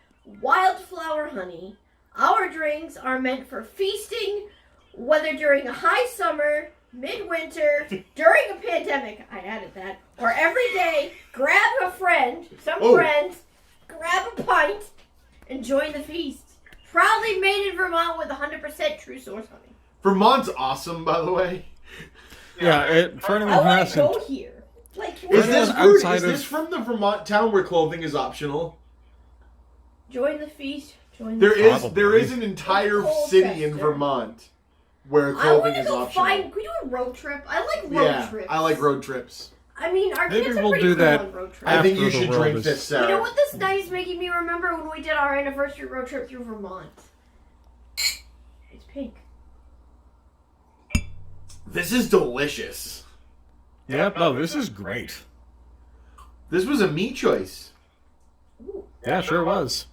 Speaker 3: wildflower honey. Our drinks are meant for feasting, whether during a high summer, midwinter, during a pandemic, I added that, or every day. Grab a friend, friends, grab a pint, and join the feast. Proudly made in Vermont with 100% true source honey.
Speaker 1: Vermont's awesome, by the way.
Speaker 2: Yeah, for anyone
Speaker 3: I
Speaker 2: who
Speaker 3: want to
Speaker 2: hasn't...
Speaker 3: go here. Like,
Speaker 1: Is this
Speaker 2: outside
Speaker 1: is this from the Vermont town where clothing is optional?
Speaker 3: join the feast. Join the
Speaker 1: There is an entire city in Vermont where
Speaker 3: I
Speaker 1: clothing
Speaker 3: want to
Speaker 1: is
Speaker 3: go
Speaker 1: optional.
Speaker 3: find. Can we do a road trip? I like road trips.
Speaker 1: I like road trips.
Speaker 3: I mean, our
Speaker 2: Maybe
Speaker 3: kids are
Speaker 2: we'll
Speaker 3: pretty
Speaker 2: do
Speaker 3: cool
Speaker 2: that
Speaker 3: on road trips.
Speaker 1: I think
Speaker 2: After
Speaker 1: you
Speaker 2: the
Speaker 1: should
Speaker 2: world
Speaker 1: drink
Speaker 2: is-
Speaker 1: this, Sarah.
Speaker 3: You know what this night is making me remember when we did our anniversary road trip through Vermont? It's pink.
Speaker 1: This is delicious.
Speaker 2: Yep, no, this is great.
Speaker 1: This was a me choice.
Speaker 3: Ooh.
Speaker 2: Yeah, sure was.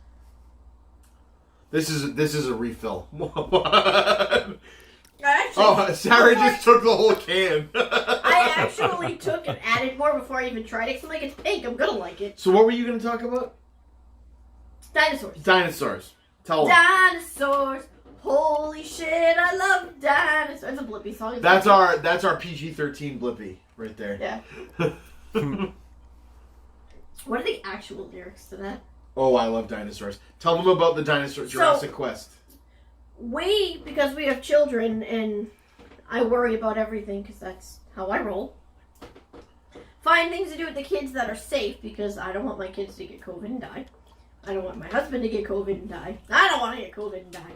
Speaker 1: This is a refill.
Speaker 3: Actually,
Speaker 1: Sarah just took the whole can.
Speaker 3: I actually took and added more before I even tried it. Cause I'm like, it's pink. I'm gonna like it.
Speaker 1: So what were you going to talk about?
Speaker 3: Dinosaurs.
Speaker 1: Dinosaurs. Tell them.
Speaker 3: Dinosaurs. Holy shit! I love dinosaurs. It's a Blippi song.
Speaker 1: That's our PG-13 Blippi right there.
Speaker 3: Yeah. What are the actual lyrics to that?
Speaker 1: Oh, I love dinosaurs. Tell them about the dinosaur Jurassic Quest.
Speaker 3: Because we have children and I worry about everything because that's how I roll. Find things to do with the kids that are safe because I don't want my kids to get COVID and die. I don't want my husband to get COVID and die. I don't want to get COVID and die.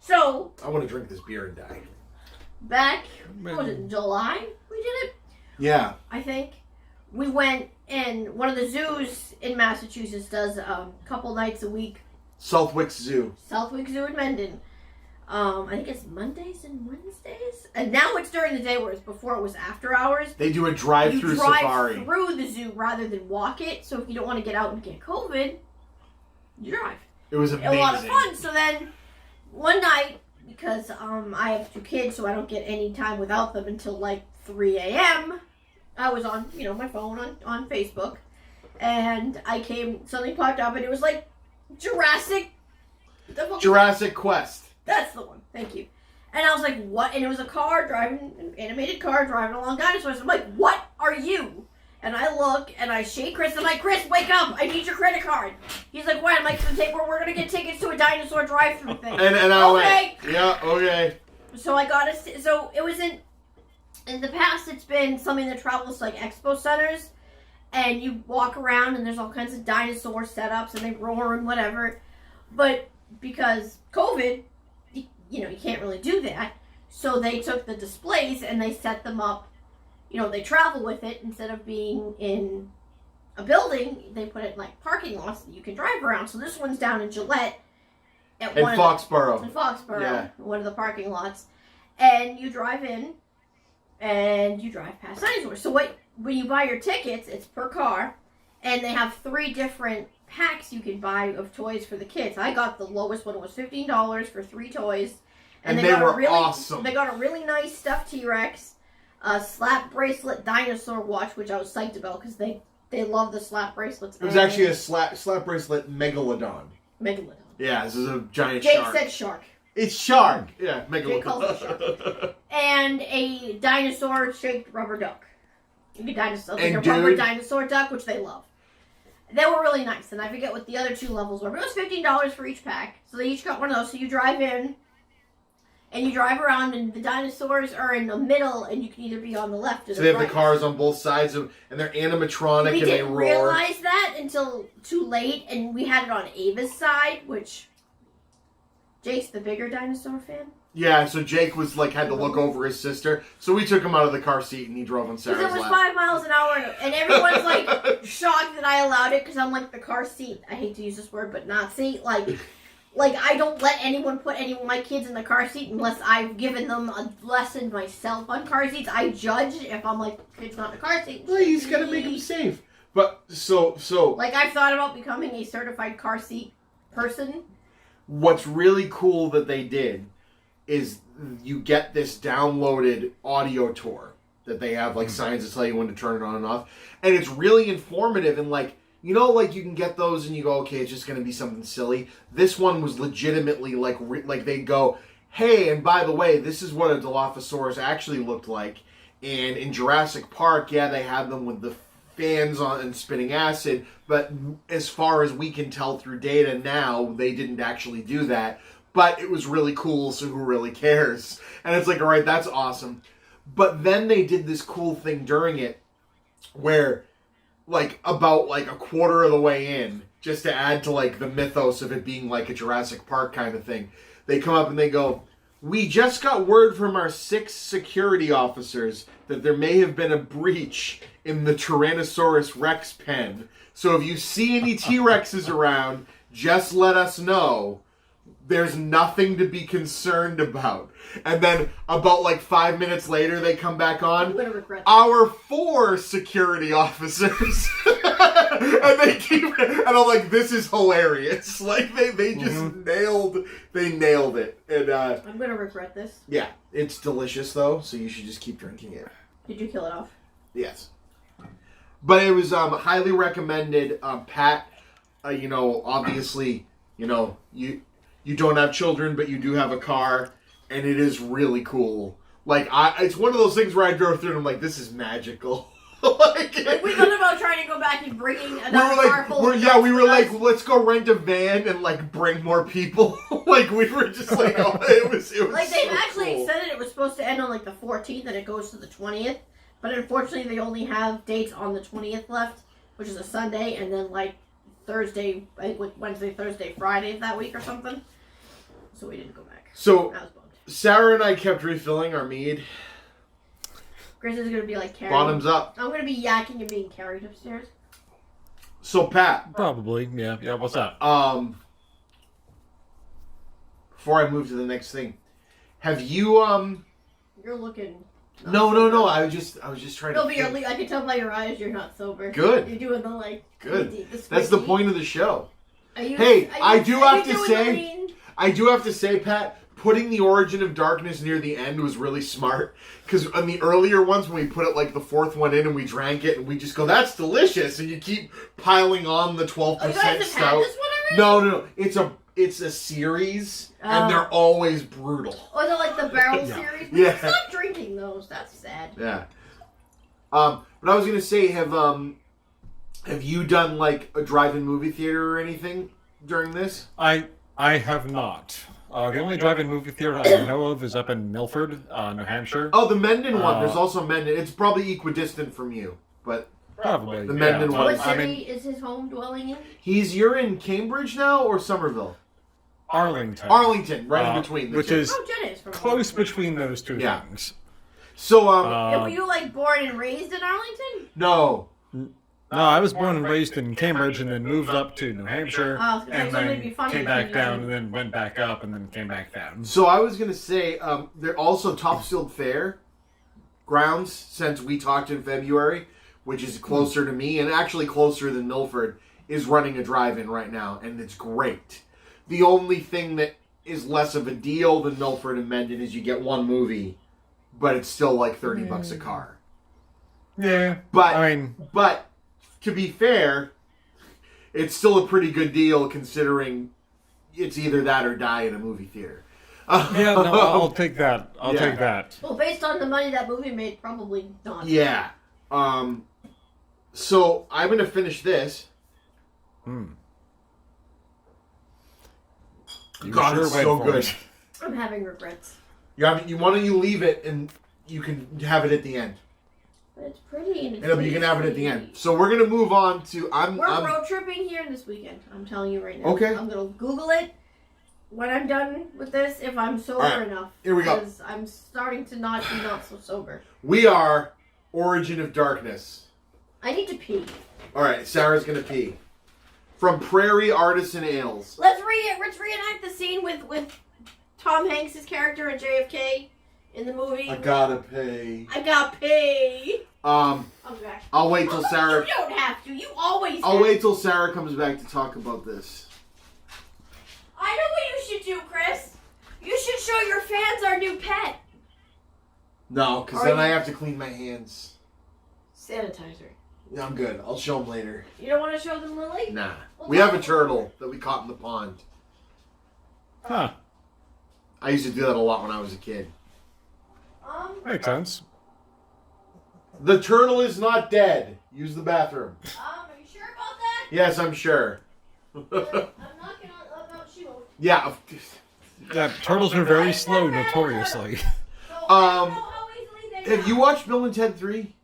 Speaker 3: So,
Speaker 1: I want to drink this beer and die.
Speaker 3: back, what was it, in July we did it?
Speaker 1: Yeah.
Speaker 3: I think. We went and one of the zoos in Massachusetts does a couple nights a week.
Speaker 1: Southwick Zoo.
Speaker 3: Southwick Zoo in Mendon. I think it's Mondays and Wednesdays. And now it's during the day, whereas before it was after hours.
Speaker 1: They do a drive-through safari.
Speaker 3: You drive through the zoo rather than walk it. So if you don't want to get out and get COVID, you drive.
Speaker 1: It was amazing.
Speaker 3: A lot of fun. So then one night, because I have 2 kids, so I don't get any time without them until like 3 a.m., I was on, my phone on Facebook, and something popped up, and it was like Jurassic
Speaker 1: Quest.
Speaker 3: That's the one. Thank you. And I was like, what? And it was an animated car driving along dinosaurs. I'm like, what are you? And I look, and I shake Chris. I'm like, Chris, wake up. I need your credit card. He's like, what? I'm like, we're going to get tickets to a dinosaur drive-thru thing.
Speaker 1: And I
Speaker 3: okay.
Speaker 1: went, yeah, okay.
Speaker 3: So so it was in the past, it's been something that travels to like expo centers, and you walk around and there's all kinds of dinosaur setups and they roar and whatever. But because COVID, you can't really do that. So they took the displays and they set them up. They travel with it instead of being in a building. They put it in like parking lots that you can drive around. So this one's down in Gillette.
Speaker 1: In Foxborough.
Speaker 3: Yeah. One of the parking lots. And you drive in. And you drive past dinosaurs. So when you buy your tickets, it's per car, and they have 3 different packs you can buy of toys for the kids. I got the lowest one. It was $15 for 3 toys,
Speaker 1: and they were awesome.
Speaker 3: They got a really nice stuffed T-Rex, a slap bracelet dinosaur watch, which I was psyched about because they love the slap bracelets.
Speaker 1: It was actually a slap bracelet megalodon.
Speaker 3: Megalodon.
Speaker 1: Yeah, this is a giant shark.
Speaker 3: Jake said shark.
Speaker 1: It's shark. Yeah, megalodon.
Speaker 3: Jake calls it shark. And a dinosaur-shaped rubber duck. A rubber dinosaur duck, which they love. They were really nice, and I forget what the other 2 levels were, but it was $15 for each pack. So they each got one of those. So you drive in, and you drive around, and the dinosaurs are in the middle, and you can either be on the left or
Speaker 1: so
Speaker 3: the right.
Speaker 1: they have the cars on both sides of, and they're animatronic, and they roar.
Speaker 3: We didn't realize that until too late, and we had it on Ava's side, which Jake's the bigger dinosaur fan.
Speaker 1: Yeah, so Jake was had to look over his sister, so we took him out of the car seat and he drove on Sarah's lap.
Speaker 3: Because it was 5 miles an hour, and everyone's shocked that I allowed it because I'm the car seat. I hate to use this word, but Nazi. I don't let anyone put any of my kids in the car seat unless I've given them a lesson myself on car seats. I judge if I'm kid's not in the car seat.
Speaker 1: Well, you just gotta make them safe. But so
Speaker 3: I've thought about becoming a certified car seat person.
Speaker 1: What's really cool that they did is you get this downloaded audio tour that they have signs that tell you when to turn it on and off, and it's really informative, and You know, like, you can get those and you go, okay, it's just going to be something silly. This one was legitimately, like they go, hey, and by the way, this is what a Dilophosaurus actually looked like. And in Jurassic Park, yeah, they had them with the fans on and spitting acid, but as far as we can tell through data now, they didn't actually do that. But it was really cool, so who really cares? And it's like, all right, that's awesome. But then they did this cool thing during it where, like, about, like, a quarter of the way in, just to add to, like, the mythos of it being, like, a Jurassic Park kind of thing, they come up and they go, we just got word from our 6 security officers that there may have been a breach in the Tyrannosaurus Rex pen. So if you see any T-Rexes around, just let us know. There's nothing to be concerned about. And then about like 5 minutes later, they come back on.
Speaker 3: I'm gonna regret that.
Speaker 1: Our 4 security officers. And they keep, and I'm like, this is hilarious. Like they just nailed it. And
Speaker 3: I'm gonna regret this.
Speaker 1: yeah, it's delicious though, so you should just keep drinking it.
Speaker 3: Did you kill it off?
Speaker 1: Yes. But it was highly recommended. Pat, obviously, you don't have children, but you do have a car, and it is really cool. Like, it's one of those things where I drove through and I'm like, this is magical. like
Speaker 3: we thought about trying to go back and bringing another car full of
Speaker 1: we were like,
Speaker 3: us.
Speaker 1: let's go rent a van and like bring more people. Like we were just like, oh, it was
Speaker 3: like they've
Speaker 1: so
Speaker 3: actually
Speaker 1: cool.
Speaker 3: extended it was supposed to end on like the 14th and it goes to the 20th, but unfortunately they only have dates on the 20th left, which is a Sunday, and then like Thursday, Wednesday, Thursday, Friday of that week or something. So we didn't go back.
Speaker 1: So
Speaker 3: I was bummed.
Speaker 1: Sarah and I kept refilling our mead.
Speaker 3: Grace is gonna be like carried.
Speaker 1: Bottoms up.
Speaker 3: I'm gonna be yakking and being carried upstairs.
Speaker 1: So Pat,
Speaker 2: Probably, yeah. Yeah, what's up?
Speaker 1: before I move to the next thing, have you
Speaker 3: You're looking.
Speaker 1: No. I was just trying
Speaker 3: No,
Speaker 1: to.
Speaker 3: but
Speaker 1: think.
Speaker 3: I can tell by your eyes you're not sober.
Speaker 1: Good.
Speaker 3: You're doing the like.
Speaker 1: Good.
Speaker 3: The
Speaker 1: That's the
Speaker 3: squinty.
Speaker 1: point of the show.
Speaker 3: Are you,
Speaker 1: Hey,
Speaker 3: are you,
Speaker 1: I do
Speaker 3: are
Speaker 1: have
Speaker 3: you
Speaker 1: to
Speaker 3: doing
Speaker 1: say-
Speaker 3: the lean?
Speaker 1: I do have to say, Pat, putting the Origin of Darkness near the end was really smart. Because on the earlier ones, when we put it like the 4th one in and we drank it and we just go, that's delicious. And you keep piling on the 12%
Speaker 3: Oh, you guys have had
Speaker 1: stout.
Speaker 3: this one already?
Speaker 1: No. It's a series
Speaker 3: Oh.
Speaker 1: and they're always brutal.
Speaker 3: Or is it like the barrel
Speaker 2: Yeah.
Speaker 3: series?
Speaker 1: Yeah.
Speaker 3: Stop drinking those. That's sad.
Speaker 1: Yeah. But I was gonna say, have you done like a drive-in movie theater or anything during this?
Speaker 2: I have not. The only drive-in movie theater I know of is up in Milford, New Hampshire.
Speaker 1: Oh, the Mendon one. There's also Mendon. It's probably equidistant from you, but
Speaker 2: Probably.
Speaker 1: The Mendon
Speaker 2: yeah.
Speaker 1: one.
Speaker 3: What
Speaker 2: I
Speaker 3: city
Speaker 2: mean,
Speaker 3: is his home dwelling in?
Speaker 1: you're in Cambridge now or Somerville?
Speaker 2: Arlington.
Speaker 1: Arlington, right in between. the
Speaker 2: Which
Speaker 1: two.
Speaker 2: is
Speaker 3: Oh, Jen is from
Speaker 2: close
Speaker 3: Arlington.
Speaker 2: between those two
Speaker 1: Yeah.
Speaker 2: things.
Speaker 1: So
Speaker 3: Were you like born and raised in Arlington?
Speaker 1: no.
Speaker 2: No, I was born and raised in Cambridge and then moved up to New Hampshire
Speaker 3: Oh, okay,
Speaker 2: and
Speaker 3: so it'd be
Speaker 2: then
Speaker 3: funny
Speaker 2: came
Speaker 3: if
Speaker 2: back
Speaker 3: you
Speaker 2: down
Speaker 3: didn't.
Speaker 2: and then went back up and then came back down.
Speaker 1: So I was gonna say, they're also Topsfield Fair grounds since we talked in February, which is closer to me and actually closer than Milford, is running a drive-in right now, and it's great. The only thing that is less of a deal than Milford and Mendon is you get one movie, but it's still like $30 a car.
Speaker 2: Yeah,
Speaker 1: But
Speaker 2: I mean,
Speaker 1: but to be fair, it's still a pretty good deal considering it's either that or die in a movie theater.
Speaker 2: yeah, no, I'll take that. I'll
Speaker 1: Yeah.
Speaker 2: take that.
Speaker 3: Well, based on the money that movie made, probably not.
Speaker 1: Yeah. So I'm gonna finish this.
Speaker 2: You
Speaker 1: God,
Speaker 2: sure
Speaker 1: it's
Speaker 2: went
Speaker 1: so
Speaker 2: for
Speaker 1: good.
Speaker 2: it.
Speaker 3: I'm having regrets.
Speaker 1: Yeah, why don't you leave it and you can have it at the end.
Speaker 3: But it's pretty and it's
Speaker 1: You can have it at the end.
Speaker 3: tasty.
Speaker 1: So we're gonna move on to
Speaker 3: We're road tripping here this weekend. I'm telling you right now.
Speaker 1: Okay.
Speaker 3: I'm gonna Google it when I'm done with this if I'm sober
Speaker 1: All right,
Speaker 3: enough.
Speaker 1: here we go.
Speaker 3: Because I'm starting to not be not so sober.
Speaker 1: we are Origin of Darkness.
Speaker 3: I need to pee.
Speaker 1: All right, Sarah's gonna pee. From Prairie Artisan Ales.
Speaker 3: Let's reenact the scene with Tom Hanks' character and JFK in the movie.
Speaker 1: I gotta pay.
Speaker 3: I got pee.
Speaker 1: Okay. I'll wait till Sarah.
Speaker 3: You don't have to. You always.
Speaker 1: I'll
Speaker 3: have
Speaker 1: wait till Sarah comes back to talk about this.
Speaker 3: I know what you should do, Chris. You should show your fans our new pet.
Speaker 1: No, because
Speaker 3: Are
Speaker 1: then
Speaker 3: you-
Speaker 1: I have to clean my hands.
Speaker 3: Sanitizer.
Speaker 1: Yeah, I'm good. I'll show them later.
Speaker 3: You don't want to show them Lily?
Speaker 1: Nah.
Speaker 3: Well,
Speaker 1: We have a turtle that we caught in the pond.
Speaker 2: Huh.
Speaker 1: I used to do that a lot when I was a kid.
Speaker 2: Makes sense.
Speaker 1: The turtle is not dead. Use the bathroom.
Speaker 3: Are you sure about that?
Speaker 1: Yes, I'm sure.
Speaker 3: I'm not gonna shoot.
Speaker 1: Yeah.
Speaker 2: Yeah, turtles are very slow, notoriously.
Speaker 3: So I don't know how easily they
Speaker 1: Have you watched Bill and Ted 3?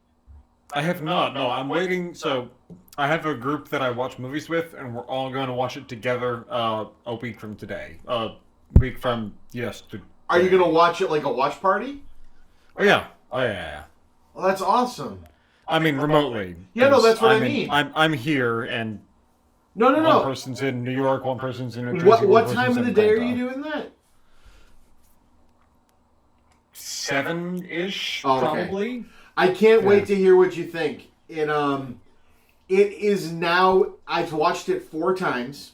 Speaker 2: I have not. No, I'm waiting. So, I have a group that I watch movies with, and we're all going to watch it together a week from today. A week from yesterday.
Speaker 1: Are you going to watch it like a watch party?
Speaker 2: Oh, yeah. Oh, yeah.
Speaker 1: Well, that's awesome.
Speaker 2: I mean, remotely.
Speaker 1: Yeah, no, that's what I
Speaker 2: I'm
Speaker 1: mean.
Speaker 2: I'm here, and
Speaker 1: No.
Speaker 2: one person's in New York, one person's in New Jersey.
Speaker 1: What
Speaker 2: one
Speaker 1: time
Speaker 2: person's
Speaker 1: of the
Speaker 2: in
Speaker 1: day are
Speaker 2: Atlanta.
Speaker 1: you doing that?
Speaker 2: 7-ish,
Speaker 1: Oh, okay.
Speaker 2: probably.
Speaker 1: I can't wait to hear what you think. It is now. I've watched it 4 times.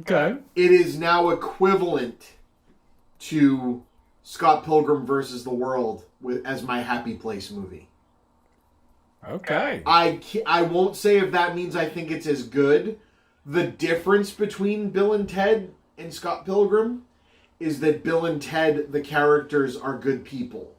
Speaker 2: Okay.
Speaker 1: It is now equivalent to Scott Pilgrim versus the World as my happy place movie.
Speaker 2: Okay.
Speaker 1: I won't say if that means I think it's as good. The difference between Bill and Ted and Scott Pilgrim is that Bill and Ted, the characters, are good people.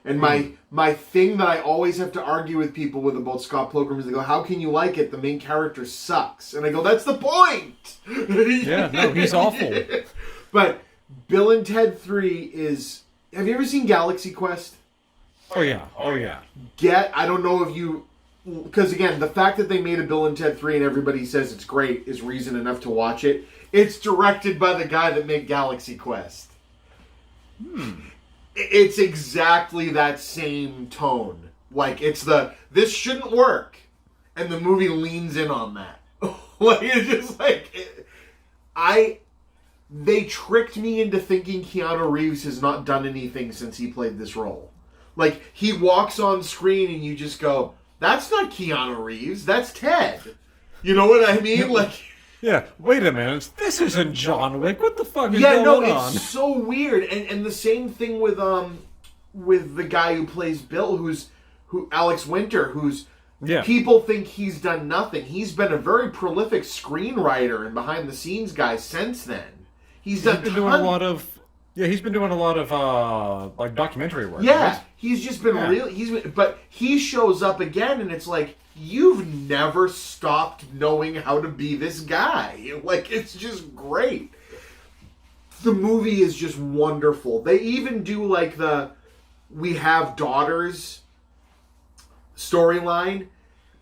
Speaker 1: And my thing that I always have to argue with people with about Scott Pilgrim is they go, how can you like it? The main character sucks. And I go, that's the point!
Speaker 2: Yeah, no, he's awful.
Speaker 1: But Bill and Ted 3 is... Have you ever seen Galaxy Quest?
Speaker 2: Oh, yeah. Oh, yeah.
Speaker 1: I don't know if you... Because, again, the fact that they made a Bill and Ted 3 and everybody says it's great is reason enough to watch it. It's directed by the guy that made Galaxy Quest. It's exactly that same tone. Like, it's this shouldn't work. And the movie leans in on that. Like, it's just like... They tricked me into thinking Keanu Reeves has not done anything since he played this role. Like, he walks on screen and you just go, that's not Keanu Reeves, that's Ted. You know what I mean? Like...
Speaker 2: Yeah, wait a minute. This isn't John Wick. What the fuck is going on?
Speaker 1: It's so weird. And the same thing with the guy who plays Bill, who Alex Winter, who's people think he's done nothing. He's been a very prolific screenwriter and behind the scenes guy since then. He's been doing a lot of
Speaker 2: like documentary work.
Speaker 1: Yeah,
Speaker 2: right?
Speaker 1: he's just been but he shows up again and it's like, you've never stopped knowing how to be this guy. Like, it's just great. The movie is just wonderful. They even do, like, we have daughters storyline,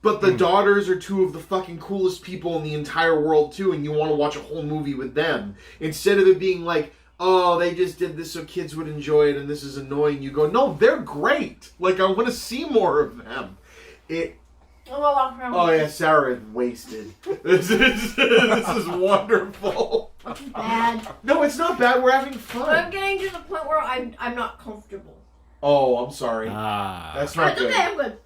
Speaker 1: but the daughters are 2 of the fucking coolest people in the entire world, too, and you want to watch a whole movie with them. Instead of it being like, oh, they just did this so kids would enjoy it, and this is annoying, you go, no, they're great. Like, I want to see more of them. Oh yeah, Sarah is wasted. This is wonderful.
Speaker 3: Bad.
Speaker 1: No, it's not bad. We're having fun.
Speaker 3: I'm getting to the point where I'm not comfortable.
Speaker 1: Oh, I'm sorry. That's not
Speaker 3: That's
Speaker 1: good.
Speaker 3: okay, I'm good.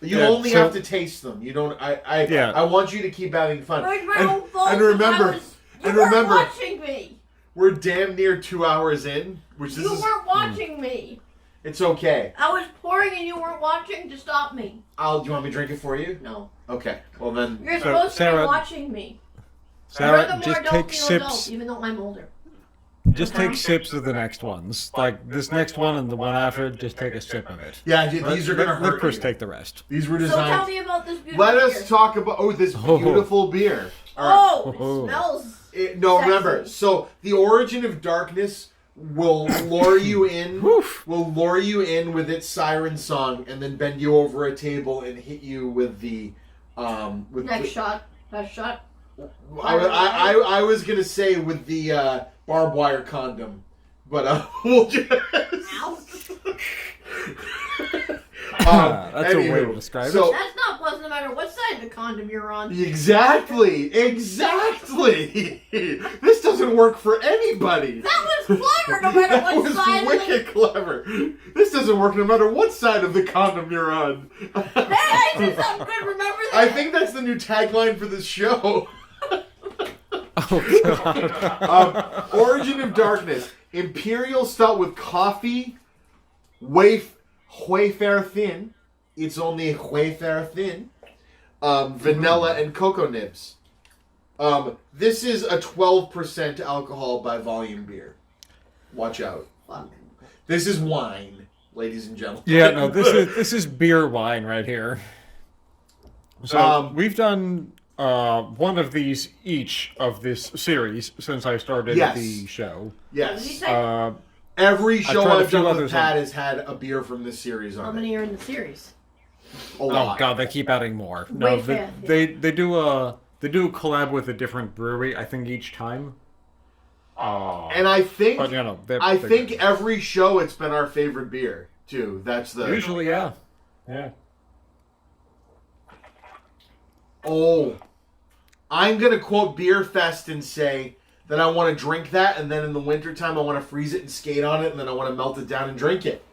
Speaker 1: You only have to taste them. You don't. I want you to keep having fun.
Speaker 3: It was my own fault.
Speaker 1: And remember,
Speaker 3: you weren't watching me.
Speaker 1: We're damn near 2 hours in, which
Speaker 3: You weren't watching me.
Speaker 1: It's okay.
Speaker 3: I was pouring and you weren't watching to stop me.
Speaker 1: Do you want me to drink it for you?
Speaker 3: No.
Speaker 1: Okay. Well then.
Speaker 3: You're supposed to be
Speaker 2: Sarah-
Speaker 3: watching me.
Speaker 2: Sarah,
Speaker 3: You're the more
Speaker 2: just
Speaker 3: adult
Speaker 2: take
Speaker 3: than
Speaker 2: sips.
Speaker 3: adult, even though I'm older.
Speaker 2: Just take sips of the next ones. Like this next one and the one after it, just take a sip of it.
Speaker 1: Yeah, these are gonna hurt.
Speaker 2: Let Chris
Speaker 1: you.
Speaker 2: take the rest.
Speaker 1: These were
Speaker 3: So
Speaker 1: designed.
Speaker 3: tell me about this beautiful
Speaker 1: Let
Speaker 3: beer.
Speaker 1: us talk about this beautiful beer. All right.
Speaker 3: Oh, it smells.
Speaker 1: No,
Speaker 3: sexy.
Speaker 1: remember. So the origin of darkness will lure you in. Will lure you in with its siren song, and then bend you over a table and hit you with the
Speaker 3: Next shot. Last shot.
Speaker 1: I was gonna say with the barbed wire condom, but we'll just.
Speaker 3: Ow.
Speaker 2: That's a way to describe it.
Speaker 3: That's not pleasant no matter what side of the condom you're on.
Speaker 1: Exactly. This doesn't work for anybody.
Speaker 3: That was clever no matter what
Speaker 1: That
Speaker 3: side
Speaker 1: was
Speaker 3: of the...
Speaker 1: wicked clever. This doesn't work no matter what side of the condom you're on.
Speaker 3: Hey, I did something good, remember that?
Speaker 1: I think that's the new tagline for this show.
Speaker 2: Oh, God.
Speaker 1: Origin of Darkness. Imperial stout with coffee, wayfair thin, It's only wafer thin. Vanilla and cocoa nibs. This is a 12% alcohol by volume beer. Watch out.
Speaker 3: Fuck.
Speaker 1: This is wine, ladies and gentlemen.
Speaker 2: Yeah, no, this is beer wine right here. So we've done one of these each of this series since I started the show.
Speaker 1: Yes.
Speaker 3: How
Speaker 1: Every show I've done with
Speaker 2: others
Speaker 1: Pat has had a beer from this series on
Speaker 3: many are in the series?
Speaker 1: A lot.
Speaker 2: Oh god, they keep adding more.
Speaker 3: Way
Speaker 2: No,
Speaker 3: fast,
Speaker 2: they do a collab with a different brewery, I think, each time.
Speaker 1: And I think
Speaker 2: But, you know,
Speaker 1: I
Speaker 2: they're
Speaker 1: think
Speaker 2: good.
Speaker 1: every show it's been our favorite beer too. That's the
Speaker 2: Usually, yeah. Yeah.
Speaker 1: Oh, I'm gonna quote Beer Fest and say that I want to drink that, and then in the wintertime I want to freeze it and skate on it, and then I want to melt it down and drink it.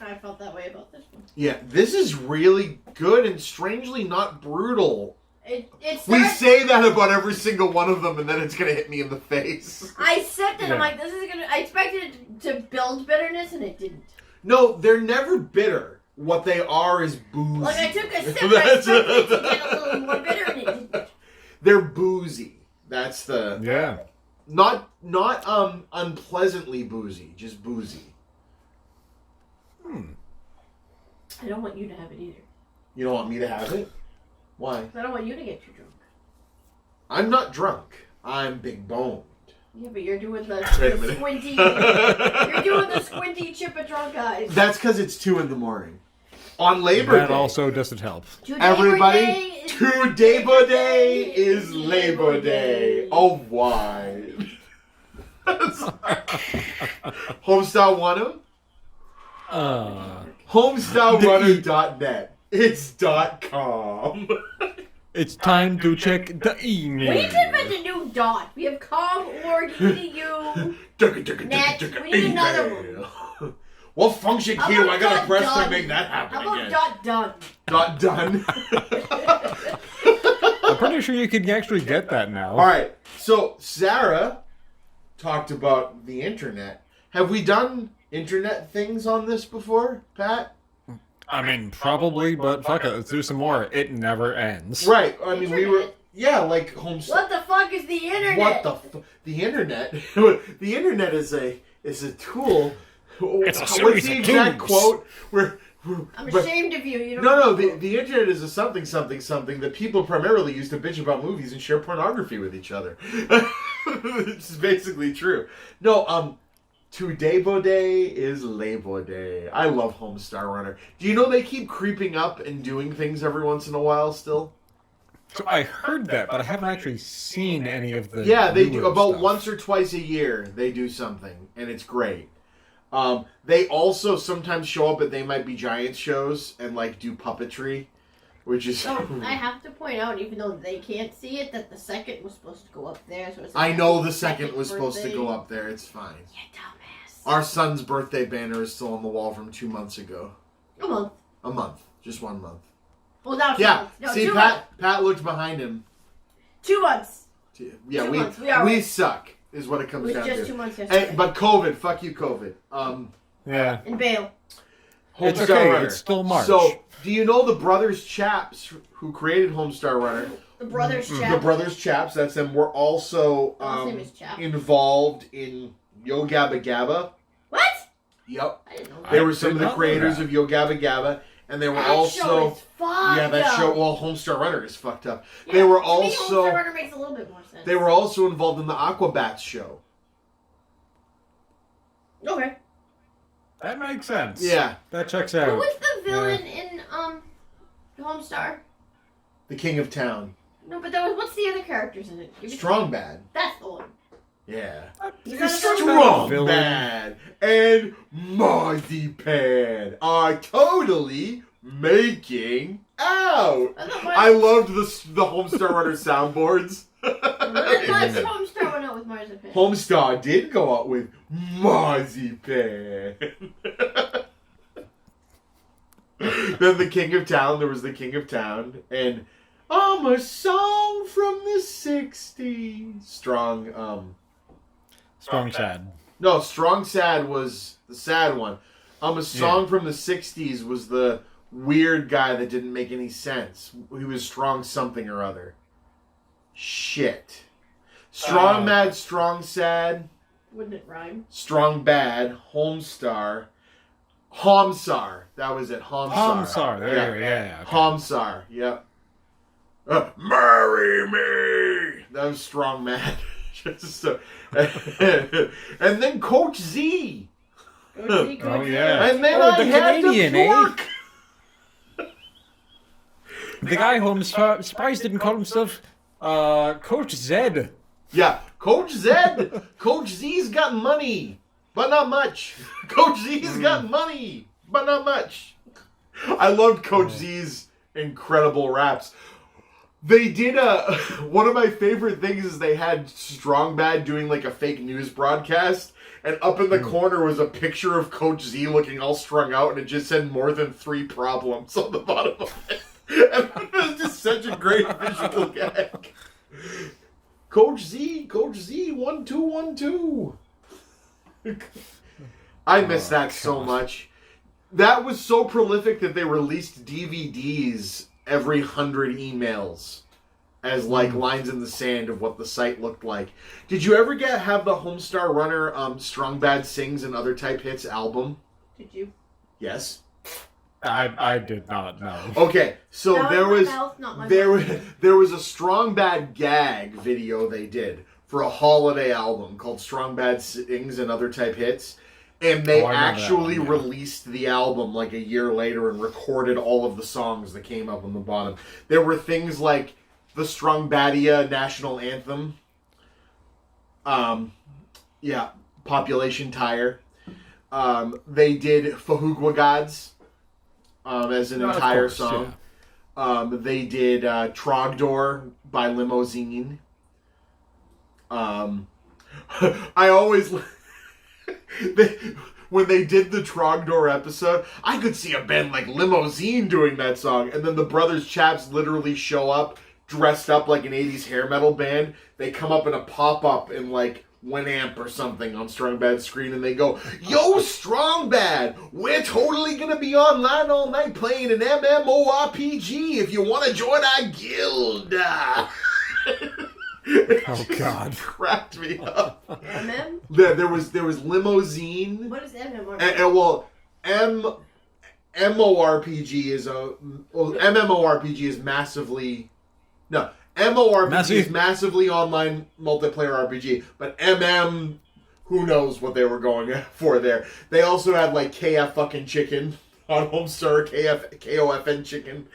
Speaker 3: I felt that way about this one.
Speaker 1: Yeah, this is really good and strangely not brutal.
Speaker 3: It's
Speaker 1: We say that about every single one of them, and then it's gonna hit me in the face.
Speaker 3: I sipped it.
Speaker 2: Yeah.
Speaker 3: I'm like, this is gonna. I expected it to build bitterness, and it didn't.
Speaker 1: No, they're never bitter. What they are is boozy.
Speaker 3: Like I took a sip, and I expected it to get a little more bitter, and it didn't.
Speaker 1: They're boozy. That's the
Speaker 2: Yeah.
Speaker 1: not unpleasantly boozy, just boozy.
Speaker 3: I don't want you to have it either.
Speaker 1: You don't want me to have it? Why?
Speaker 3: I don't want you to get too drunk.
Speaker 1: I'm not drunk. I'm big boned.
Speaker 3: Yeah, but you're doing the
Speaker 1: Wait a minute.
Speaker 3: squinty. You're doing the squinty Chippa drunk eyes.
Speaker 1: That's because it's 2 a.m. On Labor
Speaker 2: That
Speaker 1: Day.
Speaker 2: also doesn't help.
Speaker 3: Today
Speaker 1: Everybody, today Day is Labor Day. Oh, why? Homestar Runner? Homestarrunner.net. It's .com.
Speaker 2: It's time to check the
Speaker 3: We
Speaker 2: email.
Speaker 3: need to invent a new dot. We have com, org, edu. Net. We need another one.
Speaker 1: What function
Speaker 3: How
Speaker 1: key do I
Speaker 3: about
Speaker 1: gotta
Speaker 3: dot
Speaker 1: press
Speaker 3: done?
Speaker 1: to make that happen
Speaker 3: How about
Speaker 1: again?
Speaker 3: dot done?
Speaker 1: Dot done.
Speaker 2: I'm pretty sure you can actually get that now.
Speaker 1: Alright, so Sarah talked about the internet. Have we done internet things on this before, Pat?
Speaker 2: I mean, probably, but fuck it, let's do some more. It never ends.
Speaker 1: Right, I mean, we were...
Speaker 3: Internet?
Speaker 1: Yeah, like Homestar...
Speaker 3: What the fuck is the internet?
Speaker 1: What the internet? The internet is a tool.
Speaker 2: It's a
Speaker 1: What's
Speaker 2: series
Speaker 1: the
Speaker 2: of
Speaker 1: exact
Speaker 2: tools.
Speaker 1: quote?
Speaker 3: I'm ashamed of you. You don't
Speaker 1: No,
Speaker 3: know.
Speaker 1: the internet is a something that people primarily use to bitch about movies and share pornography with each other. It's basically true. No, Today Day is Labor Day. I love Homestar Runner. Do you know they keep creeping up and doing things every once in a while still?
Speaker 2: So I heard that, but I haven't actually seen any of the.
Speaker 1: Yeah, they do
Speaker 2: newer
Speaker 1: about
Speaker 2: stuff.
Speaker 1: once or twice a year. They do something, and it's great. They also sometimes show up at They Might Be Giants shows and like do puppetry, which is.
Speaker 3: So I have to point out, even though they can't see it, that the second was supposed to go up there. So it's
Speaker 1: I
Speaker 3: like
Speaker 1: know the second was supposed to
Speaker 3: birthday.
Speaker 1: go up there. It's fine.
Speaker 3: Yeah, dumbass.
Speaker 1: Our son's birthday banner is still on the wall from 2 months ago.
Speaker 3: A month.
Speaker 1: A month, just 1 month.
Speaker 3: Well, now 2
Speaker 1: Yeah.
Speaker 3: months. No,
Speaker 1: See,
Speaker 3: 2 months.
Speaker 1: Pat looked behind him.
Speaker 3: 2 months.
Speaker 1: Yeah,
Speaker 3: 2
Speaker 1: we
Speaker 3: months. We are
Speaker 1: we
Speaker 3: right.
Speaker 1: suck is what it
Speaker 3: It
Speaker 1: comes
Speaker 3: was
Speaker 1: down
Speaker 3: just
Speaker 1: to.
Speaker 3: 2 months yesterday.
Speaker 1: Hey, but COVID, fuck you, COVID.
Speaker 2: Yeah.
Speaker 3: And bail.
Speaker 2: It's
Speaker 1: Homestar
Speaker 2: okay,
Speaker 1: Runner.
Speaker 2: it's still March.
Speaker 1: So, do you know the Brothers Chaps who created Homestar Runner?
Speaker 3: The brothers
Speaker 1: The
Speaker 3: chat.
Speaker 1: Brothers Chaps, that's them, were also
Speaker 3: Last name is Chap.
Speaker 1: involved in Yo Gabba Gabba.
Speaker 3: What?
Speaker 1: Yep.
Speaker 3: I didn't know that.
Speaker 1: They
Speaker 2: I
Speaker 1: were some
Speaker 2: did
Speaker 1: of the
Speaker 2: not know
Speaker 1: creators
Speaker 2: that.
Speaker 1: of Yo Gabba Gabba, and they were
Speaker 3: That
Speaker 1: also...
Speaker 3: show is fucked
Speaker 1: Yeah, that
Speaker 3: up.
Speaker 1: show, well, Homestar Runner is fucked up.
Speaker 3: Yeah,
Speaker 1: They were
Speaker 3: to me,
Speaker 1: also...
Speaker 3: Homestar Runner makes a little bit more sense.
Speaker 1: They were also involved in the Aquabats show.
Speaker 3: Okay.
Speaker 2: That makes sense.
Speaker 1: Yeah.
Speaker 2: That checks
Speaker 3: Who
Speaker 2: out.
Speaker 3: was the villain in Homestar?
Speaker 1: The King of Town.
Speaker 3: No, but there was. What's the other characters in it? Give me-
Speaker 1: Strong Bad.
Speaker 3: That's the one.
Speaker 1: Yeah.
Speaker 3: Is that a
Speaker 1: Strong
Speaker 2: villain?
Speaker 1: Bad and Marzipan are totally making out.
Speaker 3: I thought
Speaker 1: I loved the Homestar Runner soundboards.
Speaker 3: Let's Homestar went out with Marzipan.
Speaker 1: Homestar did go out with Marzipan. Then the King of Town, there was the King of Town, and I'm a song from the 60s. Strong,
Speaker 2: Strong Sad.
Speaker 1: no, Strong Sad was the sad one. A song from the 60s was the weird guy that didn't make any sense. He was strong something or other. Shit. Strong mad, strong sad.
Speaker 3: Wouldn't it rhyme?
Speaker 1: Strong bad, Homestar. Homsar. That was it. Homsar.
Speaker 2: Homsar. There you go. Yeah. Okay.
Speaker 1: Homsar. Yep. Marry me. That was strong mad. And then Coach Z.
Speaker 3: Coach Z, Coach Z.
Speaker 2: Yeah.
Speaker 1: And then
Speaker 2: the
Speaker 1: I had
Speaker 2: Canadian,
Speaker 1: to fork.
Speaker 2: The guy who I'm surprised didn't call himself Coach Zed.
Speaker 1: Yeah, Coach Zed. Coach Z's got money, but not much. Coach Z's got money, but not much. I loved Coach Z's incredible raps. They did one of my favorite things is they had Strong Bad doing like a fake news broadcast, and up in the corner was a picture of Coach Z looking all strung out, and it just said more than 3 problems on the bottom of it. And it was just such a great visual gag. Coach Z, 1 2 1 2. I miss that so much. That was so prolific that they released DVDs every 100 emails as like lines in the sand of what the site looked like. Did you ever have the Homestar Runner Strong Bad Sings and Other Type Hits album?
Speaker 3: Did you?
Speaker 1: Yes.
Speaker 2: I did not know.
Speaker 1: Okay, so
Speaker 3: That
Speaker 1: there was
Speaker 3: my mouth, not my
Speaker 1: there
Speaker 3: mouth.
Speaker 1: there was a Strong Bad gag video they did for a holiday album called Strong Bad Sings and Other Type Hits, and they
Speaker 2: I remember
Speaker 1: actually
Speaker 2: that one, yeah.
Speaker 1: released the album like a year later and recorded all of the songs that came up on the bottom. There were things like the Strong Badia National Anthem, Population Tire. They did Fahugwa Gods as an entire
Speaker 2: course,
Speaker 1: song. Yeah. They did Trogdor by Limousine. I always... when they did the Trogdor episode, I could see a band like Limousine doing that song, and then the Brothers Chaps literally show up dressed up like an 80s hair metal band. They come up in a pop-up in like Winamp or something on Strong Bad's screen, and they go, "Yo, Strong Bad, we're totally gonna be online all night playing an MMORPG if you want to join our guild."
Speaker 2: Oh God!
Speaker 1: Cracked me up.
Speaker 3: MM?
Speaker 1: There was Limousine.
Speaker 3: What is MM?
Speaker 1: MMORPG is massively MMORPG is massively online multiplayer RPG, but MM, who knows what they were going for there. They also had like KF fucking Chicken on Homestar, KOFN Chicken,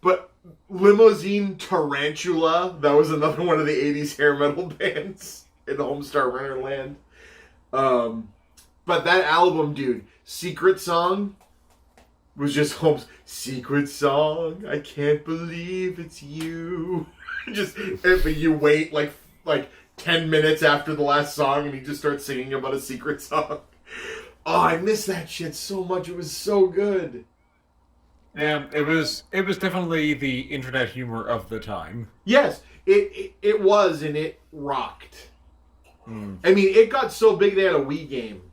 Speaker 1: but Limousine Tarantula, that was another one of the 80s hair metal bands in Homestar Runner land. But that album, dude, Secret Song was just Holmes' secret song. I can't believe it's you. But you wait like 10 minutes after the last song, and he just starts singing about a secret song. Oh, I miss that shit so much. It was so good.
Speaker 2: Yeah, it was definitely the internet humor of the time.
Speaker 1: Yes, it was, and it rocked. I mean, it got so big they had a Wii game.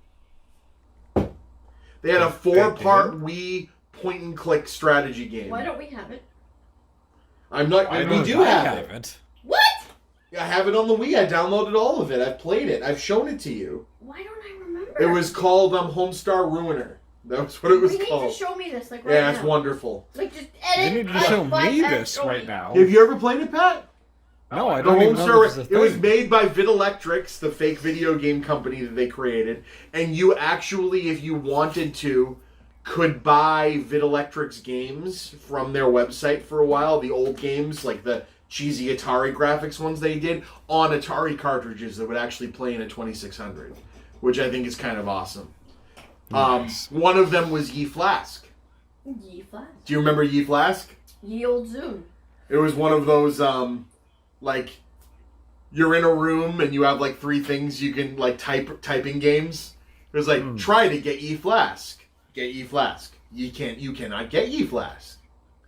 Speaker 1: They had a 4-part Wii point-and-click strategy game.
Speaker 3: Why don't we have it?
Speaker 1: We do have it.
Speaker 2: it.
Speaker 3: What?
Speaker 1: I have it on the Wii. I downloaded all of it. I've played it. I've shown it to you.
Speaker 3: Why don't I remember?
Speaker 1: It was called Homestar Ruiner. That's what it was called.
Speaker 3: You need to show me this, like, right
Speaker 1: Yeah,
Speaker 3: now.
Speaker 1: it's wonderful.
Speaker 3: Like, just edit.
Speaker 2: You need to show me this right now.
Speaker 1: Have you ever played it, Pat?
Speaker 2: No, I
Speaker 1: The
Speaker 2: don't even know this is a
Speaker 1: Homestar, it was
Speaker 2: thing.
Speaker 1: made by Videlectrix, the fake video game company that they created, and you actually, if you wanted to, could buy Videlectrix games from their website for a while, the old games, like the cheesy Atari graphics ones they did, on Atari cartridges that would actually play in a 2600, which I think is kind of awesome.
Speaker 2: Nice.
Speaker 1: One of them was Ye Flask.
Speaker 3: Ye Flask.
Speaker 1: Do you remember Ye Flask?
Speaker 3: Ye Old Zoom.
Speaker 1: It was one of those, like, you're in a room and you have, like, 3 things you can, like, typing games. It was like, try to get Ye Flask. Get Ye Flask. You cannot get Ye Flask.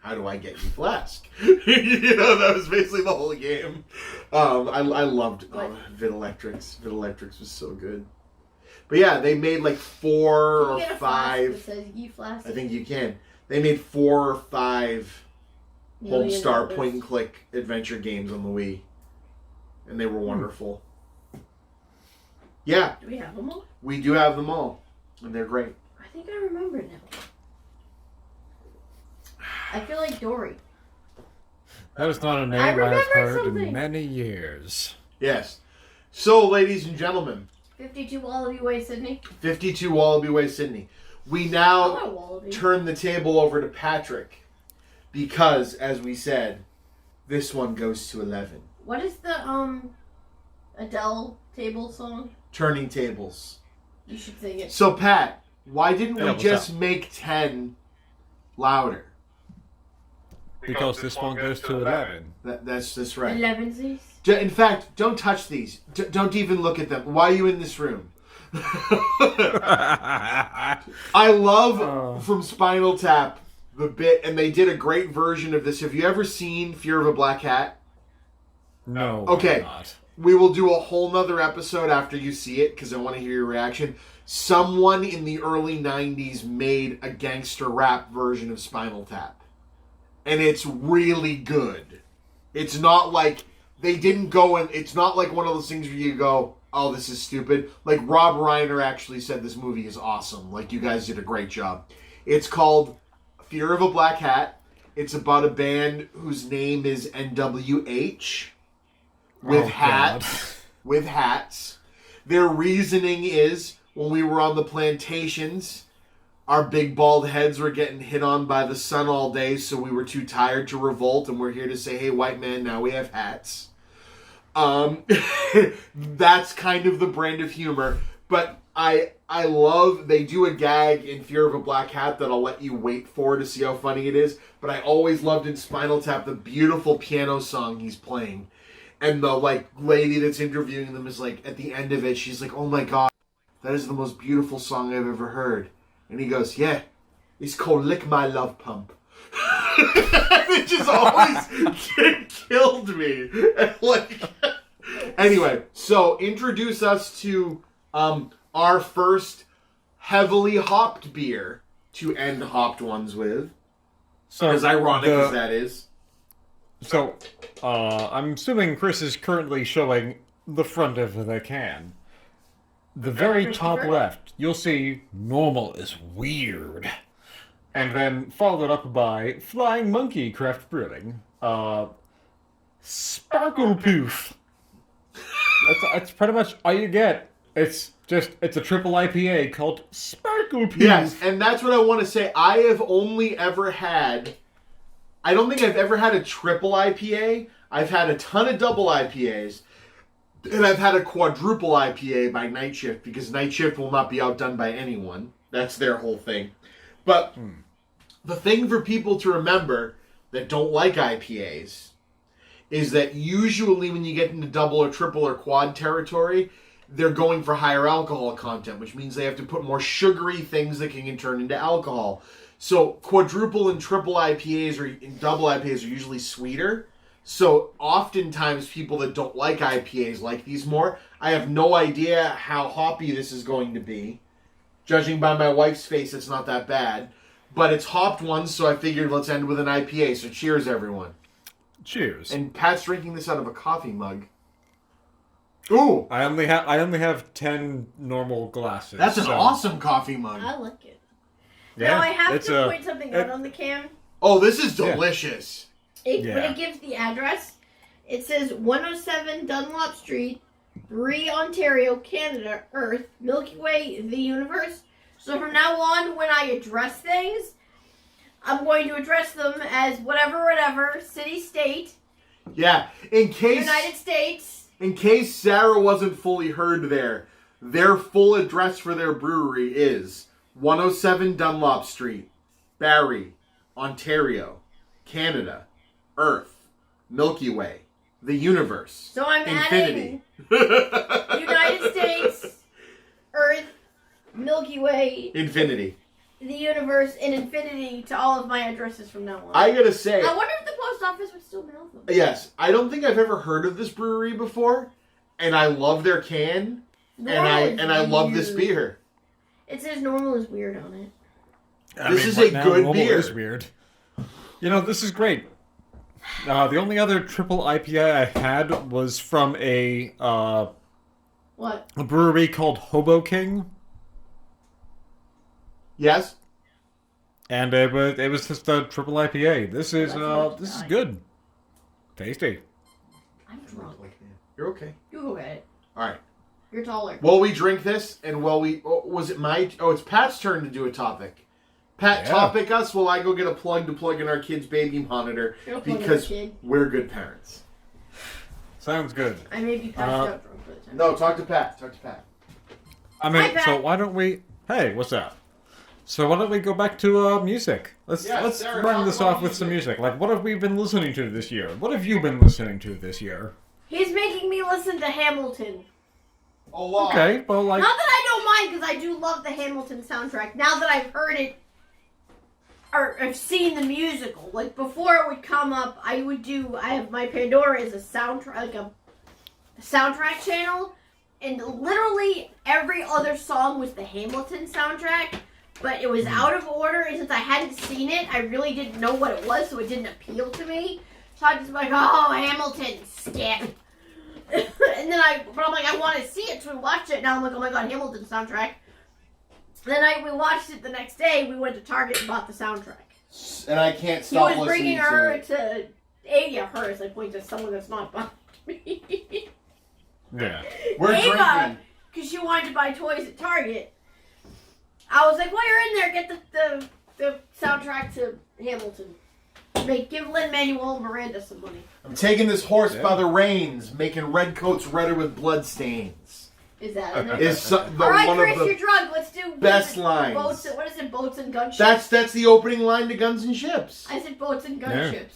Speaker 1: How do I get Ye Flask? That was basically the whole game. I loved Videlectrix. Videlectrix was so good. But yeah, they made like 4
Speaker 3: Can you
Speaker 1: or
Speaker 3: get a
Speaker 1: 5.
Speaker 3: flask that says E-flask?
Speaker 1: I think you can. They made 4 or 5 Homestar
Speaker 3: $1,000,000.
Speaker 1: point-and-click adventure games on the Wii. And they were wonderful. Yeah,
Speaker 3: Do we have them all?
Speaker 1: we do have them all. And they're great.
Speaker 3: I think I remember now. I feel like Dory.
Speaker 2: That is not a name
Speaker 3: I
Speaker 2: I've
Speaker 3: remember
Speaker 2: heard
Speaker 3: something.
Speaker 2: in many years.
Speaker 1: Yes. So, ladies and gentlemen,
Speaker 3: 52 Wallaby Way, Sydney.
Speaker 1: 52 Wallaby Way, Sydney. We
Speaker 3: I
Speaker 1: now
Speaker 3: want a Wallaby.
Speaker 1: turn the table over to Patrick because, as we said, this one goes to 11.
Speaker 3: What is the Adele table song?
Speaker 1: Turning tables.
Speaker 3: You should sing it.
Speaker 1: So, Pat, why didn't
Speaker 2: Yeah,
Speaker 1: we
Speaker 2: what's
Speaker 1: just
Speaker 2: up?
Speaker 1: make 10 louder?
Speaker 2: Because this one goes to 11.
Speaker 1: That's right.
Speaker 3: 11 Z's.
Speaker 1: In fact, don't touch these. Don't even look at them. Why are you in this room? I love from Spinal Tap the bit, and they did a great version of this. Have you ever seen Fear of a Black Hat?
Speaker 2: No.
Speaker 1: Okay.
Speaker 2: I'm not.
Speaker 1: We will do a whole nother episode after you see it because I want to hear your reaction. Someone in the early 90s made a gangster rap version of Spinal Tap. And it's really good. It's not like they didn't go and it's not like one of those things where you go, oh, this is stupid. Like Rob Reiner actually said this movie is awesome. Like you guys did a great job. It's called Fear of a Black Hat. It's about a band whose name is NWH with
Speaker 2: Oh,
Speaker 1: hats.
Speaker 2: God.
Speaker 1: With hats. Their reasoning is when we were on the plantations, our big bald heads were getting hit on by the sun all day, so we were too tired to revolt, and we're here to say, hey, white man, now we have hats. That's kind of the brand of humor. But I love, they do a gag in Fear of a Black Hat that I'll let you wait for to see how funny it is. But I always loved in Spinal Tap the beautiful piano song he's playing. And the lady that's interviewing them is like, at the end of it, she's like, oh my God, that is the most beautiful song I've ever heard. And he goes, yeah, it's called Lick My Love Pump. It just always killed me. Anyway, so introduce us to our first heavily hopped beer to end hopped ones with.
Speaker 2: So
Speaker 1: As ironic as that is.
Speaker 2: So, I'm assuming Chris is currently showing the front of the can. The very top left, you'll see normal is weird. And then followed up by Flying Monkey Craft Brewing. Sparkle Poof. That's pretty much all you get. It's a triple IPA called Sparkle Poof.
Speaker 1: Yes, and that's what I want to say. I have only ever had... I don't think I've ever had a triple IPA. I've had a ton of double IPAs. And I've had a quadruple IPA by Night Shift because Night Shift will not be outdone by anyone. That's their whole thing. But the thing for people to remember that don't like IPAs is that usually when you get into double or triple or quad territory, they're going for higher alcohol content, which means they have to put more sugary things that can turn into alcohol. So quadruple and triple IPAs or double IPAs are usually sweeter. So oftentimes people that don't like IPAs like these more. I have no idea how hoppy this is going to be. Judging by my wife's face, it's not that bad. But it's hopped ones, so I figured let's end with an IPA. So cheers, everyone.
Speaker 2: Cheers.
Speaker 1: And Pat's drinking this out of a coffee mug. Ooh!
Speaker 2: I only have 10 normal glasses.
Speaker 1: That's an
Speaker 2: so-
Speaker 1: awesome coffee mug.
Speaker 3: I like it.
Speaker 2: Yeah,
Speaker 3: Now I have
Speaker 2: it's
Speaker 3: to
Speaker 2: a-
Speaker 3: point something out on the can.
Speaker 1: Oh, this is delicious.
Speaker 3: When
Speaker 2: Yeah.
Speaker 3: it gives the address, it says 107 Dunlop Street, Bree, Ontario, Canada, Earth, Milky Way, the universe. So from now on, when I address things, I'm going to address them as whatever, city, state,
Speaker 1: Yeah, in case
Speaker 3: United States.
Speaker 1: Sarah wasn't fully heard there, their full address for their brewery is 107 Dunlop Street, Barrie, Ontario, Canada, Earth, Milky Way, the universe,
Speaker 3: So I'm
Speaker 1: infinity.
Speaker 3: adding United States, Earth, Milky Way,
Speaker 1: Infinity.
Speaker 3: the universe, and infinity to all of my addresses from now on.
Speaker 1: I gotta say,
Speaker 3: I wonder if the post office would still mail them.
Speaker 1: yes, I don't think I've ever heard of this brewery before, and I love their can. I love this beer.
Speaker 3: It says normal is weird on it.
Speaker 1: This is a good beer.
Speaker 2: Is weird. You know, this is great. The only other triple IPA I had was from a brewery called Hobo King.
Speaker 1: Yes.
Speaker 2: And it was just a triple IPA. This is good. Tasty.
Speaker 3: I'm drunk.
Speaker 1: You're okay.
Speaker 3: You go at it.
Speaker 1: All right.
Speaker 3: You're taller.
Speaker 1: While we drink this, and while we... it's Pat's turn to do a topic. Pat, topic us while I go get a plug to plug in our kid's baby monitor, because we're good parents.
Speaker 2: Sounds good.
Speaker 3: I may be passed out drunk by the time.
Speaker 1: No, talk to Pat.
Speaker 2: I mean,
Speaker 3: Hi, Pat.
Speaker 2: so why don't we... Hey, what's up? So why don't we go back to music? Let's
Speaker 1: Sarah,
Speaker 2: run this off with some music. Like, what have we been listening to this year? What have you been listening to this year?
Speaker 3: He's making me listen to Hamilton.
Speaker 1: A lot.
Speaker 2: Okay, well, like...
Speaker 3: Not that I don't mind, because I do love the Hamilton soundtrack. Now that I've heard it, or I've seen the musical, like, before it would come up, I have my Pandora is a soundtrack channel, and literally every other song was the Hamilton soundtrack, but it was out of order, and since I hadn't seen it, I really didn't know what it was, so it didn't appeal to me. So I just like, oh, Hamilton, skip. And then I'm like, I want to see it, so we watched it. Now I'm like, oh my god, Hamilton soundtrack. Then we watched it the next day. We went to Target and bought the soundtrack.
Speaker 1: And I can't stop
Speaker 3: listening to it. He was bringing her to her as I point to someone that's not behind me.
Speaker 2: Yeah.
Speaker 1: We're drinking.
Speaker 3: Because she wanted to buy toys at Target. I was like, while you're in there, get the soundtrack to Hamilton. Give Lin-Manuel Miranda some money.
Speaker 1: I'm taking this horse by the reins, making red coats redder with blood stains.
Speaker 3: Is that in there?
Speaker 1: All
Speaker 3: right,
Speaker 1: one
Speaker 3: Chris,
Speaker 1: of the
Speaker 3: you're drunk. Let's do
Speaker 1: best lines.
Speaker 3: What is it? Boats and gunships.
Speaker 1: That's the opening line to Guns and Ships.
Speaker 3: I said boats and gunships.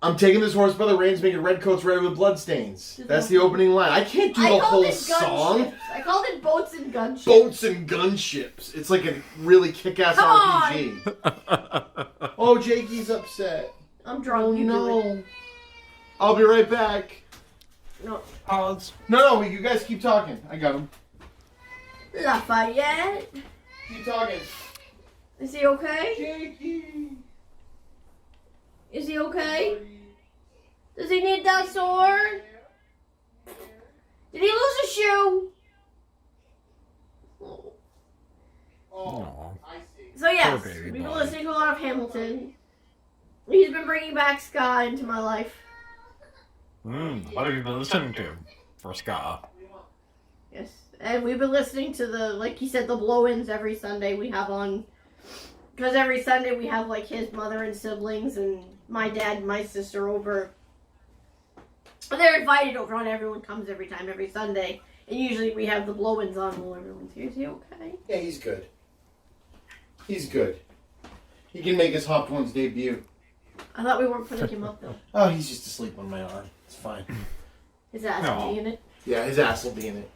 Speaker 1: I'm taking this horse by the reins, making red coats redder with blood stains. That's the opening line. I can't do the whole song.
Speaker 3: I called it boats and gunships.
Speaker 1: Boats and gunships. It's like a really kick-ass RPG. Oh, Jakey's upset.
Speaker 3: I'm drunk.
Speaker 1: Oh, no. I'll be right back.
Speaker 3: No.
Speaker 2: Pause.
Speaker 1: No, you guys keep talking. I got him.
Speaker 3: Lafayette.
Speaker 1: Keep talking.
Speaker 3: Is he okay?
Speaker 1: Jakey.
Speaker 3: Is he okay? Does he need that sword? Did he lose a shoe?
Speaker 1: Oh, I see.
Speaker 3: So yes, we've been listening to a lot of Hamilton. He's been bringing back ska into my life.
Speaker 2: What have you been listening to for ska?
Speaker 3: Yes, and we've been listening to like he said, the blow-ins every Sunday we have on. Because every Sunday we have like his mother and siblings and my dad and my sister over. They're invited over and everyone comes every Sunday. And usually we have the blow-ins on while everyone's here. Is he okay?
Speaker 1: Yeah, he's good. He's good. He can make his Hopped Ones debut.
Speaker 3: I thought we weren't putting him up though.
Speaker 1: Oh, he's just asleep on my arm. It's fine.
Speaker 3: His ass will be in it.
Speaker 1: Yeah, his ass will be in it.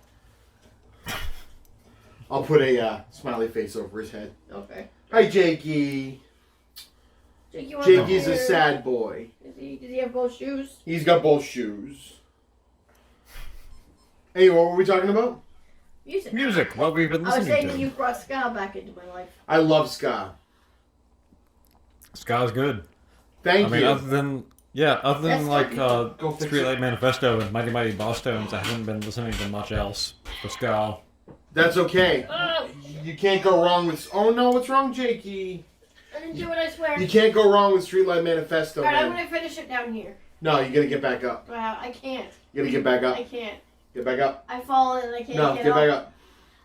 Speaker 1: I'll put a smiley face over his head.
Speaker 3: Okay.
Speaker 1: Hi, Jakey. Jakey's a sad boy.
Speaker 3: Does he have both shoes?
Speaker 1: He's got both shoes. Hey, what were we talking about?
Speaker 2: Music. What we've been listening to.
Speaker 3: I was saying that you brought ska back into my life.
Speaker 1: I love ska.
Speaker 2: Ska's good.
Speaker 1: Thank you.
Speaker 2: Other than like Streetlight Manifesto and Mighty Mighty Boss Tones, I haven't been listening to much else for ska.
Speaker 1: That's okay. You can't go wrong with... Oh no, what's wrong, Jakey?
Speaker 3: I didn't do it, I swear.
Speaker 1: You can't go wrong with Streetlight Manifesto,
Speaker 3: Alright,
Speaker 1: man.
Speaker 3: I'm going to finish it down here.
Speaker 1: No, you gotta get back up.
Speaker 3: I can't.
Speaker 1: You gotta get back up.
Speaker 3: I can't.
Speaker 1: Get back up.
Speaker 3: I've fallen and I can't
Speaker 1: No,
Speaker 3: get
Speaker 1: get
Speaker 3: up.
Speaker 1: back up.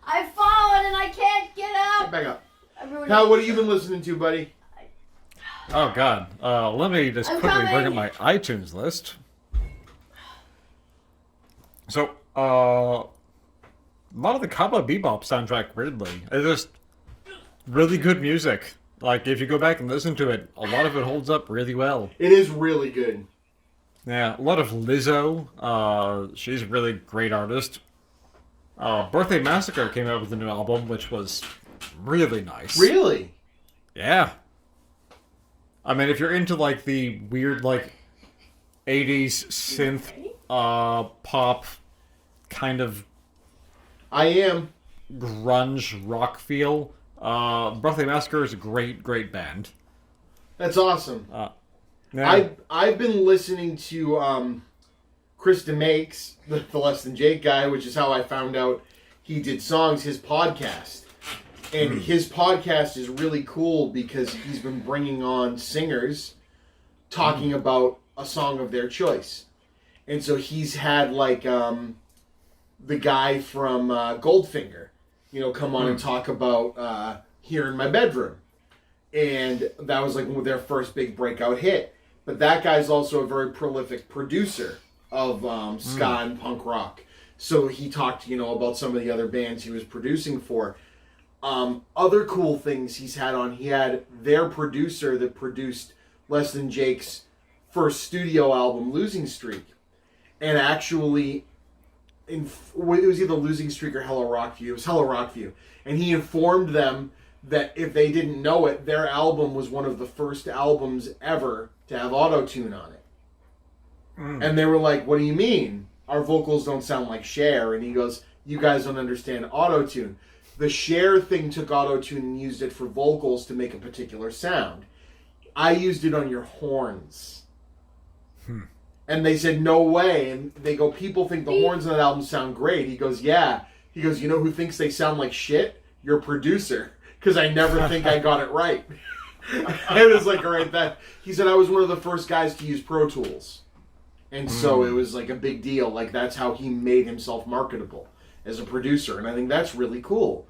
Speaker 3: I've fallen and I can't get up.
Speaker 1: Get back up. Now, what have you been listening to, buddy?
Speaker 2: Oh God. Let me just quickly bring up my iTunes list. So, a lot of the Cowboy Bebop soundtrack, weirdly, is just really good music. Like, if you go back and listen to it, a lot of it holds up really well.
Speaker 1: It is really good.
Speaker 2: Yeah, a lot of Lizzo. She's a really great artist. Birthday Massacre came out with a new album, which was really nice.
Speaker 1: Really?
Speaker 2: Yeah. I mean, if you're into, like, the weird, like, 80s synth, pop kind of
Speaker 1: I am.
Speaker 2: grunge rock feel. Birthday Massacre is a great band.
Speaker 1: That's awesome.
Speaker 2: Yeah.
Speaker 1: I've been listening to Chris DeMakes, the Less Than Jake guy, which is how I found out he did songs, his podcast. And his podcast is really cool because he's been bringing on singers talking about a song of their choice. And so he's had like the guy from Goldfinger, come on and talk about Here in My Bedroom. And that was like their first big breakout hit. But that guy's also a very prolific producer of ska and punk rock. So he talked, about some of the other bands he was producing for. Other cool things he's had on, he had their producer that produced Less Than Jake's first studio album, Losing Streak. And actually, it was either Losing Streak or Hello Rockview. It was Hello Rockview. And he informed them that if they didn't know it, their album was one of the first albums ever to have auto-tune on it. And they were like, what do you mean? Our vocals don't sound like Cher. And he goes, you guys don't understand auto-tune. The Cher thing took auto-tune and used it for vocals to make a particular sound. I used it on your horns. And they said, no way. And they go, people think the horns on that album sound great. He goes, yeah. He goes, you know who thinks they sound like shit? Your producer. Because I never think I got it right. It was like, all right, that. He said, I was one of the first guys to use Pro Tools. And so it was like a big deal. Like, that's how he made himself marketable as a producer. And I think that's really cool.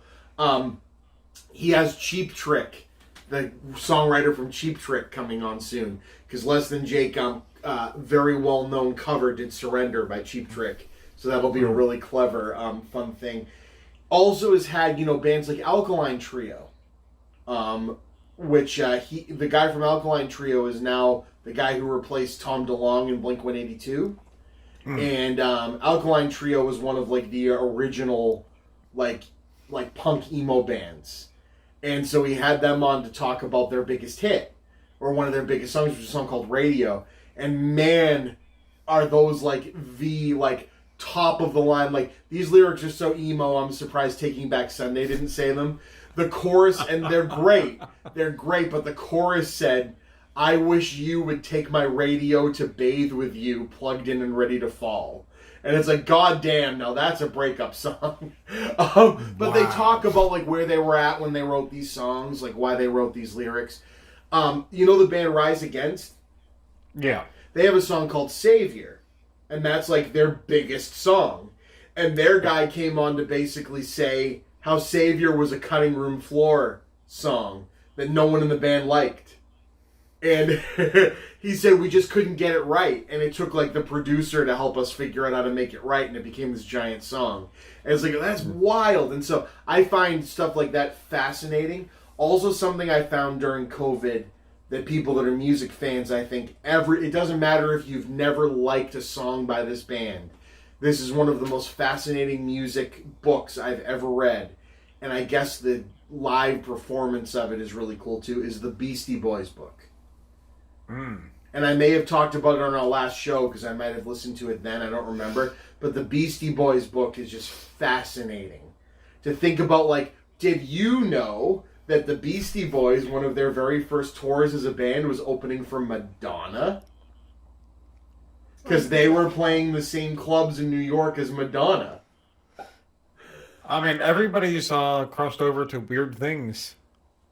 Speaker 1: He has Cheap Trick, the songwriter from Cheap Trick, coming on soon. Because Less Than Jake, very well-known cover, did Surrender by Cheap Trick. So that'll be a really clever, fun thing. Also has had, bands like Alkaline Trio. Which, the guy from Alkaline Trio is now the guy who replaced Tom DeLonge in Blink-182. And Alkaline Trio was one of, like, the original, like punk emo bands. And so he had them on to talk about their biggest hit, or one of their biggest songs, which is a song called Radio. And man, are those, like, the, like, top of the line. Like, these lyrics are so emo, I'm surprised Taking Back Sunday didn't say them. The chorus, and they're great. They're great, but the chorus said, I wish you would take my radio to bathe with you, plugged in and ready to fall. And it's like, God damn, now that's a breakup song. But they talk about, like, where they were at when they wrote these songs, like, why they wrote these lyrics. The band Rise Against?
Speaker 2: Yeah.
Speaker 1: They have a song called Savior. And that's, like, their biggest song. And their guy came on to basically say how Savior was a cutting room floor song that no one in the band liked. And he said we just couldn't get it right. And it took, like, the producer to help us figure out how to make it right. And it became this giant song. And it's like, that's wild. And so I find stuff like that fascinating. Also something I found during COVID that people that are music fans, I think, it doesn't matter if you've never liked a song by this band. This is one of the most fascinating music books I've ever read. And I guess the live performance of it is really cool too, is the Beastie Boys book. And I may have talked about it on our last show because I might have listened to it then, I don't remember. But the Beastie Boys book is just fascinating. To think about, like, did you know that the Beastie Boys, one of their very first tours as a band, was opening for Madonna? Because they were playing the same clubs in New York as Madonna.
Speaker 2: I mean, everybody's crossed over to weird things.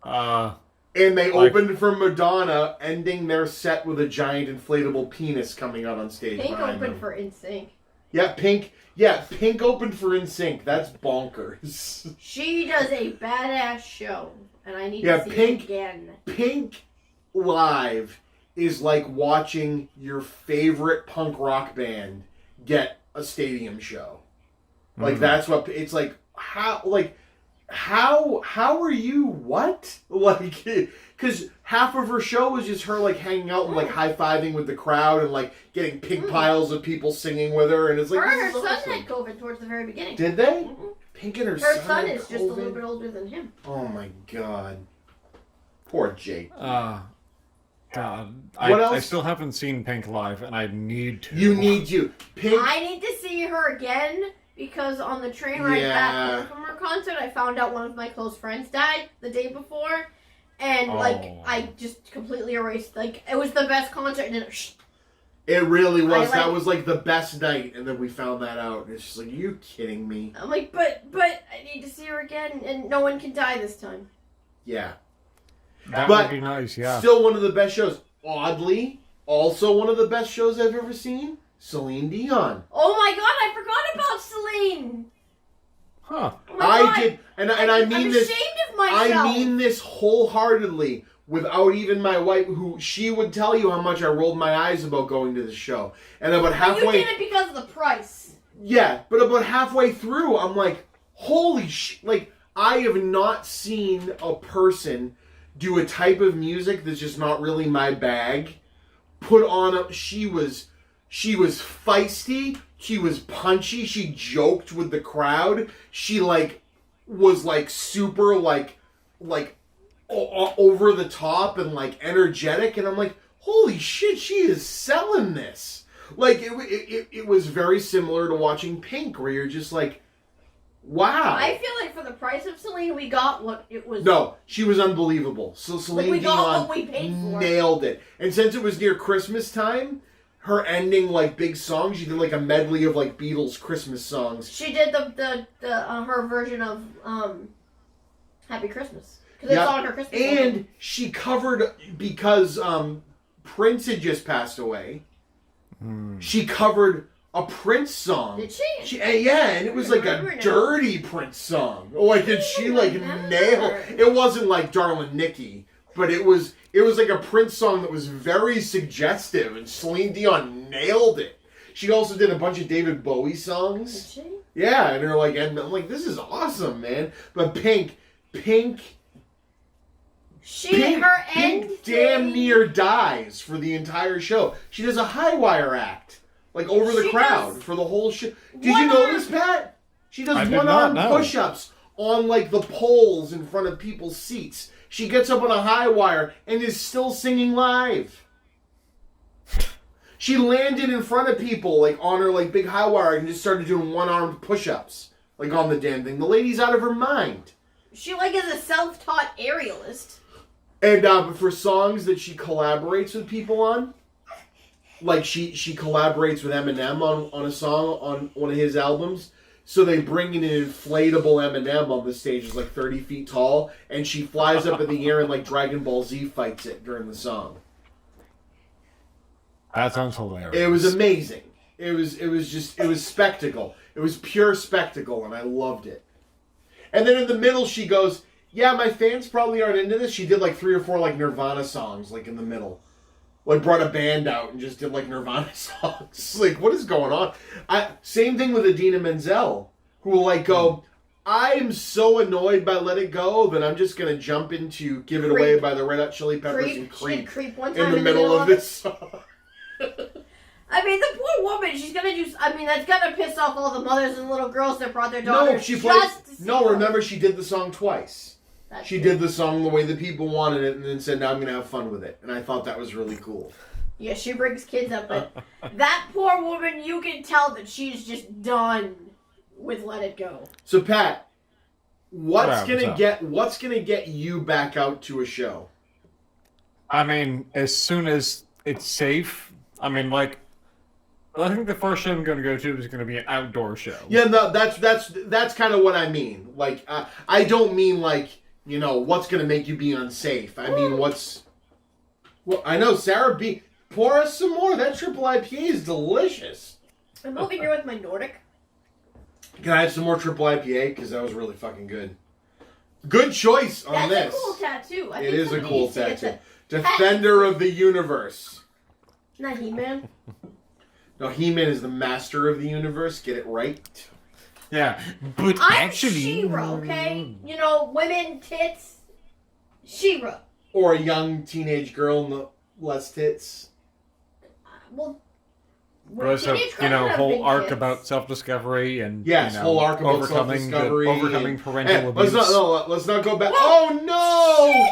Speaker 1: And they opened for Madonna, ending their set with a giant inflatable penis coming out on stage.
Speaker 3: Pink
Speaker 1: behind
Speaker 3: opened
Speaker 1: them.
Speaker 3: for NSYNC.
Speaker 1: Yeah, Pink opened for NSYNC. That's bonkers.
Speaker 3: She does a badass show, and I need to see it again.
Speaker 1: Pink live is like watching your favorite punk rock band get a stadium show. Like, that's what it's like. How are you, what? Like, because half of her show was just her, like, hanging out and, like, high-fiving with the crowd and, like, getting pink piles of people singing with her, and it's like,
Speaker 3: Her and her
Speaker 1: this is
Speaker 3: son
Speaker 1: awesome.
Speaker 3: had COVID towards the very beginning.
Speaker 1: Did they?
Speaker 3: Mm-hmm.
Speaker 1: Pink and her
Speaker 3: Her
Speaker 1: son
Speaker 3: son
Speaker 1: had
Speaker 3: is just a little
Speaker 1: COVID?
Speaker 3: bit older than him.
Speaker 1: Oh, my God. Poor Jake.
Speaker 2: God.
Speaker 1: What else?
Speaker 2: I still haven't seen Pink live, and I need to.
Speaker 1: You need to. Pink...
Speaker 3: I need to see her again because on the train ride back home from her concert, I found out one of my close friends died the day before, and I just completely erased. Like, it was the best concert, and then
Speaker 1: it really was. That was like the best night, and then we found that out. And it's just like, are you kidding me?
Speaker 3: I'm like, but I need to see her again, and no one can die this time.
Speaker 1: Yeah,
Speaker 4: that would be nice. Yeah,
Speaker 1: still one of the best shows. Oddly, also one of the best shows I've ever seen. Celine Dion.
Speaker 3: Oh my god, I forgot about Celine.
Speaker 4: Huh.
Speaker 3: Oh I
Speaker 1: did, and I mean this.
Speaker 3: I'm ashamed of myself.
Speaker 1: I mean this wholeheartedly, without even my wife, who she would tell you how much I rolled my eyes about going to the show, and about halfway.
Speaker 3: You did it because of the price.
Speaker 1: Yeah, but about halfway through, I'm like, holy shit! Like, I have not seen a person do a type of music that's just not really my bag. Put on a. She was feisty. She was punchy. She joked with the crowd. She was super over the top and energetic. And I'm like, holy shit, she is selling this. Like it was very similar to watching Pink, where you're just like, wow.
Speaker 3: I feel like for the price of Celine, we got what it was.
Speaker 1: No, she was unbelievable. So Celine Dion
Speaker 3: what we paid for.
Speaker 1: Nailed it. And since it was near Christmas time, her ending big songs, she did a medley of Beatles Christmas songs.
Speaker 3: She did the her version of Happy Christmas, because it's on her Christmas
Speaker 1: and
Speaker 3: album.
Speaker 1: She covered, because Prince had just passed away. She covered a Prince song.
Speaker 3: Did she?
Speaker 1: Yeah, and it was a dirty Prince song. And she nailed. It wasn't like Darlin' Nikki, but it was a Prince song that was very suggestive, and Celine Dion nailed it. She also did a bunch of David Bowie songs.
Speaker 3: Did she?
Speaker 1: Yeah, and they're and I'm like, this is awesome, man. But Pink, Pink damn near dies for the entire show. She does a high wire act, over the crowd for the whole show. Did you notice, Pat? She does one-arm push-ups on the poles in front of people's seats. She gets up on a high wire and is still singing live. She landed in front of people, on her, big high wire, and just started doing one-armed push-ups, on the damn thing. The lady's out of her mind.
Speaker 3: She, is a self-taught aerialist.
Speaker 1: And for songs that she collaborates with people on, she collaborates with Eminem on a song on one of his albums. So they bring in an inflatable Eminem on the stage, is 30 feet tall, and she flies up in the air and Dragon Ball Z fights it during the song.
Speaker 4: That sounds hilarious.
Speaker 1: It was amazing. It was spectacle. It was pure spectacle, and I loved it. And then in the middle, she goes, yeah, my fans probably aren't into this. She did 3 or 4 Nirvana songs, in the middle. Brought a band out and just did Nirvana songs. What is going on? Same thing with Idina Menzel, who will go, I'm so annoyed by Let It Go that I'm just going to jump into Give It Away by the Red Hot Chili Peppers and Creep
Speaker 3: one time
Speaker 1: in the middle of this song.
Speaker 3: I mean, the poor woman, she's going to do... I mean, that's going to piss off all the mothers and little girls that brought their daughters
Speaker 1: remember, she did the song twice. She did the song the way the people wanted it and then said, now I'm going to have fun with it. And I thought that was really cool.
Speaker 3: Yeah, she brings kids up, but that poor woman, you can tell that she's just done with Let It Go.
Speaker 1: So, Pat, what's gonna get you back out to a show?
Speaker 4: I mean, as soon as it's safe. I mean, I think the first show I'm going to go to is going to be an outdoor show.
Speaker 1: Yeah, no, that's kind of what I mean. I don't mean what's going to make you be unsafe. I mean, well, I know, Sarah B. Pour us some more. That triple IPA is delicious.
Speaker 3: I'm over here with my Nordic.
Speaker 1: Can I have some more triple IPA? Because that was really fucking good. Good choice on this.
Speaker 3: That's a cool tattoo.
Speaker 1: It is a cool tattoo. Defender of the universe.
Speaker 3: Not He-Man.
Speaker 1: No, He-Man is the master of the universe. Get it right.
Speaker 4: Yeah, but
Speaker 3: I'm
Speaker 4: actually...
Speaker 3: She-Ra, okay? Women, tits, She-Ra.
Speaker 1: Or a young teenage girl, no less tits.
Speaker 3: Well,
Speaker 4: there's a whole arc about self-discovery and
Speaker 1: whole arc about
Speaker 4: overcoming
Speaker 1: self-discovery,
Speaker 4: overcoming parental abuse.
Speaker 1: Let's not go back. Oh no!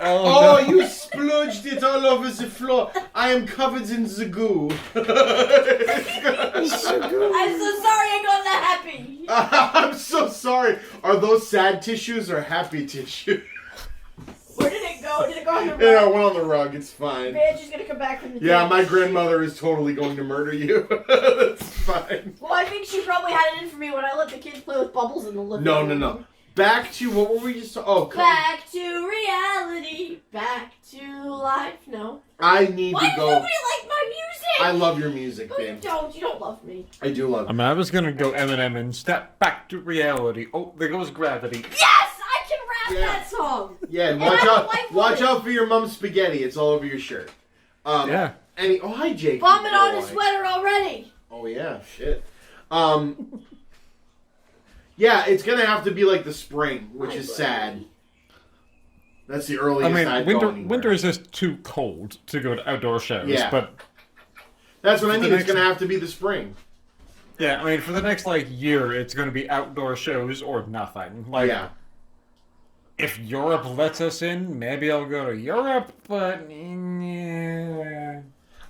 Speaker 4: Oh,
Speaker 1: you splooged splodged it all over the floor. I am covered in the goo.
Speaker 3: I'm so sorry I got that happy.
Speaker 1: I'm so sorry. Are those sad tissues or happy tissues?
Speaker 3: Where did it go? Did it go on the rug?
Speaker 1: Yeah, it went on the rug. It's fine.
Speaker 3: Bitch is gonna come back from the
Speaker 1: Yeah,
Speaker 3: ditch.
Speaker 1: my grandmother is totally going to murder you. That's fine.
Speaker 3: Well, I think she probably had it in for me when I let the kids play with bubbles in the living room.
Speaker 1: No. Back to, what were we just talking? Oh,
Speaker 3: Back to reality. Back to life. No.
Speaker 1: I need
Speaker 3: Why
Speaker 1: to
Speaker 3: does
Speaker 1: go.
Speaker 3: nobody like my music?
Speaker 1: I love your music,
Speaker 3: No, you
Speaker 1: babe.
Speaker 3: don't. You don't love me.
Speaker 1: I do love
Speaker 4: I mean, I was gonna go Eminem and step back to reality. Oh, there goes gravity.
Speaker 3: Yes! I can rap
Speaker 1: Yeah.
Speaker 3: that song.
Speaker 1: Yeah,
Speaker 3: And
Speaker 1: watch
Speaker 3: I
Speaker 1: out!
Speaker 3: don't like
Speaker 1: Watch
Speaker 3: women.
Speaker 1: out for your mom's spaghetti. It's all over your shirt.
Speaker 4: Yeah.
Speaker 1: Oh, hi, Jake.
Speaker 3: Vomit on
Speaker 1: boy.
Speaker 3: his sweater already.
Speaker 1: Oh yeah, shit. Yeah, it's gonna have to be like the spring, which is sad. That's the
Speaker 4: I
Speaker 1: earliest
Speaker 4: mean,
Speaker 1: I'd go anywhere.
Speaker 4: winter is just too cold to go to outdoor shows.
Speaker 1: Yeah.
Speaker 4: But
Speaker 1: That's what I
Speaker 4: the
Speaker 1: mean. It's
Speaker 4: next-
Speaker 1: gonna have to be the spring.
Speaker 4: yeah, I mean, for the next year, it's gonna be outdoor shows or nothing.
Speaker 1: Yeah.
Speaker 4: If Europe lets us in, maybe I'll go to Europe. But yeah.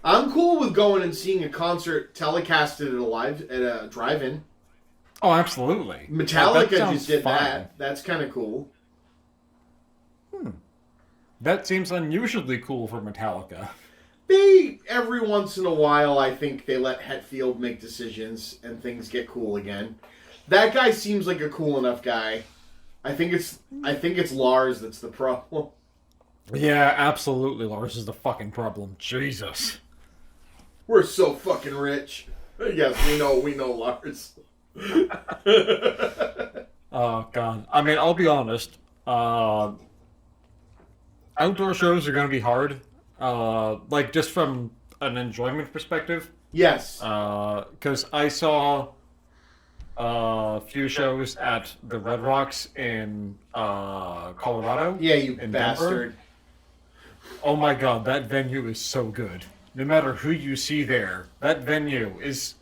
Speaker 1: I'm cool with going and seeing a concert telecasted at a drive-in.
Speaker 4: Oh, absolutely.
Speaker 1: Metallica
Speaker 4: That sounds
Speaker 1: just did
Speaker 4: fun.
Speaker 1: that. That's kind of cool.
Speaker 4: That seems unusually cool for Metallica.
Speaker 1: Every once in a while, I think they let Hetfield make decisions and things get cool again. That guy seems like a cool enough guy. I think it's Lars that's the problem.
Speaker 4: Yeah, absolutely. Lars is the fucking problem. Jesus.
Speaker 1: We're so fucking rich. Yes, we know Lars.
Speaker 4: Oh, God. I mean, I'll be honest. Outdoor shows are going to be hard. Just from an enjoyment perspective.
Speaker 1: Yes.
Speaker 4: Because I saw a few shows at the Red Rocks in Colorado.
Speaker 1: Yeah, you
Speaker 4: in
Speaker 1: bastard.
Speaker 4: Denver. Oh my God, that venue is so good. No matter who you see there, that venue is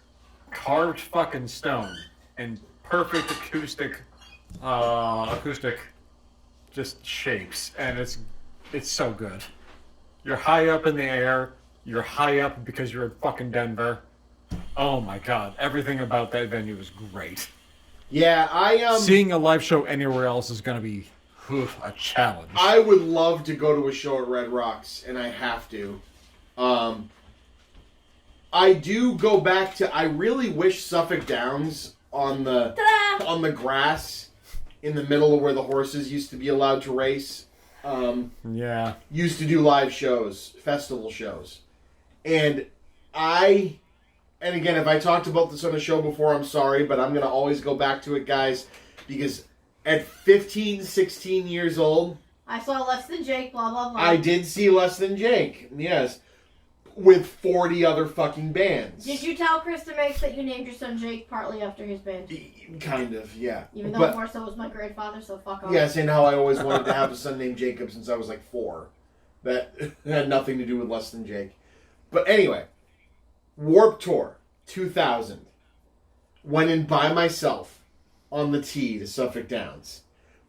Speaker 4: carved fucking stone and perfect acoustic just shapes, and it's so good. You're high up in the air. You're high up because you're in fucking Denver. Oh my God, everything about that venue is great.
Speaker 1: Yeah,
Speaker 4: Seeing a live show anywhere else is gonna be a challenge.
Speaker 1: I would love to go to a show at Red Rocks, and I have to. I do go back to. I really wish Suffolk Downs on the grass in the middle of where the horses used to be allowed to race.
Speaker 4: Yeah.
Speaker 1: Used to do live shows, festival shows, and again, if I talked about this on a show before, I'm sorry, but I'm gonna always go back to it, guys, because at 15, 16 years old,
Speaker 3: I saw Less Than Jake, blah, blah, blah.
Speaker 1: I did see Less Than Jake, yes, with 40 other fucking bands.
Speaker 3: Did you tell Krista Makes that you named your son Jake partly after his band?
Speaker 1: Kind of, yeah.
Speaker 3: Even though
Speaker 1: But,
Speaker 3: more so was my grandfather, so fuck off.
Speaker 1: yes, and how I always wanted to have a son named Jacob since I was like 4. That had nothing to do with Less Than Jake. But anyway, Warped Tour 2000. Went in by myself on the T to Suffolk Downs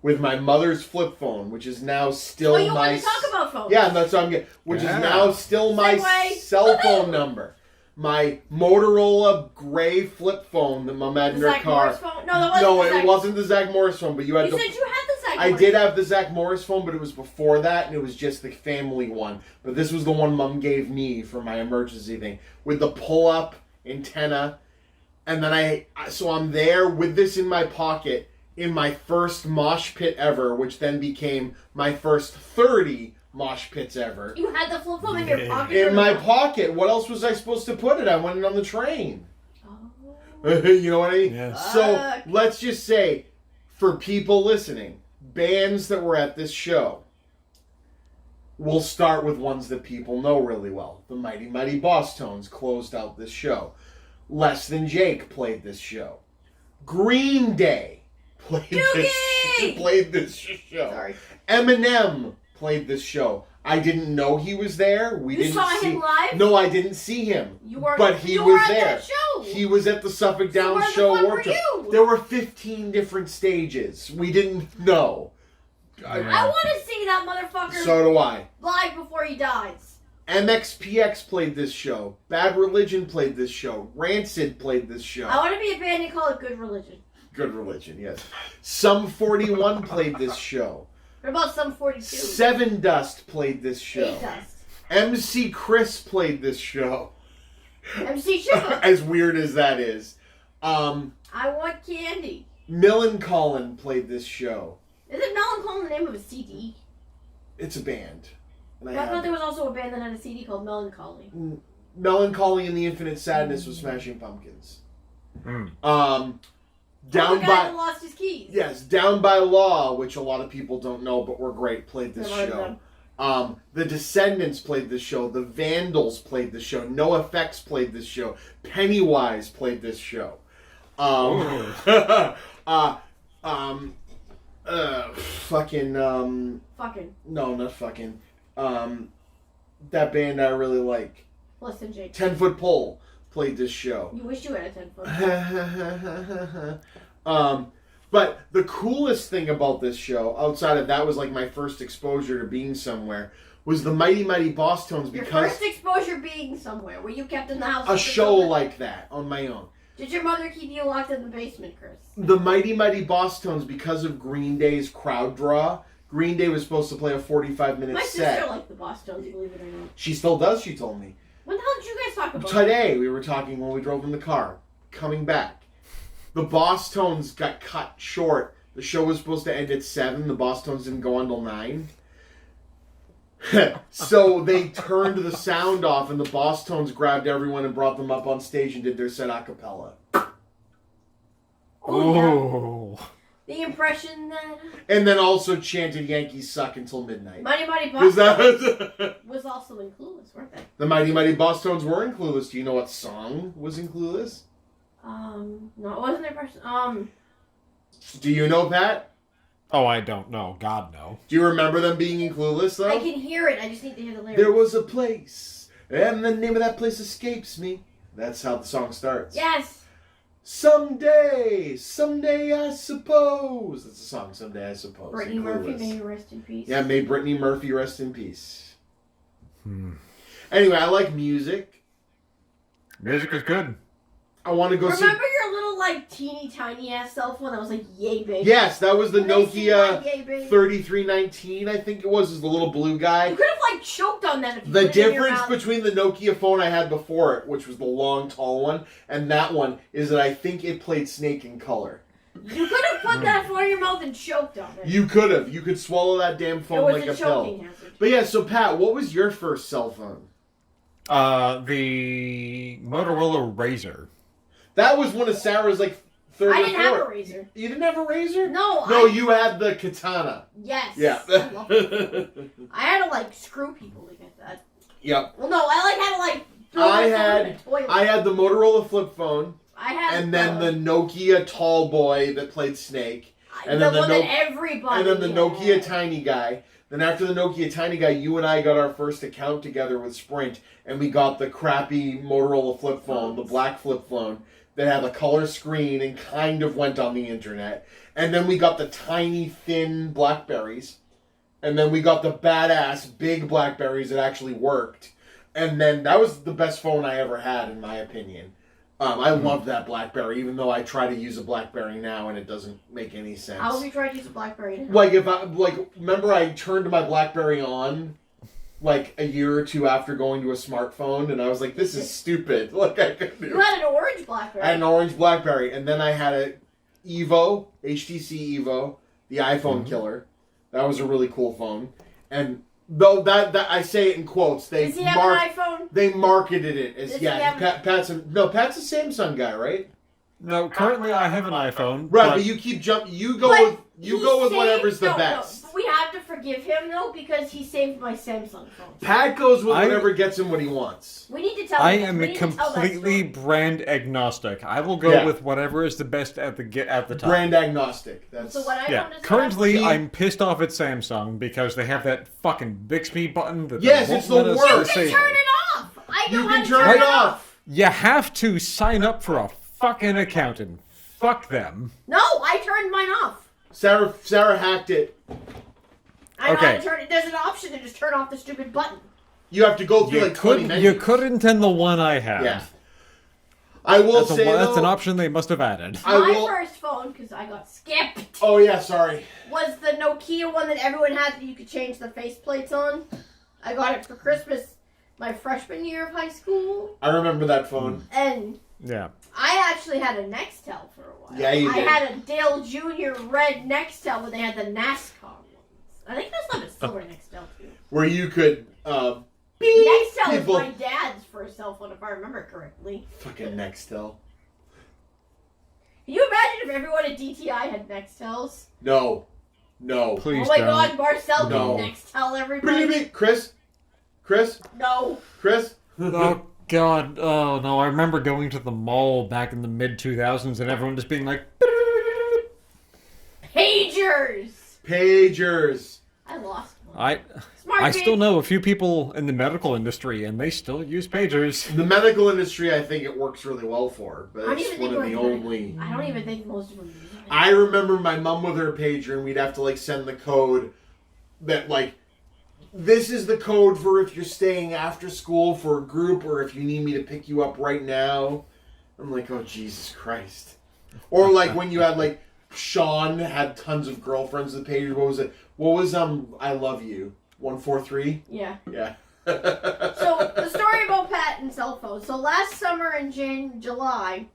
Speaker 1: with my mother's flip phone, which is now still
Speaker 3: Oh, you
Speaker 1: my...
Speaker 3: want to talk about phones?
Speaker 1: Yeah, that's what I'm getting. Which
Speaker 4: Yeah.
Speaker 1: is now still my
Speaker 3: Segue.
Speaker 1: cell phone number. My Motorola gray flip phone that Mom had in
Speaker 3: The
Speaker 1: her
Speaker 3: Zach
Speaker 1: car.
Speaker 3: Morris phone? No, that wasn't
Speaker 1: No,
Speaker 3: the
Speaker 1: it
Speaker 3: Zach...
Speaker 1: wasn't the Zach Morris phone, but you had
Speaker 3: You
Speaker 1: the...
Speaker 3: said you had the Zach
Speaker 1: I
Speaker 3: Morris.
Speaker 1: did have the Zach Morris phone, but it was before that, and it was just the family one. But this was the one Mom gave me for my emergency thing, with the pull-up antenna. And then so I'm there with this in my pocket in my first mosh pit ever, which then became my first 30 mosh pits ever.
Speaker 3: You had the flip phone in your pocket?
Speaker 1: In my pocket. What else was I supposed to put it? I went in on the train.
Speaker 3: Oh.
Speaker 1: You know what I mean?
Speaker 4: Yes.
Speaker 1: So
Speaker 3: Fuck.
Speaker 1: let's just say, for people listening, bands that were at this show, we'll start with ones that people know really well. The Mighty Mighty Boss Tones closed out this show. Less Than Jake played this show. Green Day played this show.
Speaker 3: Sorry.
Speaker 1: Eminem played this show. I didn't know he was there. We
Speaker 3: You
Speaker 1: didn't
Speaker 3: saw
Speaker 1: see...
Speaker 3: him live?
Speaker 1: No, I didn't see him. But he
Speaker 3: you
Speaker 1: was
Speaker 3: were at
Speaker 1: there.
Speaker 3: That show.
Speaker 1: He was at the Suffolk
Speaker 3: So
Speaker 1: Downs
Speaker 3: where the
Speaker 1: show.
Speaker 3: fuck
Speaker 1: Warped
Speaker 3: were
Speaker 1: Tour.
Speaker 3: you?
Speaker 1: There were 15 different stages. We didn't know.
Speaker 3: I want to see that motherfucker
Speaker 1: So do I.
Speaker 3: live before he dies.
Speaker 1: MXPX played this show. Bad Religion played this show. Rancid played this show.
Speaker 3: I want to be a band and call it Good Religion.
Speaker 1: Good Religion, yes. Sum 41 played this show.
Speaker 3: What about Sum 42?
Speaker 1: Seven Dust played this show.
Speaker 3: 8 Dust.
Speaker 1: MC Chris played this show.
Speaker 3: MC Chippa.
Speaker 1: As weird as that is.
Speaker 3: I Want Candy.
Speaker 1: Millencolin played this show.
Speaker 3: Isn't Melancholy the name of a CD?
Speaker 1: It's a band. And
Speaker 3: I thought there was also a band that had a CD called Melancholy.
Speaker 1: Melancholy and the Infinite Sadness was Smashing Pumpkins.
Speaker 2: Mm.
Speaker 3: The guy that lost his keys.
Speaker 1: Yes, Down by Law, which a lot of people don't know, but were great, played this show. The Descendants played this show. The Vandals played this show. NoFX played this show. Pennywise played this show. Fucking. No, not fucking. That band I really like.
Speaker 3: Listen, Jake.
Speaker 1: 10 Foot Pole played this show.
Speaker 3: You wish you had a 10-foot.
Speaker 1: But the coolest thing about this show, outside of that was like my first exposure to being somewhere, was the Mighty Mighty Boss Tones,
Speaker 3: Your
Speaker 1: because
Speaker 3: first exposure being somewhere. Were you kept in the house?
Speaker 1: a show like that on my own.
Speaker 3: Did your mother keep you locked in the basement, Chris?
Speaker 1: The Mighty Mighty Boss Tones, because of Green Day's crowd draw, Green Day was supposed to play a 45-minute
Speaker 3: My
Speaker 1: set.
Speaker 3: sister liked the Boss Tones, believe it or not.
Speaker 1: She still does, she told me.
Speaker 3: When the hell did you guys talk about
Speaker 1: Today, we were talking when we drove in the car, coming back. The Boss Tones got cut short. The show was supposed to end at 7. The Boss Tones didn't go until 9. So they turned the sound off, and the Boss Tones grabbed everyone and brought them up on stage and did their set a cappella.
Speaker 2: Oh.
Speaker 3: Yeah. The impression that...
Speaker 1: And then also chanted Yankees Suck until midnight.
Speaker 3: Mighty Mighty
Speaker 1: Because
Speaker 3: Boss
Speaker 1: that
Speaker 3: Tones was also in Clueless, weren't they?
Speaker 1: The Mighty Mighty Boss Tones were in Clueless. Do you know what song was in Clueless?
Speaker 3: No, it wasn't their impression.
Speaker 1: Do you know, Pat?
Speaker 2: Oh, I don't know. God, no.
Speaker 1: Do you remember them being in Clueless, though?
Speaker 3: I can hear it, I just need to hear the lyrics.
Speaker 1: There was a place, and the name of that place escapes me. That's how the song starts.
Speaker 3: Yes!
Speaker 1: Someday I suppose. That's the song, Someday I Suppose.
Speaker 3: Brittany
Speaker 1: in
Speaker 3: Murphy,
Speaker 1: Clueless.
Speaker 3: may you rest in peace.
Speaker 1: Yeah, may Brittany Murphy rest in peace. Anyway, I like music.
Speaker 2: Music is good.
Speaker 1: I want to go see...
Speaker 3: Remember your little, like, teeny tiny ass cell phone that was, like, yay big?
Speaker 1: Yes, that was the
Speaker 3: When they see my
Speaker 1: Nokia
Speaker 3: yay big.
Speaker 1: 3319, I think it was the little blue guy.
Speaker 3: You could have, like, choked on that if you
Speaker 1: The
Speaker 3: put it in your
Speaker 1: difference
Speaker 3: mouth.
Speaker 1: between the Nokia phone I had before it, which was the long, tall one, and that one, is that I think it played Snake in color.
Speaker 3: You could have put that phone in your mouth and choked on it.
Speaker 1: You could have. You could swallow that damn
Speaker 3: It
Speaker 1: phone
Speaker 3: was
Speaker 1: like
Speaker 3: a
Speaker 1: a pill.
Speaker 3: choking hazard.
Speaker 1: But yeah, so Pat, what was your first cell phone?
Speaker 2: The Motorola Razr.
Speaker 1: That was one of Sarah's, like, third
Speaker 3: I
Speaker 1: or
Speaker 3: didn't have a
Speaker 1: fourth.
Speaker 3: razor.
Speaker 1: You didn't have a razor?
Speaker 3: No,
Speaker 1: No, you had the katana.
Speaker 3: Yes.
Speaker 1: Yeah.
Speaker 3: I love it. I had to, like, screw people to get that.
Speaker 1: Yep.
Speaker 3: Well, no, I, like, had to, like, throw
Speaker 1: I
Speaker 3: my phone
Speaker 1: had-
Speaker 3: in the toilet.
Speaker 1: I had the Motorola flip phone,
Speaker 3: I had
Speaker 1: and then the Nokia tall boy that played Snake, and
Speaker 3: the
Speaker 1: then the
Speaker 3: one
Speaker 1: No-
Speaker 3: that everybody
Speaker 1: and then the
Speaker 3: had.
Speaker 1: Nokia Tiny Guy. Then after the Nokia Tiny Guy, you and I got our first account together with Sprint, and we got the crappy Motorola flip phone, the black flip phone, that had a color screen and kind of went on the internet. And then we got the tiny, thin Blackberries. And then we got the badass, big Blackberries that actually worked. And then that was the best phone I ever had, in my opinion. I loved that BlackBerry, even though I try to use a BlackBerry now and it doesn't make any sense.
Speaker 3: How have you tried to use a BlackBerry now?
Speaker 1: Like, remember I turned my BlackBerry on, like, a year or two after going to a smartphone, and I was like, this is stupid. Like, I couldn't do
Speaker 3: You had an orange BlackBerry.
Speaker 1: I had an orange BlackBerry, and then I had a Evo, HTC Evo, the iPhone killer. That was a really cool phone. And though that I say it in quotes,
Speaker 3: Does he have an iPhone?
Speaker 1: they marketed it as
Speaker 3: Does he have-
Speaker 1: Pat's a Samsung guy, right?
Speaker 2: No, currently I have an iPhone.
Speaker 1: Right, but you keep you go
Speaker 3: But
Speaker 1: with
Speaker 3: he
Speaker 1: whatever's
Speaker 3: saved-
Speaker 1: the
Speaker 3: no,
Speaker 1: best.
Speaker 3: No, we have to forgive him though because he saved my Samsung phone.
Speaker 1: Pat goes with whatever gets him what he wants.
Speaker 3: We need to tell.
Speaker 2: I
Speaker 3: we
Speaker 2: am
Speaker 3: need to tell that
Speaker 2: completely
Speaker 3: story.
Speaker 2: brand agnostic. I will go
Speaker 1: Yeah.
Speaker 2: with whatever is the best at the time.
Speaker 1: Brand agnostic. That's
Speaker 3: So what I
Speaker 2: Yeah.
Speaker 3: found is
Speaker 2: Currently,
Speaker 1: See-
Speaker 2: I'm pissed off at Samsung because they have that fucking Bixby button that
Speaker 1: Yes,
Speaker 2: they won't
Speaker 1: it's the
Speaker 2: let us
Speaker 1: worst.
Speaker 3: you can
Speaker 2: disable.
Speaker 3: turn it off. I know
Speaker 1: you
Speaker 3: how
Speaker 1: can
Speaker 3: to
Speaker 1: turn it off.
Speaker 2: You have to sign up for a fucking accountant. Fuck them.
Speaker 3: No, I turned mine off.
Speaker 1: Sarah hacked it.
Speaker 3: I know how
Speaker 2: Okay.
Speaker 3: to turn it. There's an option to just turn off the stupid button.
Speaker 1: You have to go through like 20 menus.
Speaker 2: You couldn't in the one I had.
Speaker 1: Yeah. I will say
Speaker 2: that's an
Speaker 1: though,
Speaker 2: option they must have added.
Speaker 3: My first phone, because I got skipped,
Speaker 1: Oh yeah, sorry.
Speaker 3: was the Nokia one that everyone had that you could change the faceplates on. I got it for Christmas my freshman year of high school.
Speaker 1: I remember that phone.
Speaker 3: And
Speaker 2: Yeah.
Speaker 3: I actually had a Nextel for a while.
Speaker 1: Yeah, you
Speaker 3: I
Speaker 1: did.
Speaker 3: had a Dale Jr. red Nextel when they had the NASCAR ones. I think that's not a silver Nextel too.
Speaker 1: Where you could
Speaker 3: Nextel
Speaker 1: people.
Speaker 3: was my dad's first cell phone, if I remember correctly.
Speaker 1: Fucking Nextel.
Speaker 3: Can you imagine if everyone at DTI had Nextels?
Speaker 1: No.
Speaker 2: Please
Speaker 3: Oh my
Speaker 2: don't.
Speaker 3: God, Marcel
Speaker 1: No.
Speaker 3: can Nextel everybody.
Speaker 1: Chris?
Speaker 3: No.
Speaker 2: Oh God! Oh no! I remember going to the mall back in the mid 2000s and everyone just being like,
Speaker 3: Pagers.
Speaker 1: Pagers.
Speaker 3: I lost one. Smart
Speaker 2: I
Speaker 3: kid.
Speaker 2: still know a few people in the medical industry and they still use pagers.
Speaker 1: The medical industry, I think it works really well for, but
Speaker 3: I don't
Speaker 1: it's
Speaker 3: even
Speaker 1: one
Speaker 3: think
Speaker 1: of the
Speaker 3: we're-
Speaker 1: only.
Speaker 3: I don't even think most of them use it.
Speaker 1: I remember my mom with her pager, and we'd have to like send the code that like, this is the code for if you're staying after school for a group, or if you need me to pick you up right now. I'm like, oh Jesus Christ! Or like when you had like Sean had tons of girlfriends with pager. What was it? What was I love you 143?
Speaker 3: Yeah.
Speaker 1: Yeah.
Speaker 3: So the story about Pat and cell phones. So last summer in July,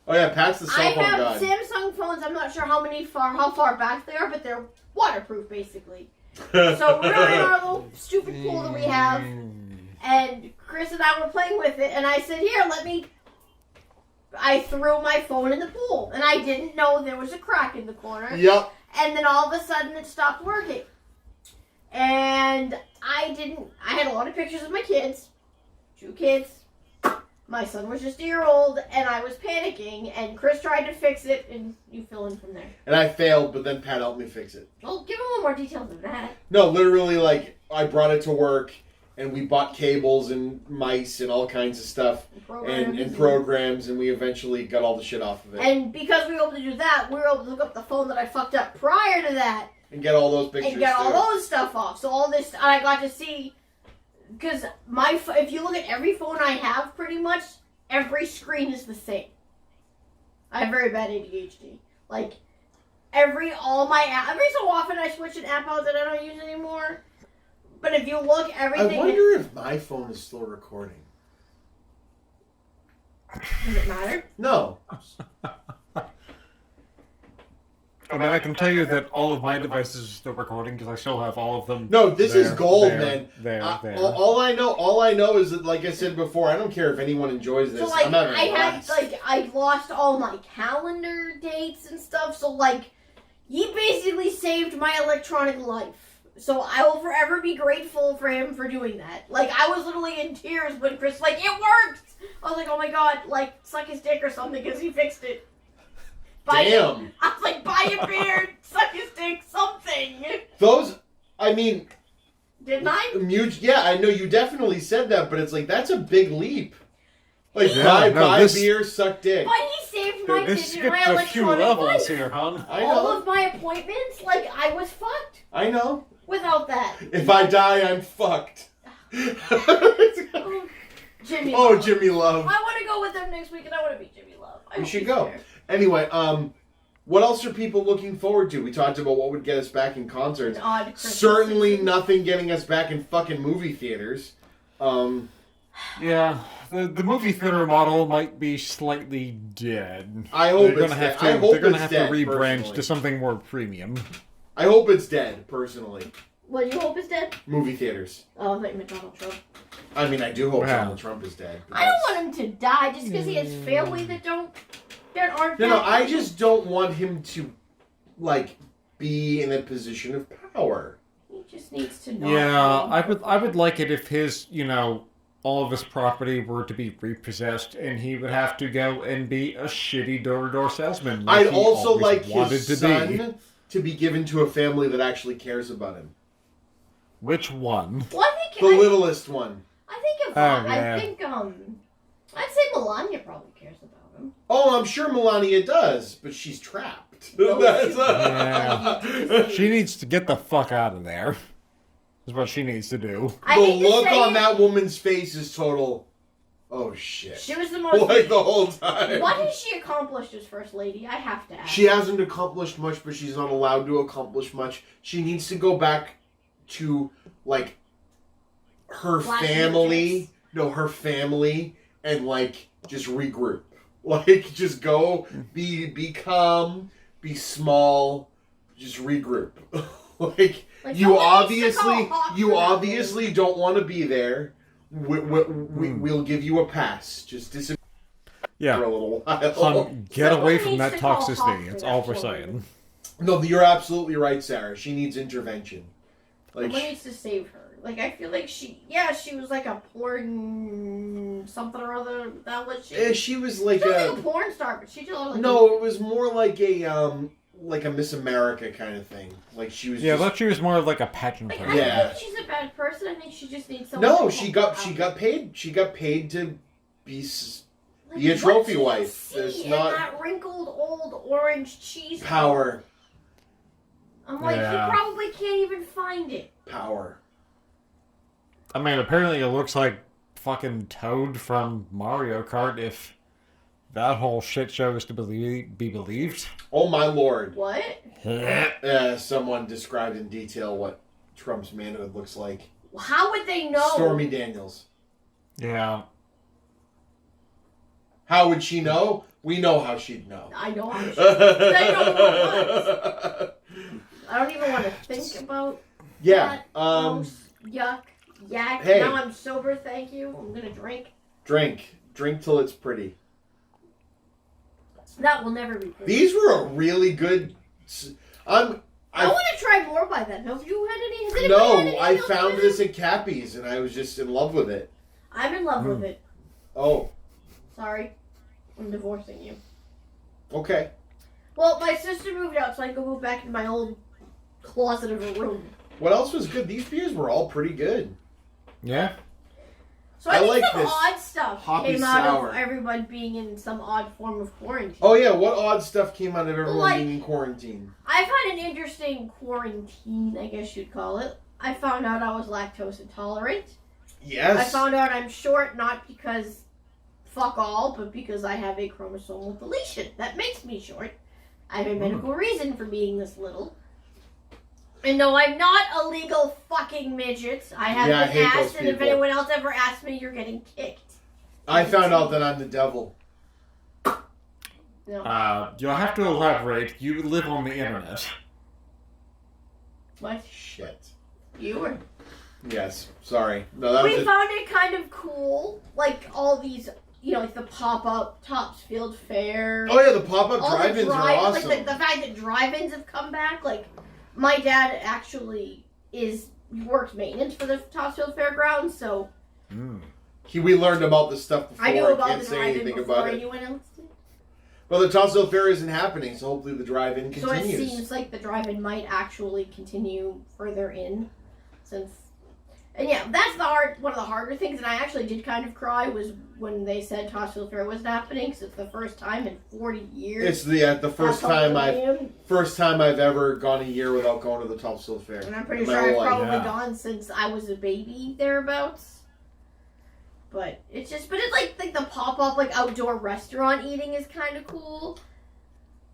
Speaker 1: Oh yeah, Pat's the cell
Speaker 3: I
Speaker 1: phone
Speaker 3: have
Speaker 1: guy.
Speaker 3: Samsung phones. I'm not sure how far back they are, but they're waterproof basically. So we're in our little stupid pool that we have, and Chris and I were playing with it, and I said, "Here, let me." I threw my phone in the pool, and I didn't know there was a crack in the corner.
Speaker 1: Yep.
Speaker 3: And then all of a sudden it stopped working. And I had a lot of pictures of my kids. 2 kids. My son was just a year old, and I was panicking, and Chris tried to fix it, and you fill in from there.
Speaker 1: And I failed, but then Pat helped me fix it.
Speaker 3: Well, give him a little more details than that.
Speaker 1: No, literally, like, I brought it to work, and we bought cables and mice and all kinds of stuff, and programs, and we eventually got all the shit off of it.
Speaker 3: And because we were able to do that, we were able to look up the phone that I fucked up prior to that,
Speaker 1: And get all those pictures,
Speaker 3: and get all
Speaker 1: too.
Speaker 3: those stuff off. So all this, I got to see, because if you look at every phone I have, pretty much, every screen is the same. I have very bad ADHD. Like, every so often I switch an app out that I don't use anymore. But if you look, everything...
Speaker 1: I wonder if my phone is still recording.
Speaker 3: Does it matter?
Speaker 1: No.
Speaker 2: I mean, I can tell you that all of my devices are still recording because I still have all of them.
Speaker 1: No, this is gold,
Speaker 2: there,
Speaker 1: man.
Speaker 2: There.
Speaker 1: All I know is that, like I said before, I don't care if anyone enjoys this.
Speaker 3: So, like,
Speaker 1: I'm having a
Speaker 3: I had,
Speaker 1: blast.
Speaker 3: like, I lost all my calendar dates and stuff. So, like, he basically saved my electronic life. So I will forever be grateful for him for doing that. Like, I was literally in tears when Chris was like, it worked! I was like, oh my God, like, suck his dick or something because he fixed it.
Speaker 1: Damn.
Speaker 3: I was like, buy a beer, suck his dick, something.
Speaker 1: Those, I mean...
Speaker 3: Didn't I?
Speaker 1: Yeah, I know you definitely said that, but it's like, that's a big leap. Like,
Speaker 2: Yeah,
Speaker 1: buy beer, suck dick.
Speaker 3: But he saved my
Speaker 2: This
Speaker 3: digital, my
Speaker 2: skipped a few
Speaker 3: electronic
Speaker 2: levels
Speaker 3: life.
Speaker 2: here, hon.
Speaker 1: I
Speaker 3: All
Speaker 1: know.
Speaker 3: of my appointments, like, I was fucked
Speaker 1: I know.
Speaker 3: without that.
Speaker 1: If I die, I'm fucked.
Speaker 3: Oh, Jimmy
Speaker 1: Oh,
Speaker 3: Love.
Speaker 1: Jimmy Love.
Speaker 3: I want to go with them next week, and I want to be Jimmy Love. I
Speaker 1: We
Speaker 3: hope
Speaker 1: should
Speaker 3: he's
Speaker 1: go.
Speaker 3: there.
Speaker 1: Anyway, what else are people looking forward to? We talked about what would get us back in concerts.
Speaker 3: An odd Christmas
Speaker 1: Certainly
Speaker 3: season.
Speaker 1: nothing getting us back in fucking movie theaters.
Speaker 2: Yeah, the movie theater model might be slightly dead.
Speaker 1: I hope
Speaker 2: They're
Speaker 1: it's
Speaker 2: gonna have
Speaker 1: dead.
Speaker 2: to.
Speaker 1: I hope
Speaker 2: They're gonna
Speaker 1: it's
Speaker 2: have
Speaker 1: dead,
Speaker 2: to rebranch
Speaker 1: personally.
Speaker 2: to something more premium.
Speaker 1: I hope it's dead, personally.
Speaker 3: What do you hope is dead?
Speaker 1: Movie theaters.
Speaker 3: Oh, I thought you meant Donald Trump.
Speaker 1: I mean, I do hope
Speaker 2: Wow.
Speaker 1: Donald Trump is dead. but
Speaker 3: I don't
Speaker 1: that's-
Speaker 3: want him to die just because he has family that aren't.
Speaker 1: No, I just don't want him to, like, be in a position of power.
Speaker 3: He just needs to know.
Speaker 2: Yeah, I would like it if his, all of his property were to be repossessed, and he would have to go and be a shitty door-to-door salesman.
Speaker 1: I'd
Speaker 2: he
Speaker 1: also
Speaker 2: always
Speaker 1: like
Speaker 2: wanted
Speaker 1: his
Speaker 2: to
Speaker 1: son
Speaker 2: be.
Speaker 1: to be given to a family that actually cares about him.
Speaker 2: Which one?
Speaker 3: Well, I think
Speaker 1: The littlest one.
Speaker 3: I think if
Speaker 2: yeah.
Speaker 3: I think I'd say Melania probably cares about him.
Speaker 1: Oh, I'm sure Melania does, but she's trapped.
Speaker 4: Yeah. She needs to get the fuck out of there. Is what she needs to do.
Speaker 1: The look on that woman's face is total. Oh shit.
Speaker 3: She was the most.
Speaker 1: Like the whole time.
Speaker 3: What has she accomplished as First Lady? I have to ask.
Speaker 1: She hasn't accomplished much, but she's not allowed to accomplish much. She needs to go back to, like, her family. No, her family, and, like, just regroup. Like, just go, be calm, be small, just regroup. Like you obviously don't want to be there. We'll give you a pass. Just disappear for a little while.
Speaker 4: Get away from that toxicity. That's all we're saying.
Speaker 1: No, you're absolutely right, Sarah. She needs intervention.
Speaker 3: Like, someone needs to save her. Like, I feel like she was like a porn something or other. That was she.
Speaker 1: She was like
Speaker 3: a porn star, but she did all like.
Speaker 1: No, it was more like a Miss America kind of thing. Like she was.
Speaker 4: Yeah, I thought she was more of like a pageant person.
Speaker 3: I don't think she's a bad person. I think she just needs someone.
Speaker 1: No, she got paid. She got paid to be a trophy wife. There's not
Speaker 3: that wrinkled old orange cheese.
Speaker 1: Power.
Speaker 3: I'm like, you probably can't even find it.
Speaker 1: Power.
Speaker 4: I mean, apparently it looks like fucking Toad from Mario Kart if that whole shit show is to be believed.
Speaker 3: Oh
Speaker 1: my lord.
Speaker 3: What?
Speaker 1: Someone described in detail what Trump's manhood looks like.
Speaker 3: How would they know?
Speaker 1: Stormy Daniels.
Speaker 4: Yeah.
Speaker 1: How would she know? We know how she'd know.
Speaker 3: I know how she'd know. They know who it was. I don't even want to think about that. Yuck. Yak.
Speaker 1: Hey.
Speaker 3: Now I'm sober, thank you. I'm gonna drink.
Speaker 1: Drink till it's pretty.
Speaker 3: That will never be pretty.
Speaker 1: These were a really good...
Speaker 3: I want to try more by then. Have you had any?
Speaker 1: No, I found this at Cappy's and I was just in love with it.
Speaker 3: I'm in love with it.
Speaker 1: Oh.
Speaker 3: Sorry. I'm divorcing you.
Speaker 1: Okay.
Speaker 3: Well, my sister moved out, so I can move back in my old closet of a room.
Speaker 1: What else was good? These beers were all pretty good.
Speaker 4: Yeah.
Speaker 3: So I think
Speaker 1: like
Speaker 3: some
Speaker 1: this
Speaker 3: odd stuff came out of everyone being in some odd form of quarantine.
Speaker 1: Oh yeah, what odd stuff came out of everyone being in quarantine?
Speaker 3: I've had an interesting quarantine, I guess you'd call it. I found out I was lactose intolerant.
Speaker 1: Yes.
Speaker 3: I found out I'm short not because fuck all, but because I have a chromosomal deletion. That makes me short. I have a medical reason for being this little. And no, I'm not a legal fucking midget. I have been asked, and if anyone else ever asks me, you're getting kicked.
Speaker 1: I found out that I'm the devil.
Speaker 3: No.
Speaker 4: You'll have to elaborate. You live on the internet.
Speaker 3: What?
Speaker 1: Shit.
Speaker 3: You were.
Speaker 1: Yes. Sorry. No, that
Speaker 3: we found it kind of cool, like all these, like the pop-up Topsfield Fair.
Speaker 1: Oh yeah, the pop-up drive-ins are awesome.
Speaker 3: Like the fact that drive-ins have come back, like. My dad actually works maintenance for the Topsfield Fairgrounds, so
Speaker 1: we learned about this stuff before.
Speaker 3: I knew about
Speaker 1: can't
Speaker 3: the
Speaker 1: say
Speaker 3: drive-in
Speaker 1: anything
Speaker 3: before
Speaker 1: about
Speaker 3: anyone else did.
Speaker 1: Well, the Topsfield Fair isn't happening, so hopefully the drive-in continues.
Speaker 3: So it seems like the drive-in might actually continue further in, and yeah, that's one of the harder things. And I actually did kind of cry was when they said Topsfield Fair wasn't happening, because it's the first time in 40 years.
Speaker 1: It's the first time I've ever gone a year without going to the Topsfield Fair.
Speaker 3: And I'm pretty sure I've probably gone since I was a baby thereabouts. But it's like the pop-up like outdoor restaurant eating is kind of cool.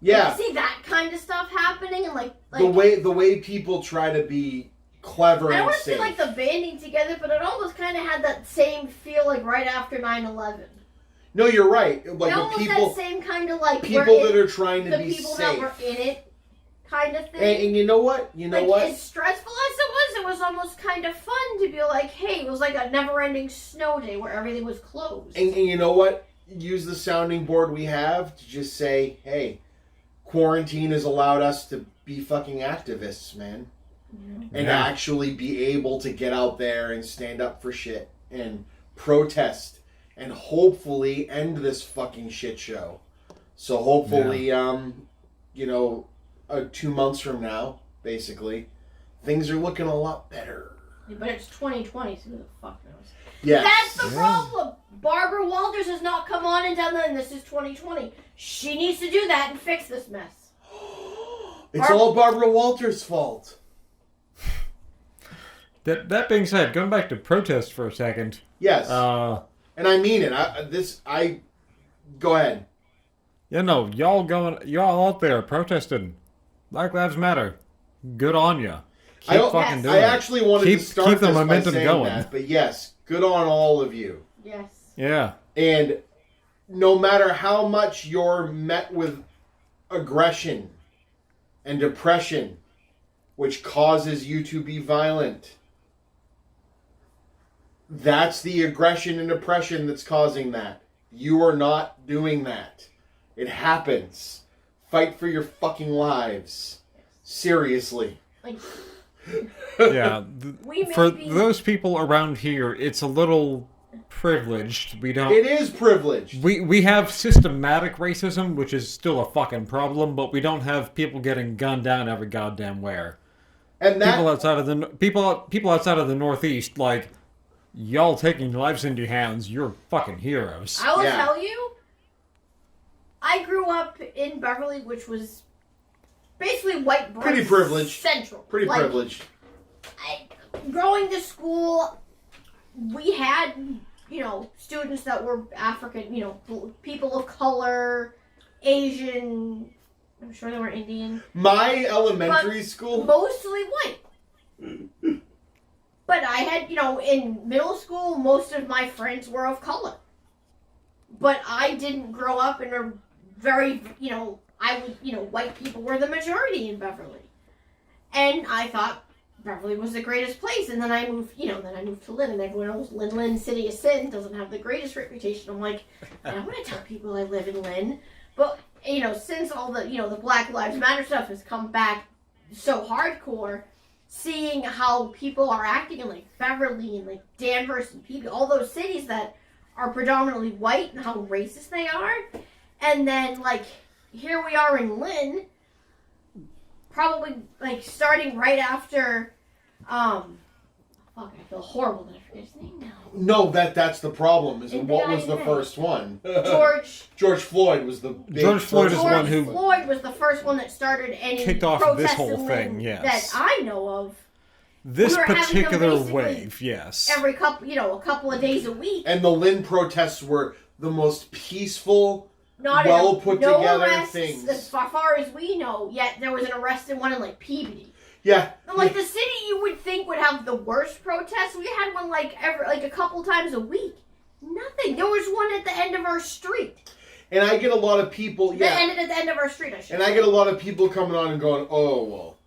Speaker 1: Yeah.
Speaker 3: Like, see that kind of stuff happening and like
Speaker 1: the way people try to be clever and safe.
Speaker 3: I don't want to say like the banding together, but it almost kind of had that same feel like right after 9/11.
Speaker 1: No, you're right. Like
Speaker 3: it almost
Speaker 1: people,
Speaker 3: that same kind of like
Speaker 1: people that are trying to be safe.
Speaker 3: The people that were in it, kind of thing.
Speaker 1: And you know what?
Speaker 3: As stressful as it was almost kind of fun to be like, hey, it was like a never-ending snow day where everything was closed.
Speaker 1: And you know what? Use the sounding board we have to just say, hey, quarantine has allowed us to be fucking activists, man. And actually be able to get out there and stand up for shit and protest and hopefully end this fucking shit show. So hopefully, 2 months from now, basically, things are looking a lot better.
Speaker 3: Yeah, but it's 2020, so who the fuck knows?
Speaker 1: Yes.
Speaker 3: That's the problem. Barbara Walters has not come on and done that, and this is 2020. She needs to do that and fix this mess.
Speaker 1: It's all Barbara Walters' fault.
Speaker 2: That being said, going back to protests for a second.
Speaker 1: Yes. And I mean it. Go ahead.
Speaker 2: Yeah, no, y'all out there protesting. Black Lives Matter. Good on ya. Keep fucking doing it.
Speaker 1: I actually wanted to start
Speaker 2: keep the
Speaker 1: this
Speaker 2: momentum
Speaker 1: by saying
Speaker 2: going.
Speaker 1: that, but yes, good on all of you.
Speaker 3: Yes.
Speaker 2: Yeah.
Speaker 1: And no matter how much you're met with aggression and depression, which causes you to be violent, that's the aggression and oppression that's causing that. You are not doing that. It happens. Fight for your fucking lives. Seriously.
Speaker 3: Like,
Speaker 2: Yeah. For
Speaker 3: be...
Speaker 2: those people around here, it's a little privileged. We don't.
Speaker 1: It is privileged.
Speaker 2: We have systematic racism, which is still a fucking problem, but we don't have people getting gunned down every goddamn where.
Speaker 1: And that
Speaker 2: people outside of the Northeast, like, y'all taking lives into your hands, you're fucking heroes.
Speaker 3: I will tell you, I grew up in Beverly, which was basically white boys.
Speaker 1: Pretty privileged.
Speaker 3: Central.
Speaker 1: Pretty privileged.
Speaker 3: Growing to school, we had, students that were African, people of color, Asian. I'm sure they were Indian.
Speaker 1: My elementary school?
Speaker 3: Mostly white. But I had, in middle school, most of my friends were of But I didn't grow up in a very, white people were the majority in Beverly. And I thought Beverly was the greatest place. And then I moved, to Lynn, and everyone knows Lynn, City of Sin, doesn't have the greatest reputation. I'm like, I want to tell people I live in Lynn. But, since all the, the Black Lives Matter stuff has come back so hardcore, seeing how people are acting in, like, Beverly and, like, Danvers and Peabody, all those cities that are predominantly white and how racist they are. And then, like, here we are in Lynn, probably, like, starting right after, I feel horrible that I forget his name now.
Speaker 1: No, that's the problem. What was the first one? George Floyd was the big
Speaker 2: George Floyd is one who
Speaker 3: Floyd was the first one that started any
Speaker 2: kicked off this whole thing.
Speaker 3: That
Speaker 2: Yes,
Speaker 3: I know of.
Speaker 2: this particular wave. Yes,
Speaker 3: every couple, a couple of days a week.
Speaker 1: And the Lynn protests were the most peaceful,
Speaker 3: no
Speaker 1: together things.
Speaker 3: As far as we know, yet there was an arrest in one in, like, Peabody.
Speaker 1: Yeah.
Speaker 3: Like, the city you would think would have the worst protests, we had one, a couple times a week. Nothing. There was one at the end of our street.
Speaker 1: And I get a lot of people,
Speaker 3: That ended at the end of our street, I should
Speaker 1: And I get a lot of people coming on and going, oh, well,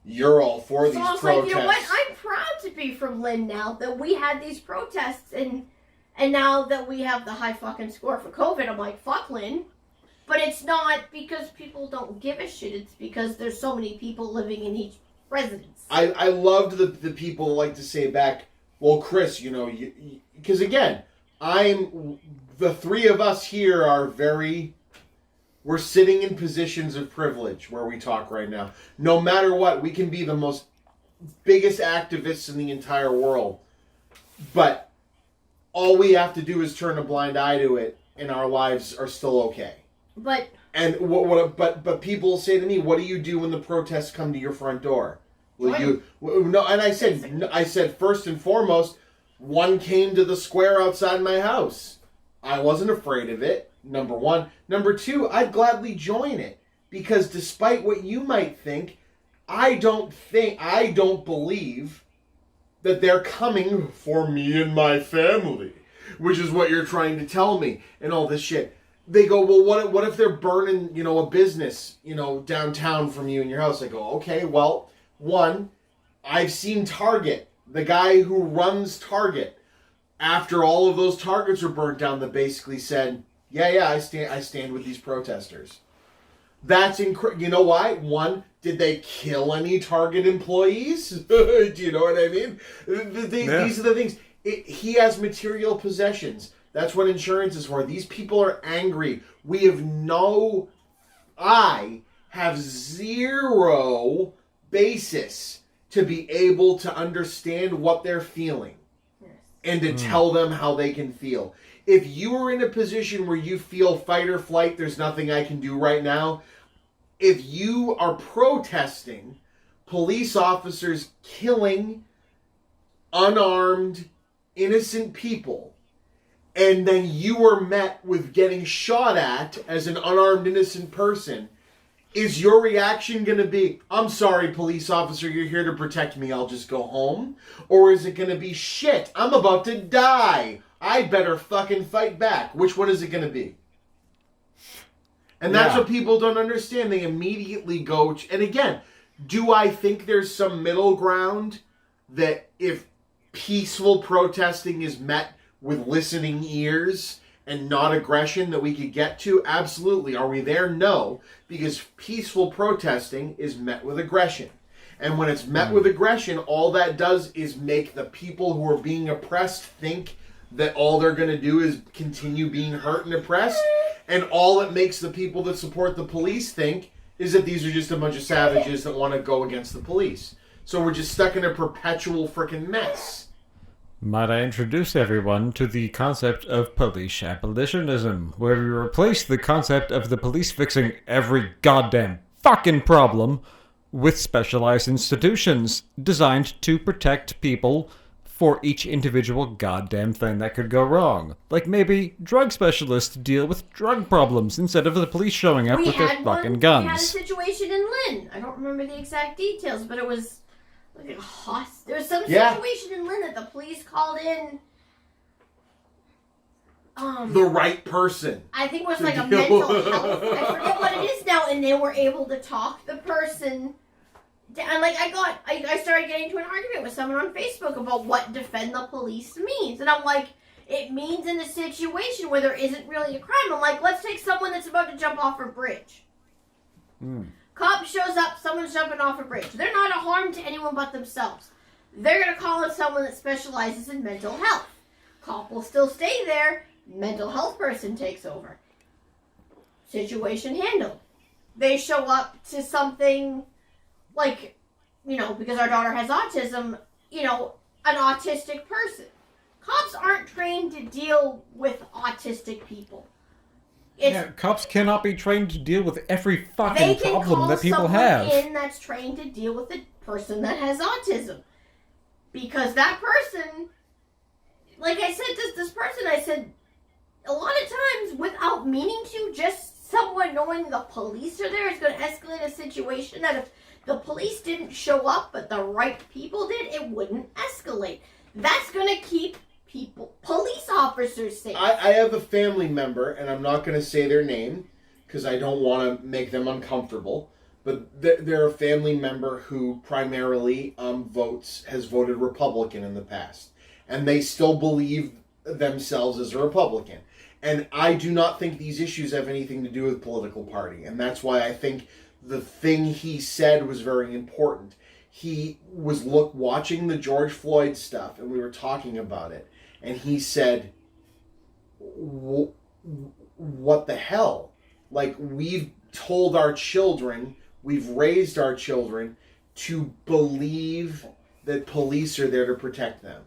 Speaker 1: you're all for these protests.
Speaker 3: Like, you know what? I'm proud to be from Lynn now that we had these protests, and now that we have the high fucking score for COVID, I'm like, fuck Lynn. But it's not because people don't give a shit. It's because there's so many people living in each residence.
Speaker 1: I loved the people who like to say back, well, Chris, because again, the three of us here are we're sitting in positions of privilege where we talk right now. No matter what, we can be the biggest activists in the entire world. But all we have to do is turn a blind eye to it, and our lives are still okay.
Speaker 3: But
Speaker 1: but people say to me, what do you do when the protests come to your front door? And I said first and foremost, one came to the square outside my house. I wasn't afraid of it. Number one. Number two, I'd gladly join it, because despite what you might think, I don't believe that they're coming for me and my family, which is what you're trying to tell me and all this shit. They go, well, what if they're burning, a business, downtown from you in your house? I go, okay, well, one, I've seen Target, the guy who runs Target, after all of those Targets were burnt down, that basically said, yeah, I stand with these protesters. That's incredible. You know why? One, did they kill any Target employees? Do you know what I mean? These are the things. He has material possessions. That's what insurance is for. These people are angry. I have zero basis to be able to understand what they're feeling and to tell them how they can feel. If you are in a position where you feel fight or flight, there's nothing I can do right now, if you are protesting police officers killing unarmed, innocent people, and then you are met with getting shot at as an unarmed, innocent person, is your reaction going to be, I'm sorry, police officer, you're here to protect me, I'll just go home? Or is it going to be, shit, I'm about to die, I better fucking fight back? Which one is it going to be? And that's what people don't understand. They immediately go, and again, do I think there's some middle ground that if peaceful protesting is met with listening ears and not aggression that we could get to? Absolutely. Are we there? No. Because peaceful protesting is met with aggression. And when it's met with aggression, all that does is make the people who are being oppressed think that all they're going to do is continue being hurt and oppressed. And all it makes the people that support the police think is that these are just a bunch of savages that want to go against the police. So we're just stuck in a perpetual freaking mess.
Speaker 2: Might I introduce everyone to the concept of police abolitionism, where we replace the concept of the police fixing every goddamn fucking problem with specialized institutions designed to protect people for each individual goddamn thing that could go wrong. Like maybe drug specialists deal with drug problems instead of the police showing up with their fucking guns.
Speaker 3: We had a situation in Lynn. I don't remember the exact details, but it was like there was some situation in Lynn that the police called in.
Speaker 1: The right person.
Speaker 3: I think it was like a mental health. I forget what it is now, and they were able to talk the person. And like I started getting into an argument with someone on Facebook about what defend the police means. And I'm like, it means in a situation where there isn't really a crime. I'm like, let's take someone that's about to jump off a bridge. Cop shows up, someone's jumping off a bridge. They're not a harm to anyone but themselves. They're going to call in someone that specializes in mental health. Cop will still stay there. Mental health person takes over. Situation handled. They show up to something like, because our daughter has autism, an autistic person. Cops aren't trained to deal with autistic people.
Speaker 2: Cops cannot be trained to deal with every fucking problem that people have.
Speaker 3: They can call someone in that's trained to deal with the person that has autism. Because that person, like I said, this person, I said, a lot of times, without meaning to, just someone knowing the police are there is going to escalate a situation that if the police didn't show up, but the right people did, it wouldn't escalate. That's going to keep police officers safe.
Speaker 1: I have a family member, and I'm not going to say their name, because I don't want to make them uncomfortable, but they're a family member who primarily has voted Republican in the past. And they still believe themselves as a Republican. And I do not think these issues have anything to do with political party. And that's why I think the thing he said was very important. He was watching the George Floyd stuff, and we were talking about it. And he said, what the hell? Like, we've told our children, we've raised our children to believe that police are there to protect them.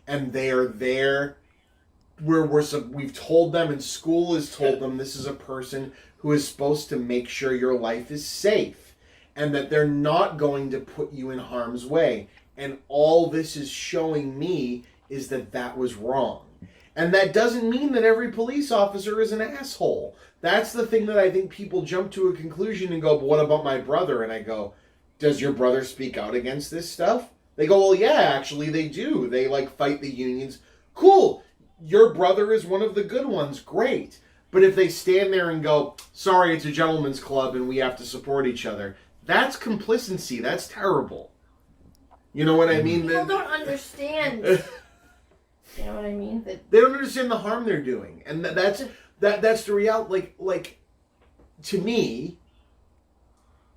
Speaker 1: And they are there we've told them, and school has told them, this is a person who is supposed to make sure your life is safe. And that they're not going to put you in harm's way. And all this is showing me is that was wrong. And that doesn't mean that every police officer is an asshole. That's the thing that I think people jump to a conclusion and go, but what about my brother? And I go, does your brother speak out against this stuff? They go, well, yeah, actually they do. They fight the unions. Cool. Your brother is one of the good ones. Great. But if they stand there and go, sorry, it's a gentleman's club and we have to support each other, that's complicity. That's terrible. You know what I mean?
Speaker 3: People don't understand. You know what I mean?
Speaker 1: They don't understand the harm they're doing. And that's the reality. Like, to me,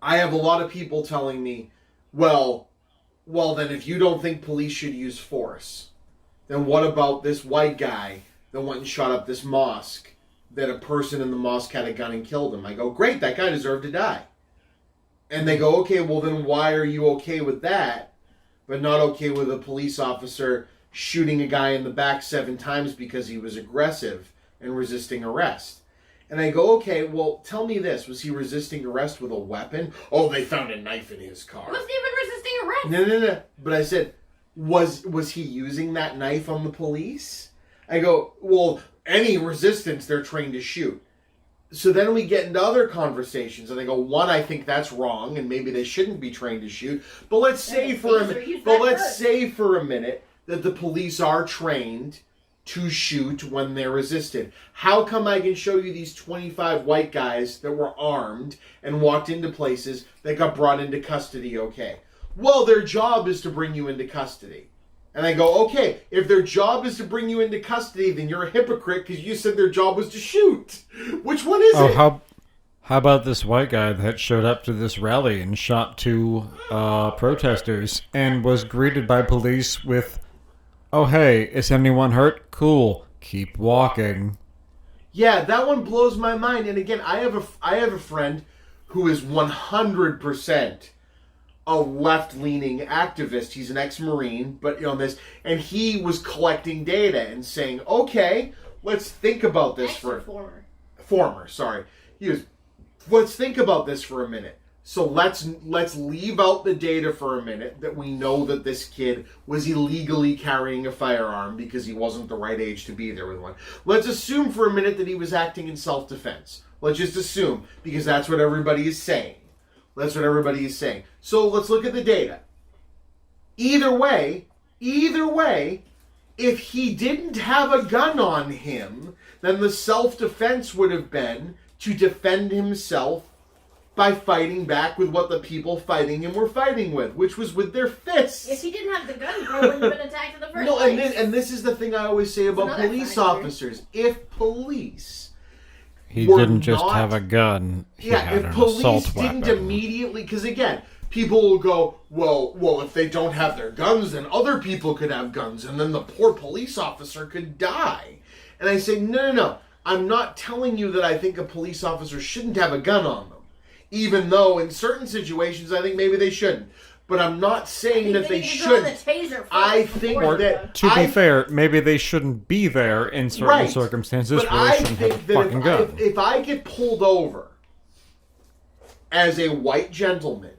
Speaker 1: I have a lot of people telling me, well, then if you don't think police should use force, then what about this white guy that went and shot up this mosque, that a person in the mosque had a gun and killed him? I go, great, that guy deserved to die. And they go, okay, well then why are you okay with that, but not okay with a police officer shooting a guy in the back 7 times because he was aggressive and resisting arrest? And I go, okay, well, tell me this. Was he resisting arrest with a weapon? Oh, they found a knife in his car.
Speaker 3: He wasn't even resisting arrest.
Speaker 1: No. But I said, was he using that knife on the police? I go, well, any resistance, they're trained to shoot. So then we get into other conversations, and I go, one, I think that's wrong, and maybe they shouldn't be trained to shoot. But let's say for a minute that the police are trained to shoot when they're resisted. How come I can show you these 25 white guys that were armed and walked into places that got brought into custody okay? Well, their job is to bring you into custody. And I go, okay, if their job is to bring you into custody, then you're a hypocrite because you said their job was to shoot. Which one is it?
Speaker 2: How about this white guy that showed up to this rally and shot two protesters and was greeted by police with, "Oh, hey, is anyone hurt? Cool. Keep walking."
Speaker 1: Yeah, that one blows my mind. And again, I have a friend who is 100% a left-leaning activist. He's an ex-Marine, but on this, and he was collecting data and saying, "Okay, let's think about this former. Sorry, let's think about this for a minute. So let's leave out the data for a minute that we know that this kid was illegally carrying a firearm because he wasn't the right age to be there with one. Let's assume for a minute that he was acting in self-defense. Let's just assume, because that's what everybody is saying. So let's look at the data. Either way, if he didn't have a gun on him, then the self-defense would have been to defend himself by fighting back with what the people fighting him were fighting with, which was with their fists.
Speaker 3: If he didn't have the gun, bro wouldn't have been attacked in the first place.
Speaker 1: And this is the thing I always say about police officers. If police
Speaker 2: He didn't just have a gun. He had
Speaker 1: if
Speaker 2: an assault
Speaker 1: police didn't
Speaker 2: weapon.
Speaker 1: immediately, because again, people will go, well, if they don't have their guns, then other people could have guns, and then the poor police officer could die. And I say, no. I'm not telling you that I think a police officer shouldn't have a gun on them, even though in certain situations I think maybe they shouldn't. But I'm not saying that they should. I think that,
Speaker 2: to be fair, maybe they shouldn't be there in certain circumstances
Speaker 1: but
Speaker 2: where they shouldn't have a fucking gun.
Speaker 1: If I get pulled over as a white gentleman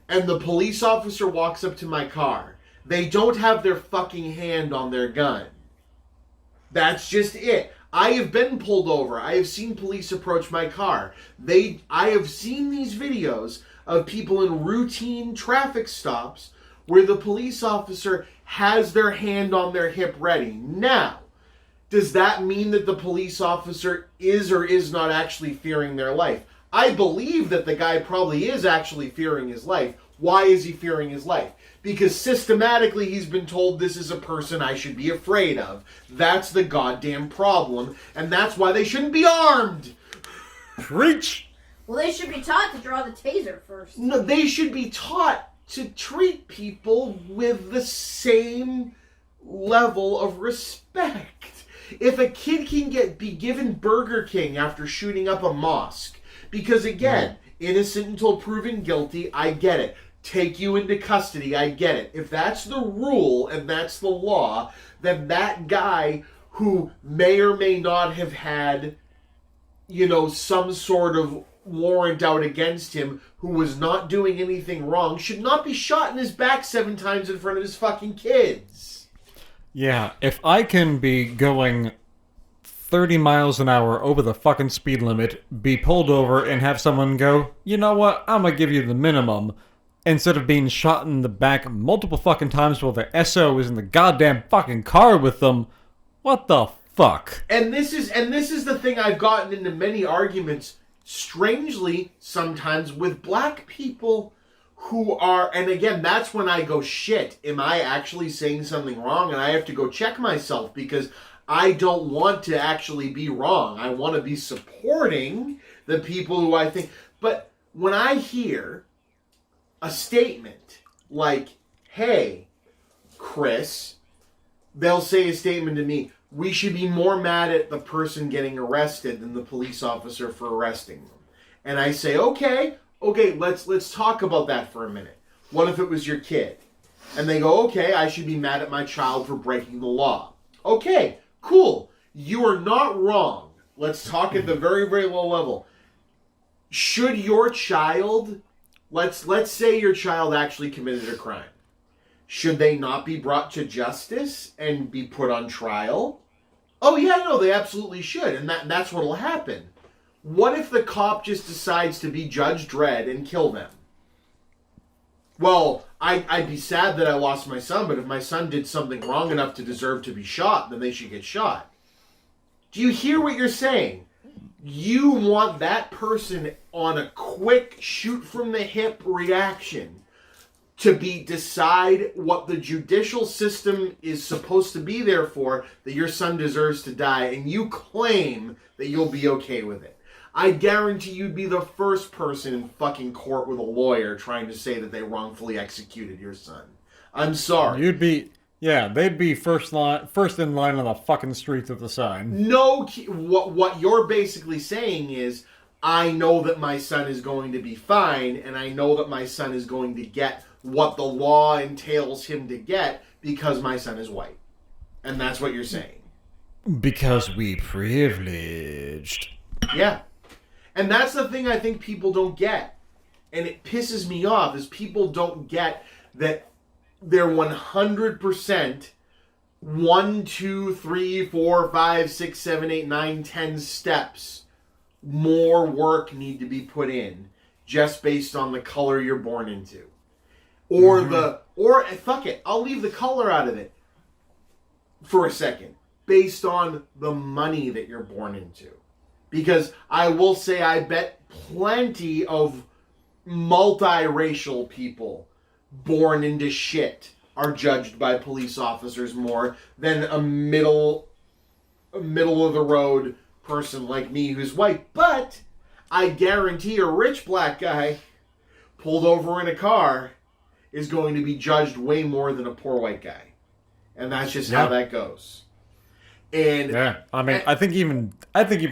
Speaker 1: and the police officer walks up to my car, they don't have their fucking hand on their gun. That's just it. I have been pulled over. I have seen police approach my car. I have seen these videos of people in routine traffic stops where the police officer has their hand on their hip ready. Now, does that mean that the police officer is or is not actually fearing their life? I believe that the guy probably is actually fearing his life. Why is he fearing his life? Because systematically he's been told this is a person I should be afraid of. That's the goddamn problem, and that's why they shouldn't be armed.
Speaker 2: Preach!
Speaker 3: Well, they should be taught to draw the taser first.
Speaker 1: No, they should be taught to treat people with the same level of respect. If a kid can be given Burger King after shooting up a mosque, because again, innocent until proven guilty, I get it. Take you into custody, I get it. If that's the rule and that's the law, then that guy who may or may not have had, some sort of warrant out against him, who was not doing anything wrong, should not be shot in his back 7 times in front of his fucking kids.
Speaker 2: Yeah, if I can be going 30 miles an hour over the fucking speed limit, be pulled over, and have someone go, "You know what, I'm gonna give you the minimum," instead of being shot in the back multiple fucking times while the SO is in the goddamn fucking car with them, what the fuck?
Speaker 1: And this is the thing I've gotten into many arguments, strangely, sometimes with black people who are, and again, that's when I go, shit, am I actually saying something wrong? And I have to go check myself, because I don't want to actually be wrong. I want to be supporting the people who I think. But when I hear a statement like, "Hey, Chris," they'll say a statement to me, "We should be more mad at the person getting arrested than the police officer for arresting them." And I say, okay, let's talk about that for a minute. What if it was your kid? And they go, okay, I should be mad at my child for breaking the law. Okay, cool. You are not wrong. Let's talk at the very, very low level. Should your child, let's say your child actually committed a crime. Should they not be brought to justice and be put on trial? Oh yeah, no, they absolutely should, and that's what'll happen. What if the cop just decides to be Judge Dredd and kill them? Well, I'd be sad that I lost my son, but if my son did something wrong enough to deserve to be shot, then they should get shot. Do you hear what you're saying? You want that person on a quick shoot-from-the-hip reaction to decide what the judicial system is supposed to be there for, that your son deserves to die, and you claim that you'll be okay with it. I guarantee you'd be the first person in fucking court with a lawyer trying to say that they wrongfully executed your son. I'm sorry.
Speaker 4: You'd be... Yeah, they'd be first in line on the fucking streets with the sign.
Speaker 1: No, what you're basically saying is, I know that my son is going to be fine, and I know that my son is going to get what the law entails him to get because my son is white. And that's what you're saying.
Speaker 2: Because we privileged.
Speaker 1: Yeah. And that's the thing I think people don't get. And it pisses me off, is people don't get that they're 100% 1, 2, 3, 4, 5, 6, 7, 8, 9, 10 steps more work need to be put in just based on the color you're born into. Or fuck it, I'll leave the color out of it for a second. Based on the money that you're born into. Because I will say, I bet plenty of multiracial people born into shit are judged by police officers more than a middle of the road person like me who's white. But I guarantee a rich black guy pulled over in a car is going to be judged way more than a poor white guy. And that's just how that goes. And
Speaker 4: yeah, I mean, I think even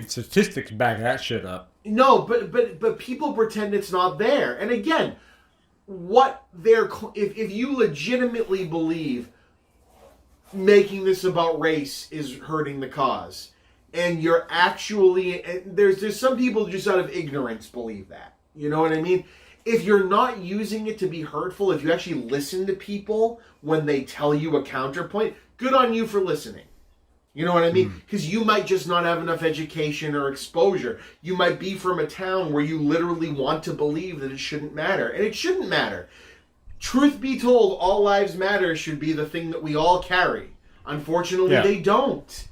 Speaker 4: statistics back that shit up.
Speaker 1: No, but people pretend it's not there. And again, if you legitimately believe making this about race is hurting the cause, and you're actually, there's some people just out of ignorance believe that. You know what I mean? If you're not using it to be hurtful, if you actually listen to people when they tell you a counterpoint, good on you for listening. You know what I mean? Because you might just not have enough education or exposure. You might be from a town where you literally want to believe that it shouldn't matter. And it shouldn't matter. Truth be told, all lives matter should be the thing that we all carry. Unfortunately, they don't.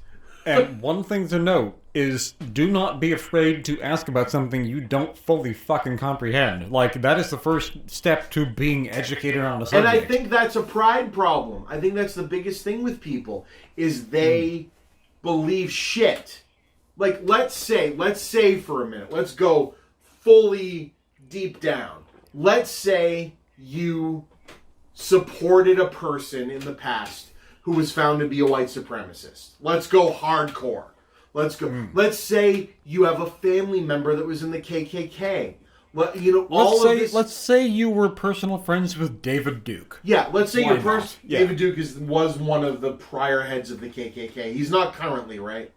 Speaker 2: And one thing to note is, do not be afraid to ask about something you don't fully fucking comprehend. Like, that is the first step to being educated on the subject.
Speaker 1: And I think that's a pride problem. I think that's the biggest thing with people, is they believe shit. Like, let's say for a minute, let's go fully deep down. Let's say you supported a person in the past who was found to be a white supremacist. Let's go hardcore. Let's go. Let's say you have a family member that was in the KKK. Let's
Speaker 2: say you were personal friends with David Duke.
Speaker 1: Yeah, let's say David Duke was one of the prior heads of the KKK. He's not currently, right?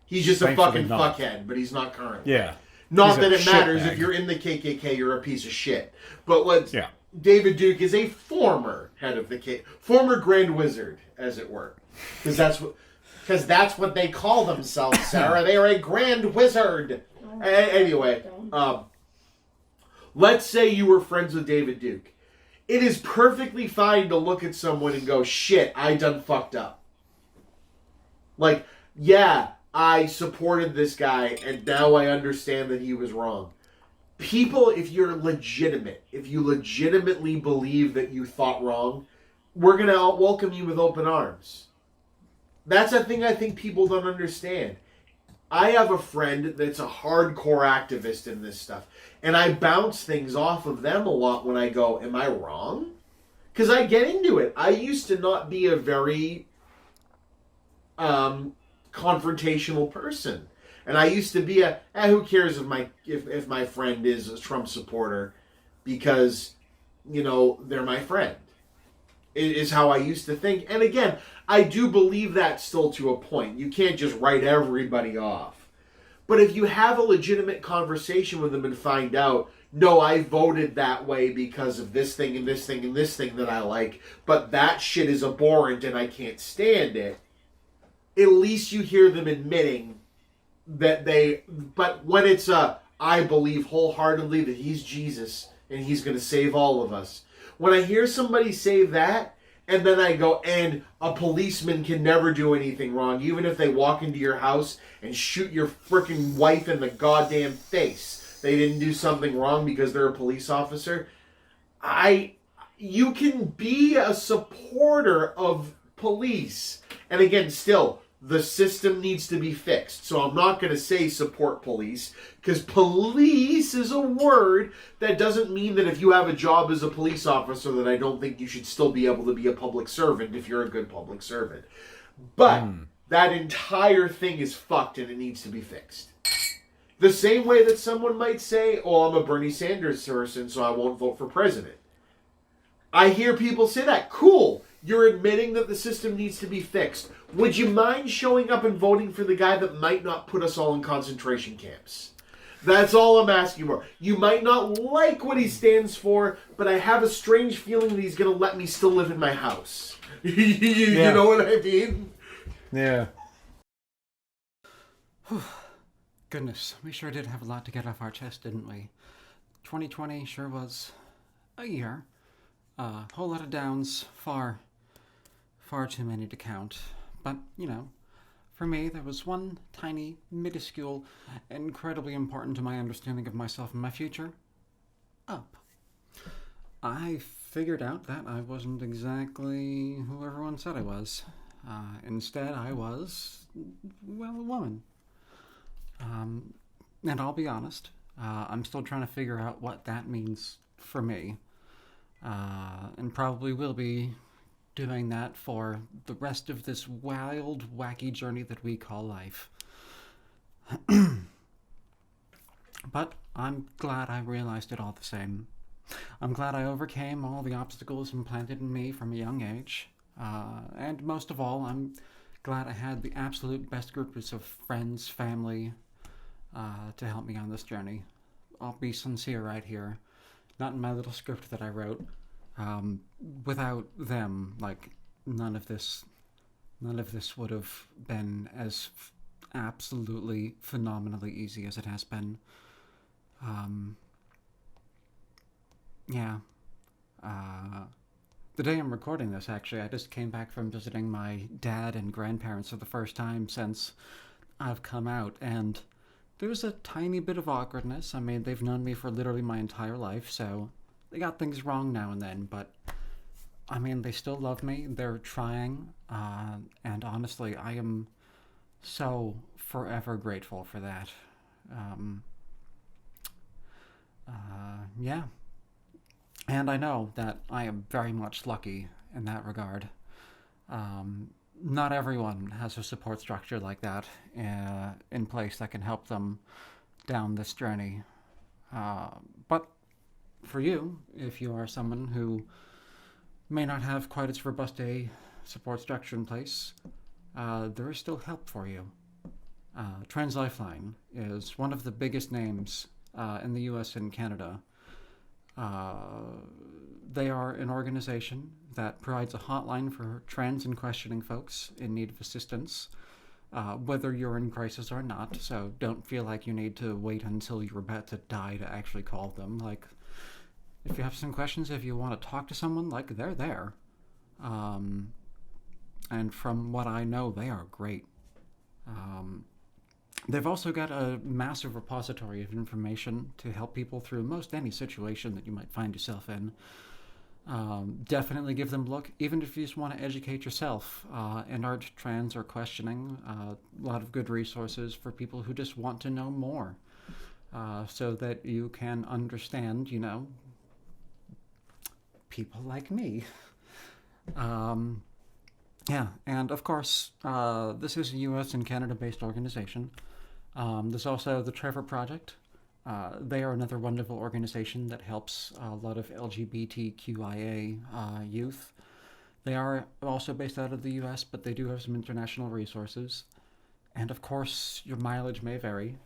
Speaker 1: He's just a fucking fuckhead, but he's not currently.
Speaker 2: Yeah.
Speaker 1: Not that it matters. If you're in the KKK, you're a piece of shit. But David Duke is a former head of the former Grand Wizard, as it were, because that's what they call themselves, Sarah. They are a Grand Wizard. Anyway, let's say you were friends with David Duke. It is perfectly fine to look at someone and go, shit, I done fucked up. Like, yeah, I supported this guy, and now I understand that he was wrong. People, if you legitimately believe that you thought wrong, we're going to welcome you with open arms. That's a thing I think people don't understand. I have a friend that's a hardcore activist in this stuff, and I bounce things off of them a lot when I go, am I wrong? Because I get into it. I used to not be a very confrontational person. And I used to be who cares if my friend is a Trump supporter, because, they're my friend. It is how I used to think. And again, I do believe that still to a point. You can't just write everybody off. But if you have a legitimate conversation with them and find out, no, I voted that way because of this thing and this thing and this thing that I like, but that shit is abhorrent and I can't stand it, at least you hear them admitting that they... But when it's I believe wholeheartedly that he's Jesus and he's going to save all of us. When I hear somebody say that, and then I go, and a policeman can never do anything wrong, even if they walk into your house and shoot your freaking wife in the goddamn face. They didn't do something wrong because they're a police officer. You can be a supporter of police. And again, still, the system needs to be fixed. So I'm not going to say support police, because police is a word that doesn't mean that if you have a job as a police officer that I don't think you should still be able to be a public servant if you're a good public servant. But that entire thing is fucked and it needs to be fixed. The same way that someone might say, oh, I'm a Bernie Sanders person, so I won't vote for president. I hear people say that. Cool. You're admitting that the system needs to be fixed. Would you mind showing up and voting for the guy that might not put us all in concentration camps? That's all I'm asking for. You might not like what he stands for, but I have a strange feeling that he's going to let me still live in my house. You know what I mean?
Speaker 4: Yeah.
Speaker 5: Goodness, we sure did have a lot to get off our chest, didn't we? 2020 sure was a year. Whole lot of downs, far too many to count. But, you know, for me, there was one tiny, minuscule, incredibly important to my understanding of myself and my future. Up. I figured out that I wasn't exactly who everyone said I was. Instead, I was, well, a woman. And I'll be honest, I'm still trying to figure out what that means for me. And probably will be doing that for the rest of this wild, wacky journey that we call life. But I'm glad I realized it all the same. I'm glad I overcame all the obstacles implanted in me from a young age. And most of all, I'm glad I had the absolute best groups of friends, family, to help me on this journey. I'll be sincere right here. Not in my little script that I wrote. Without them, like, none of this would have been as absolutely phenomenally easy as it has been. The day I'm recording this, actually, I just came back from visiting my dad and grandparents for the first time since I've come out, and there's a tiny bit of awkwardness. I mean, they've known me for literally my entire life, so they got things wrong now and then, but I mean, they still love me. They're trying, and honestly, I am so forever grateful for that. Yeah. And I know that I am very much lucky in that regard. Not everyone has a support structure like that in place that can help them down this journey. But for you, if you are someone who may not have quite as robust a support structure in place, there is still help for you. Trans Lifeline is one of the biggest names in the US and Canada. They are an organization that provides a hotline for trans and questioning folks in need of assistance, whether you're in crisis or not, so don't feel like you need to wait until you're about to die to actually call them. Like, if you have some questions, if you want to talk to someone, like, they're there. And from what I know, they are great. They've also got a massive repository of information to help people through most any situation that you might find yourself in. Definitely give them a look, even if you just want to educate yourself and aren't trans or questioning. A lot of good resources for people who just want to know more, so that you can understand, you know, people like me. Yeah, and of course, this is a US and Canada-based organization. There's also the Trevor Project. They are another wonderful organization that helps a lot of LGBTQIA youth. They are also based out of the US, but they do have some international resources. And of course, your mileage may vary.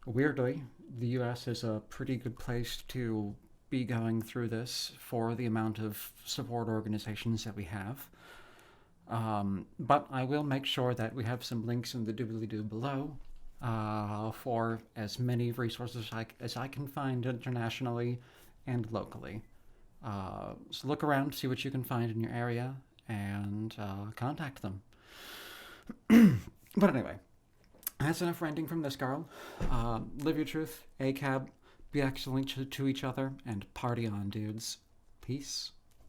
Speaker 5: Weirdly, the US is a pretty good place to be going through this for the amount of support organizations that we have. But I will make sure that we have some links in the doobly-doo below for as many resources as I can find internationally and locally. So look around, see what you can find in your area, and contact them. But anyway, that's enough ranting from this girl. Live your truth, ACAB, be excellent to each other, and party on, dudes. Peace.